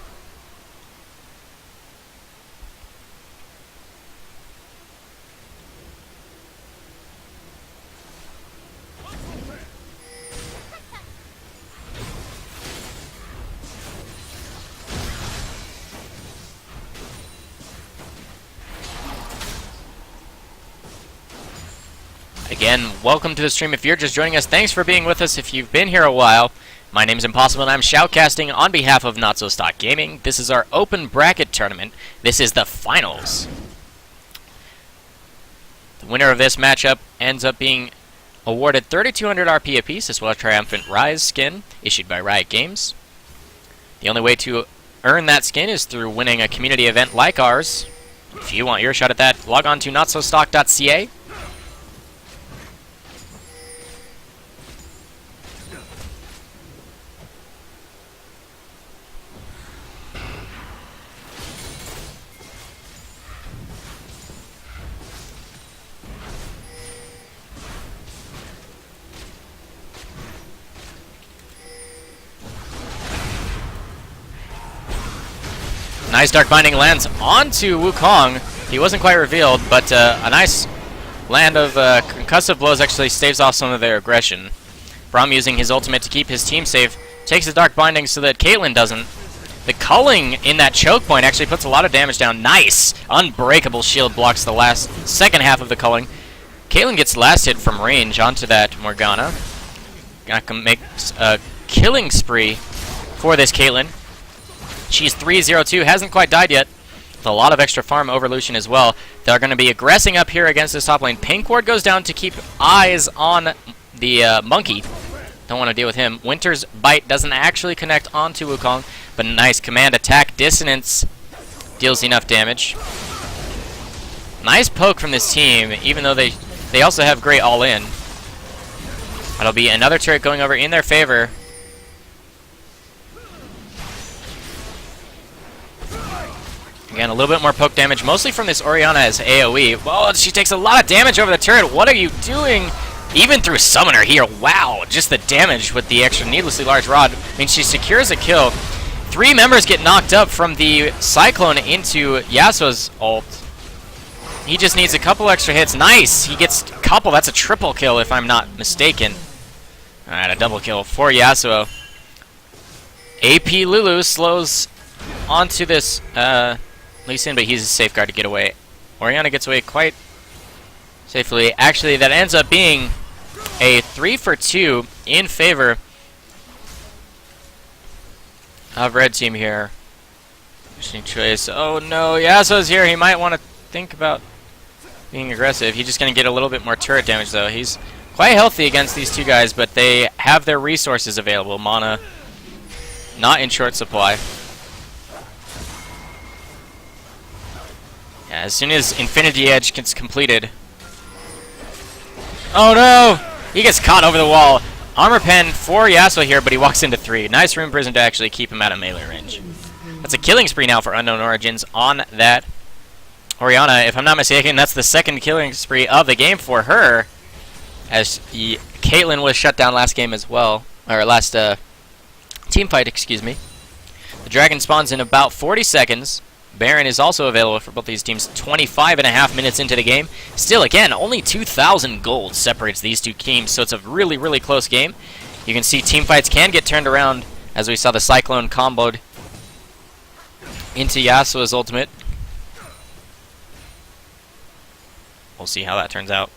Again, welcome to the stream. If you're just joining us, thanks for being with us. If you've been here a while, my name's Impossible and I'm shoutcasting on behalf of NotSoStockGaming. This is our open bracket tournament. This is the finals. The winner of this matchup ends up being awarded 3,200 RP apiece, as well as Triumphant Ryze skin, issued by Riot Games. The only way to earn that skin is through winning a community event like ours. If you want your shot at that, log on to NotSoStock.ca. Nice Dark Binding lands onto Wukong. He wasn't quite revealed, but a nice land of concussive blows actually staves off some of their aggression. Braum using his ultimate to keep his team safe, takes the Dark Binding so that Caitlyn doesn't. The culling in that choke point actually puts a lot of damage down. Nice! Unbreakable shield blocks the second half of the culling. Caitlyn gets last hit from range onto that Morgana. Gonna make a killing spree for this Caitlyn. She's 3-0-2, hasn't quite died yet. With a lot of extra farm over Lucian as well. They're going to be aggressing up here against this top lane. Pink ward goes down to keep eyes on the monkey. Don't want to deal with him. Winter's Bite doesn't actually connect onto Wukong, but nice command attack. Dissonance deals enough damage. Nice poke from this team, even though they also have great all-in. That'll be another turret going over in their favor. Again, a little bit more poke damage, mostly from this Orianna as AoE. Well, she takes a lot of damage over the turret. What are you doing? Even through Summoner here. Wow, just the damage with the extra needlessly large rod. I mean, she secures a kill. 3 members get knocked up from the Cyclone into Yasuo's ult. He just needs a couple extra hits. Nice! He gets a couple. That's a triple kill if I'm not mistaken. Alright, a double kill for Yasuo. AP Lulu slows onto this Lee Sin, but he's a safeguard to get away. Orianna gets away quite safely. Actually, that ends up being a 3-for-2 in favor of Red Team here. Interesting choice. Oh no, Yasuo's here. He might want to think about being aggressive. He's just going to get a little bit more turret damage, though. He's quite healthy against these two guys, but they have their resources available. Mana not in short supply. Yeah, as soon as Infinity Edge gets completed... Oh no! He gets caught over the wall. Armor pen for Yasuo here, but he walks into 3. Nice Rune Prison to actually keep him out of melee range. That's a killing spree now for Unknown Origins on that Orianna. If I'm not mistaken, that's the second killing spree of the game for her, as Caitlyn was shut down last game as well, or last team fight, excuse me. The dragon spawns in about 40 seconds. Baron is also available for both these teams 25.5 minutes into the game. Still, again, only 2,000 gold separates these two teams, so it's a really, really close game. You can see team fights can get turned around, as we saw the Cyclone comboed into Yasuo's ultimate. We'll see how that turns out.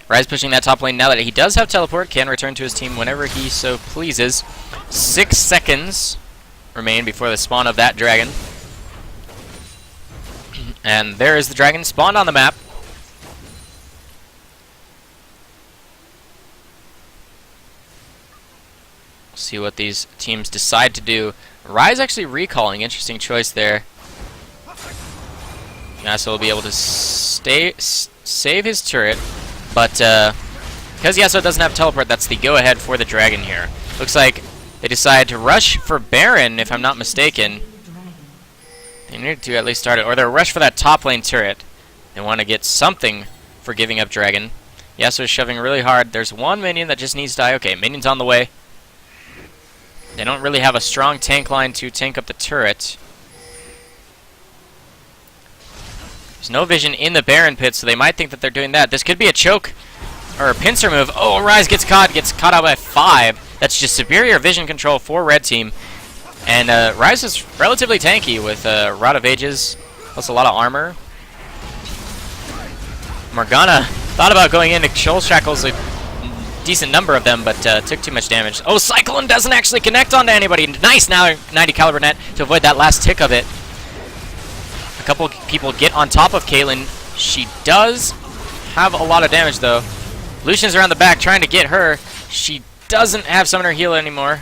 Ryze pushing that top lane now that he does have teleport, can return to his team whenever he so pleases. 6 seconds remain before the spawn of that dragon. And there is the dragon spawned on the map. We'll see what these teams decide to do. Ryze actually recalling, interesting choice there. Yasuo will be able to save his turret. But because Yasuo doesn't have teleport, that's the go-ahead for the dragon here. Looks like they decide to rush for Baron, if I'm not mistaken. They need to at least start it. Or they'll rush for that top lane turret. They want to get something for giving up dragon. Yasuo is shoving really hard. There's one minion that just needs to die. Okay, minion's on the way. They don't really have a strong tank line to tank up the turret. There's no vision in the Baron pit, so they might think that they're doing that. This could be a choke or a pincer move. Oh, Ryze gets caught out by 5. That's just superior vision control for red team. And Ryze is relatively tanky with Rod of Ages, plus a lot of armor. Morgana thought about going into Shoal Shackles, a decent number of them, but took too much damage. Oh, Cyclone doesn't actually connect onto anybody. Nice now, 90 caliber net to avoid that last tick of it. A couple people get on top of Caitlyn. She does have a lot of damage, though. Lucian's around the back trying to get her. She doesn't have Summoner Heal anymore.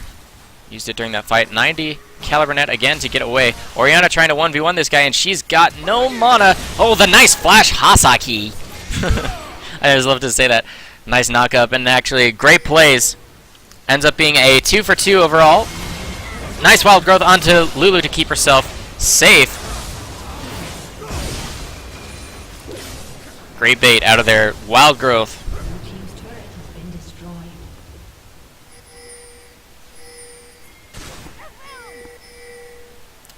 Used it during that fight. 90 caliber net again to get away. Orianna trying to 1v1 this guy, and she's got no mana. Oh, the nice flash Hasaki. I just love to say that. Nice knock-up, and actually great plays. Ends up being a 2 for 2 overall. Nice wild growth onto Lulu to keep herself safe. Great bait out of there. Wild growth. Blue team's turret has been destroyed.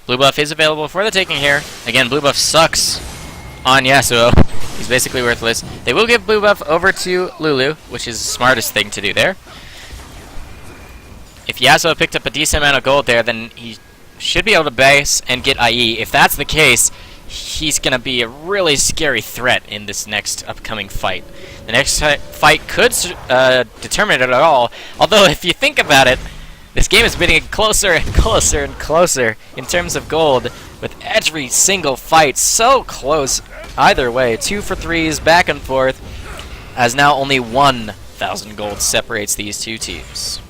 Blue buff is available for the taking here. Again, blue buff sucks on Yasuo. He's basically worthless. They will give blue buff over to Lulu, which is the smartest thing to do there. If Yasuo picked up a decent amount of gold there, then he should be able to base and get IE. If that's the case, he's going to be a really scary threat in this next upcoming fight. The next fight could determine it at all. Although, if you think about it, this game is getting closer and closer and closer in terms of gold, with every single fight so close either way. 2 for 3s, back and forth, as now only 1,000 gold separates these two teams.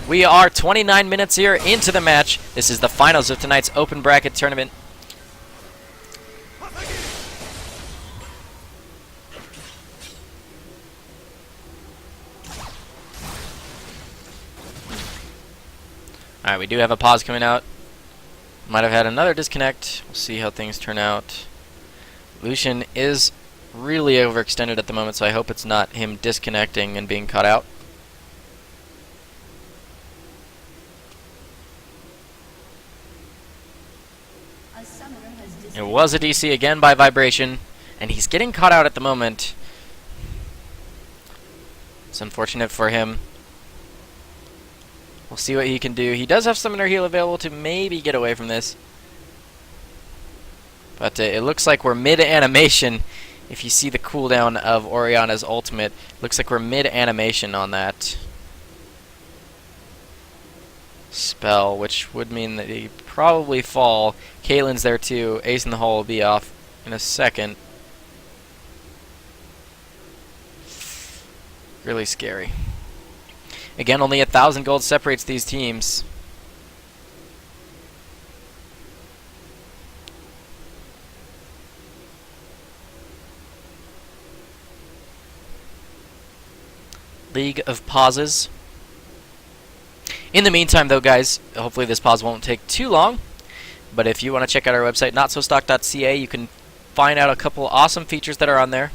We are 29 minutes here into the match. This is the finals of tonight's open bracket tournament. Alright, we do have a pause coming out. Might have had another disconnect. We'll see how things turn out. Lucian is really overextended at the moment, so I hope it's not him disconnecting and being caught out. A summoner has It was a DC again by vibration, and he's getting caught out at the moment. It's unfortunate for him. We'll see what he can do. He does have Summoner Heal available to maybe get away from this. But it looks like we're mid-animation. If you see the cooldown of Orianna's ultimate, looks like we're mid-animation on that. spell, which would mean that he probably fall. Caitlyn's there too. Ace in the hole will be off in a second. Really scary. Again, only 1,000 gold separates these teams. League of pauses. In the meantime, though, guys, hopefully this pause won't take too long. But if you want to check out our website, NotSoStock.ca, you can find out a couple awesome features that are on there.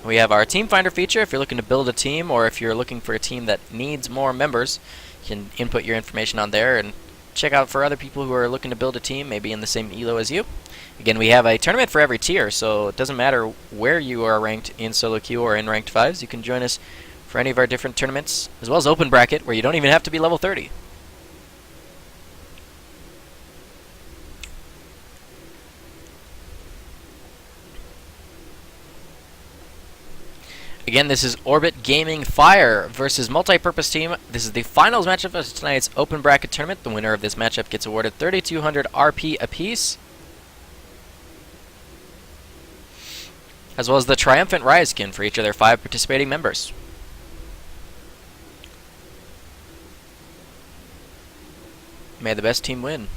We have our Team Finder feature. If you're looking to build a team, or if you're looking for a team that needs more members, you can input your information on there and check out for other people who are looking to build a team, maybe in the same elo as you. Again, we have a tournament for every tier, so it doesn't matter where you are ranked in solo queue or in ranked 5s. You can join us for any of our different tournaments, as well as open bracket, where you don't even have to be level 30. Again, this is Orbit Gaming Fire versus Multi-Purpose Team. This is the finals matchup of tonight's open bracket tournament. The winner of this matchup gets awarded 3,200 RP apiece, as well as the Triumphant Rise skin for each of their 5 participating members. May the best team win.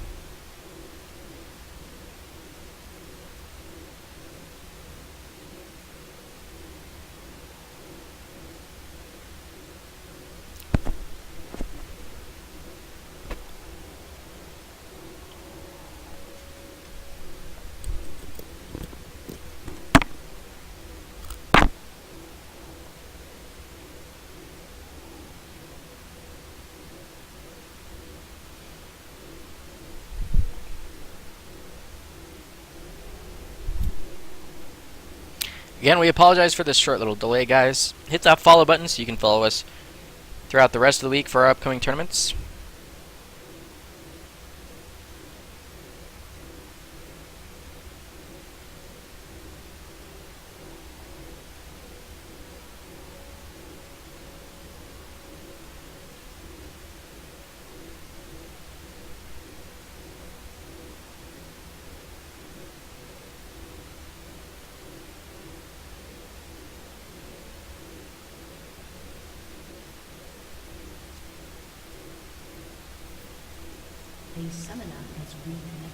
Again, we apologize for this short little delay, guys. Hit that follow button so you can follow us throughout the rest of the week for our upcoming tournaments. A summoner has reconnected.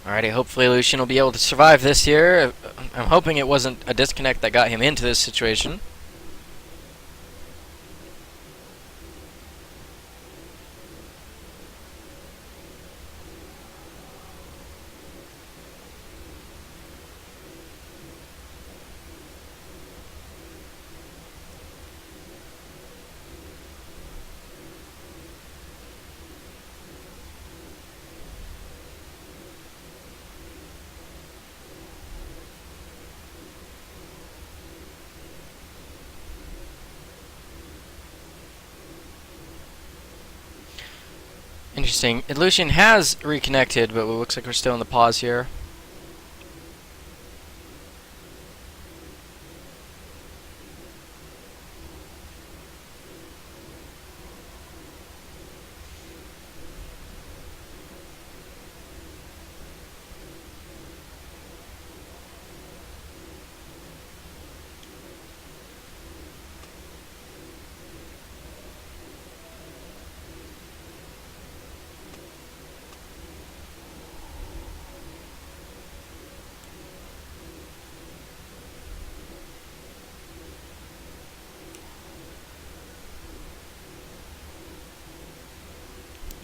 Alrighty, hopefully Lucian will be able to survive this here. I'm hoping it wasn't a disconnect that got him into this situation. Interesting. Lucian has reconnected, but it looks like we're still in the pause here.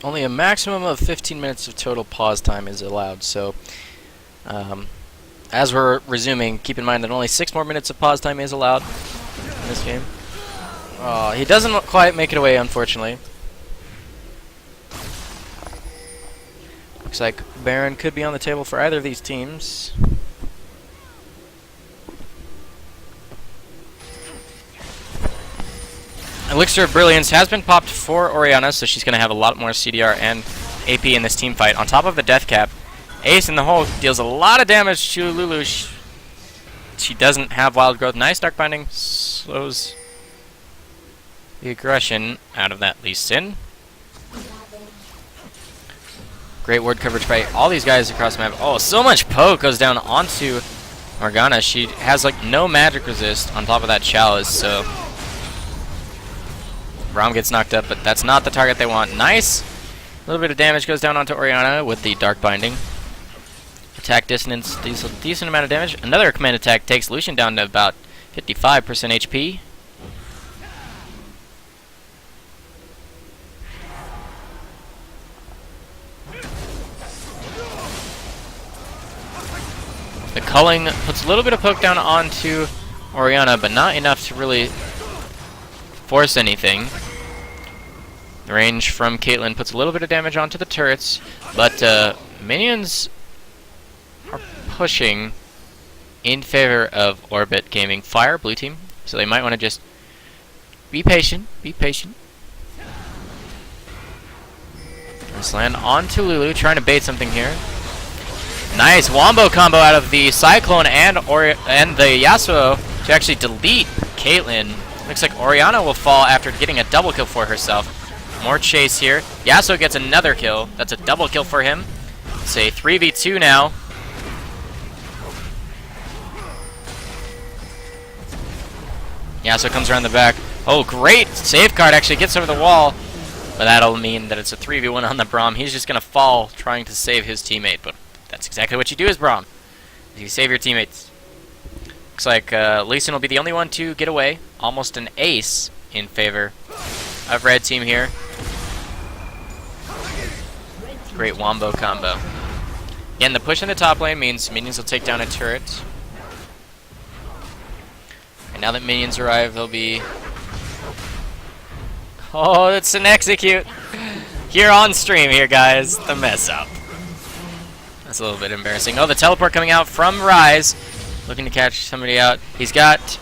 Only a maximum of 15 minutes of total pause time is allowed, so as we're resuming, keep in mind that only 6 more minutes of pause time is allowed in this game. Oh, he doesn't quite make it away, unfortunately. Looks like Baron could be on the table for either of these teams. Elixir of Brilliance has been popped for Oriana, so she's going to have a lot more CDR and AP in this team fight. On top of the death cap, Ace in the hole deals a lot of damage to Lelouch. she doesn't have wild growth. Nice Dark Binding. Slows the aggression out of that Lee Sin. Great ward coverage by all these guys across the map. Oh, so much poke goes down onto Morgana. She has like no magic resist on top of that chalice, so Braum gets knocked up, but that's not the target they want. Nice! A little bit of damage goes down onto Orianna with the Dark Binding. Attack dissonance, decent amount of damage. Another command attack takes Lucian down to about 55% HP. The culling puts a little bit of poke down onto Orianna, but not enough to really force anything. The range from Caitlyn puts a little bit of damage onto the turrets, but minions are pushing in favor of Orbit Gaming Fire, blue team, so they might want to just be patient, be patient. Let's land onto Lulu, trying to bait something here. Nice wombo combo out of the Cyclone and the Yasuo to actually delete Caitlyn. Looks like Orianna will fall after getting a double kill for herself. More chase here. Yasuo gets another kill. That's a double kill for him. It's a 3v2 now. Yasuo comes around the back. Oh, great safeguard. Actually gets over the wall. But that'll mean that it's a 3v1 on the Braum. He's just going to fall trying to save his teammate. But that's exactly what you do as Braum. You save your teammates. Looks like Lee Sin will be the only one to get away. Almost an ace in favor of red team here. Great wombo combo. Again, the push in the top lane means minions will take down a turret. And now that minions arrive, they'll be... Oh, it's an execute! Here on stream here, guys. The mess up. That's a little bit embarrassing. Oh, the teleport coming out from Rise. Looking to catch somebody out. He's got...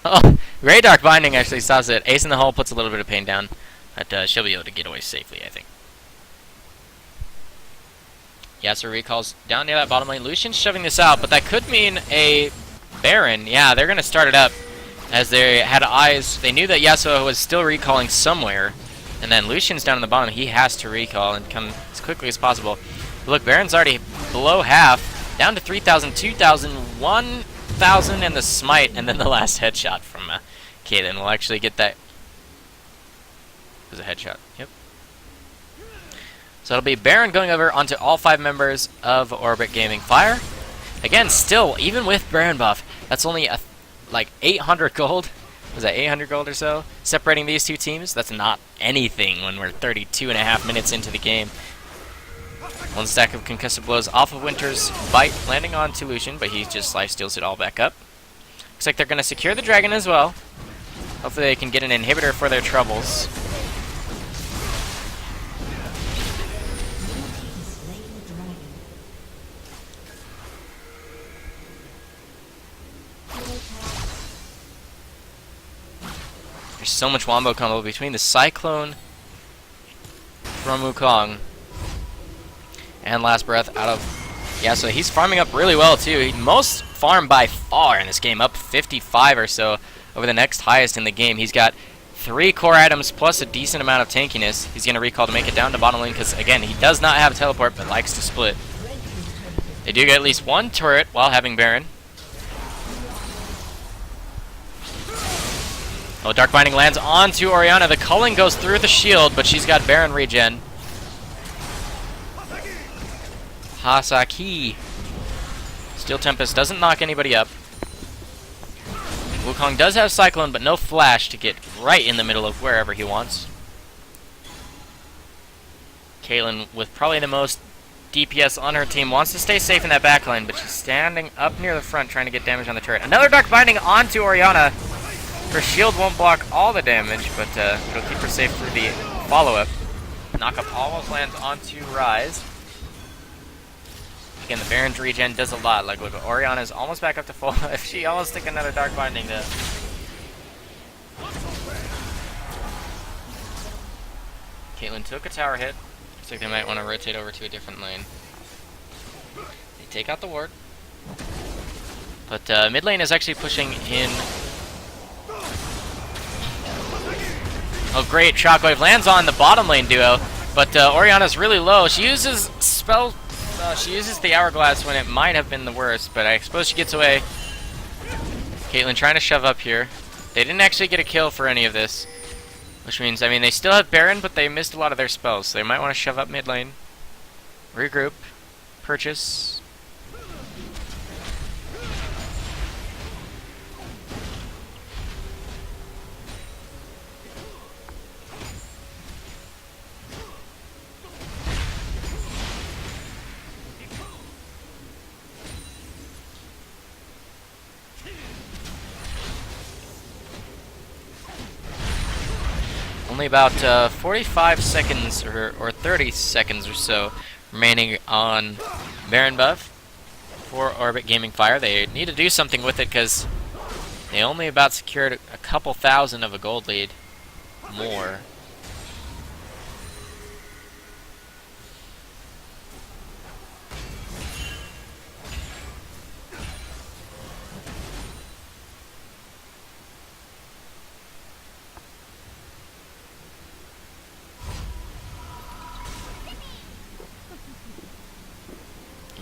Oh, great Dark Binding actually stops it. Ace in the hole puts a little bit of pain down. But she'll be able to get away safely, I think. Yasuo recalls down near that bottom lane. Lucian's shoving this out, but that could mean a Baron. Yeah, they're going to start it up as they had eyes. They knew that Yasuo was still recalling somewhere. And then Lucian's down in the bottom. He has to recall and come as quickly as possible. But look, Baron's already below half. Down to 3,000, 2,000, 1,000, and the smite. And then the last headshot from Caitlyn. We'll actually get that. It was a headshot. Yep. So it'll be Baron going over onto all 5 members of Orbit Gaming Fire. Again, still, even with Baron buff, that's only like 800 gold. Was that 800 gold or so? Separating these two teams? That's not anything when we're 32.5 minutes into the game. One stack of concussive blows off of Winter's bite, landing on Lucian, but he just lifesteals it all back up. Looks like they're going to secure the dragon as well. Hopefully they can get an inhibitor for their troubles. There's so much wombo combo between the Cyclone from Wukong and Last Breath out of... Yeah, so he's farming up really well too. Most farm by far in this game, up 55 or so over the next highest in the game. He's got 3 core items plus a decent amount of tankiness. He's going to recall to make it down to bottom lane because, again, he does not have teleport but likes to split. They do get at least 1 turret while having Baron. Oh, Dark Binding lands onto Orianna. The culling goes through the shield, but she's got Baron regen. Hasaki. Steel Tempest doesn't knock anybody up. Wukong does have Cyclone, but no flash to get right in the middle of wherever he wants. Caitlyn, with probably the most DPS on her team, wants to stay safe in that backline, but she's standing up near the front trying to get damage on the turret. Another Dark Binding onto Orianna. Her shield won't block all the damage, but it'll keep her safe through the follow-up. Knock-up almost lands onto Rise. Again, the Baron's regen does a lot. Like, look, Orianna's almost back up to full. If she almost stick another Dark Binding to... Caitlyn took a tower hit. Looks like they might want to rotate over to a different lane. They take out the ward. But mid lane is actually pushing in. Oh, great. Shockwave lands on the bottom lane duo. But Orianna's really low. She uses spell. She uses the Hourglass when it might have been the worst, but I suppose she gets away. Caitlyn trying to shove up here. They didn't actually get a kill for any of this, which means, I mean, they still have Baron, but they missed a lot of their spells, so they might want to shove up mid lane. Regroup. Purchase. Only about 45 seconds or 30 seconds or so remaining on Baron buff for Orbit Gaming Fire. They need to do something with it because they only about secured a couple thousand of a gold lead more.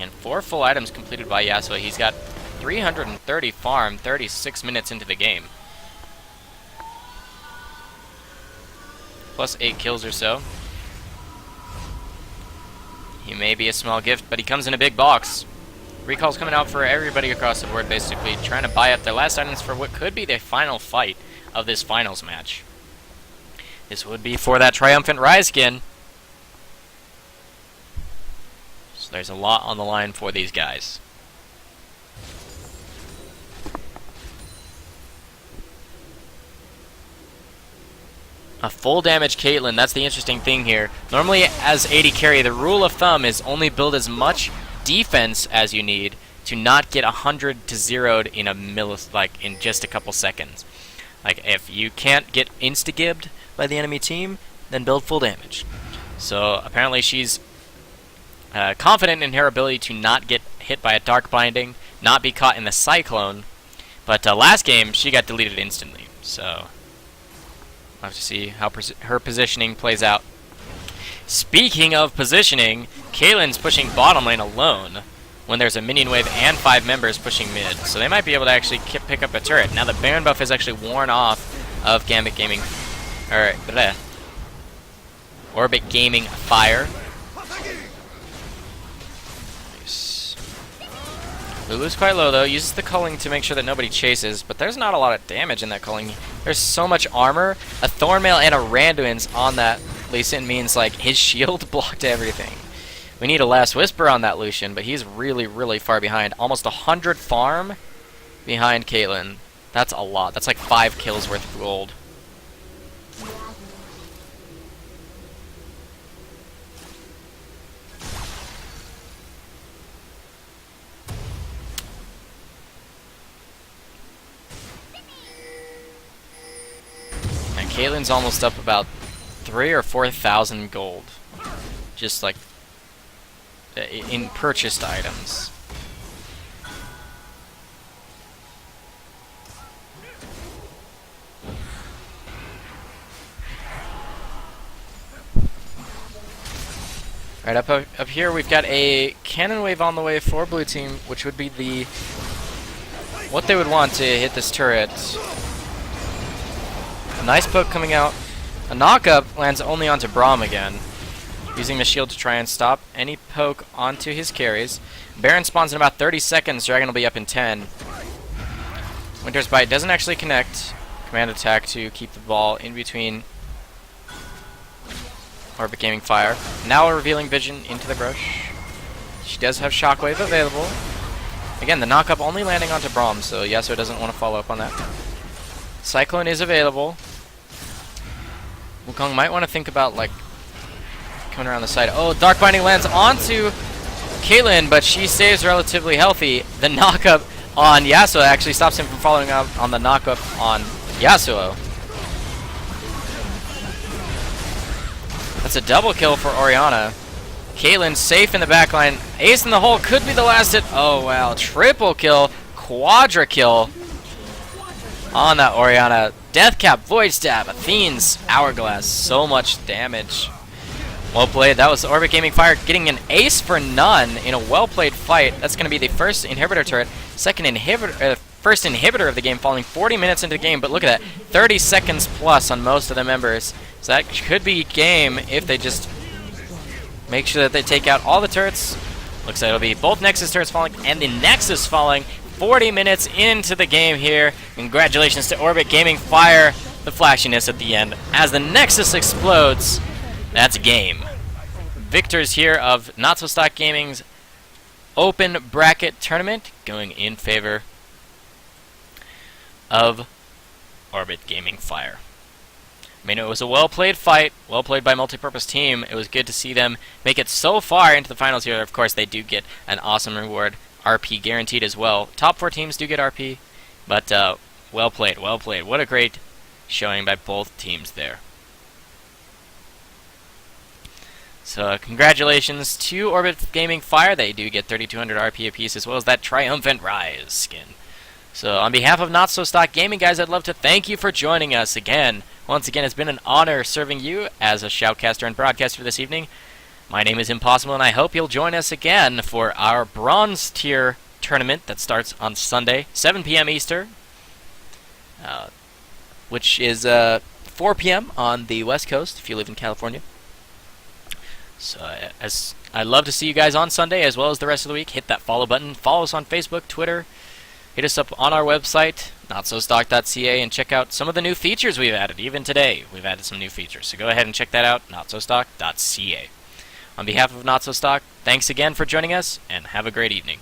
And 4 full items completed by Yasuo. He's got 330 farm, 36 minutes into the game. Plus 8 kills or so. He may be a small gift, but he comes in a big box. Recall's coming out for everybody across the board, basically, trying to buy up their last items for what could be the final fight of this finals match. This would be for that triumphant Rise skin. So there's a lot on the line for these guys. A full damage Caitlyn, that's the interesting thing here. Normally as AD carry, the rule of thumb is only build as much defense as you need to not get 100 to 0'd in in just a couple seconds. Like if you can't get insta-gibbed by the enemy team, then build full damage. So apparently she's confident in her ability to not get hit by a Dark Binding, not be caught in the Cyclone. But last game, she got deleted instantly. So we'll have to see how her positioning plays out. Speaking of positioning, Caitlyn's pushing bottom lane alone when there's a minion wave and 5 members pushing mid. So they might be able to actually pick up a turret. Now the Baron buff is actually worn off of Gambit Gaming, or Orbit Gaming Fire. Lulu's quite low though, uses the culling to make sure that nobody chases, but there's not a lot of damage in that culling. There's so much armor, a Thornmail and a Randuin's on that Lee Sin means like his shield blocked everything. We need a Last Whisper on that Lucian, but he's really, really far behind. Almost 100 farm behind Caitlyn. That's a lot. That's like 5 kills worth of gold. Caitlyn's almost up about 3,000 or 4,000 gold, just like in purchased items. Right, up here we've got a cannon wave on the way for blue team, which would be what they would want to hit this turret. A nice poke coming out. A knock-up lands only onto Braum again, using the shield to try and stop any poke onto his carries. Baron spawns in about 30 seconds. Dragon will be up in 10. Winter's Bite doesn't actually connect. Command attack to keep the ball in between Orbit Gaming Fire. Now a revealing vision into the brush. She does have Shockwave available. Again, the knock-up only landing onto Braum, so Yasuo doesn't want to follow up on that. Cyclone is available. Wukong might want to think about like coming around the side. Oh, Dark Binding lands onto Caitlyn, but she stays relatively healthy. The knockup on Yasuo actually stops him from following up on the knockup on Yasuo. That's a double kill for Orianna. Caitlyn safe in the backline. Ace in the hole could be the last hit. Oh wow, triple kill. quadra kill on that Orianna. Death Cap, Void Stab, Athene's Hourglass. So much damage. Well played. That was Orbit Gaming Fire getting an ace for none in a well-played fight. That's going to be the first inhibitor turret. First inhibitor of the game, falling 40 minutes into the game. But look at that, 30 seconds plus on most of the members. So that could be game if they just make sure that they take out all the turrets. Looks like it'll be both Nexus turrets falling and the Nexus falling 40 minutes into the game here. Congratulations to Orbit Gaming Fire. The flashiness at the end as the Nexus explodes. That's game. Victors here of NotSoStockGaming's open bracket tournament going in favor of Orbit Gaming Fire. I mean, it was a well-played fight, well-played by multi-purpose team. It was good to see them make it so far into the finals here. Of course, they do get an awesome reward, RP guaranteed as well. Top 4 teams do get RP, but well played, well played. What a great showing by both teams there. So congratulations to Orbit Gaming Fire. They do get 3,200 RP apiece, as well as that Triumphant Rise skin. So on behalf of NotSoStockGaming, guys, I'd love to thank you for joining us again. Once again, it's been an honor serving you as a shoutcaster and broadcaster this evening. My name is Impossible, and I hope you'll join us again for our Bronze Tier tournament that starts on Sunday, 7 p.m. Eastern, which is 4 p.m. on the West Coast if you live in California. So as I'd love to see you guys on Sunday as well as the rest of the week. Hit that follow button. Follow us on Facebook, Twitter. Hit us up on our website, NotSoStock.ca, and check out some of the new features we've added. Even today, we've added some new features. So go ahead and check that out, NotSoStock.ca. On behalf of NotSoStock, thanks again for joining us, and have a great evening.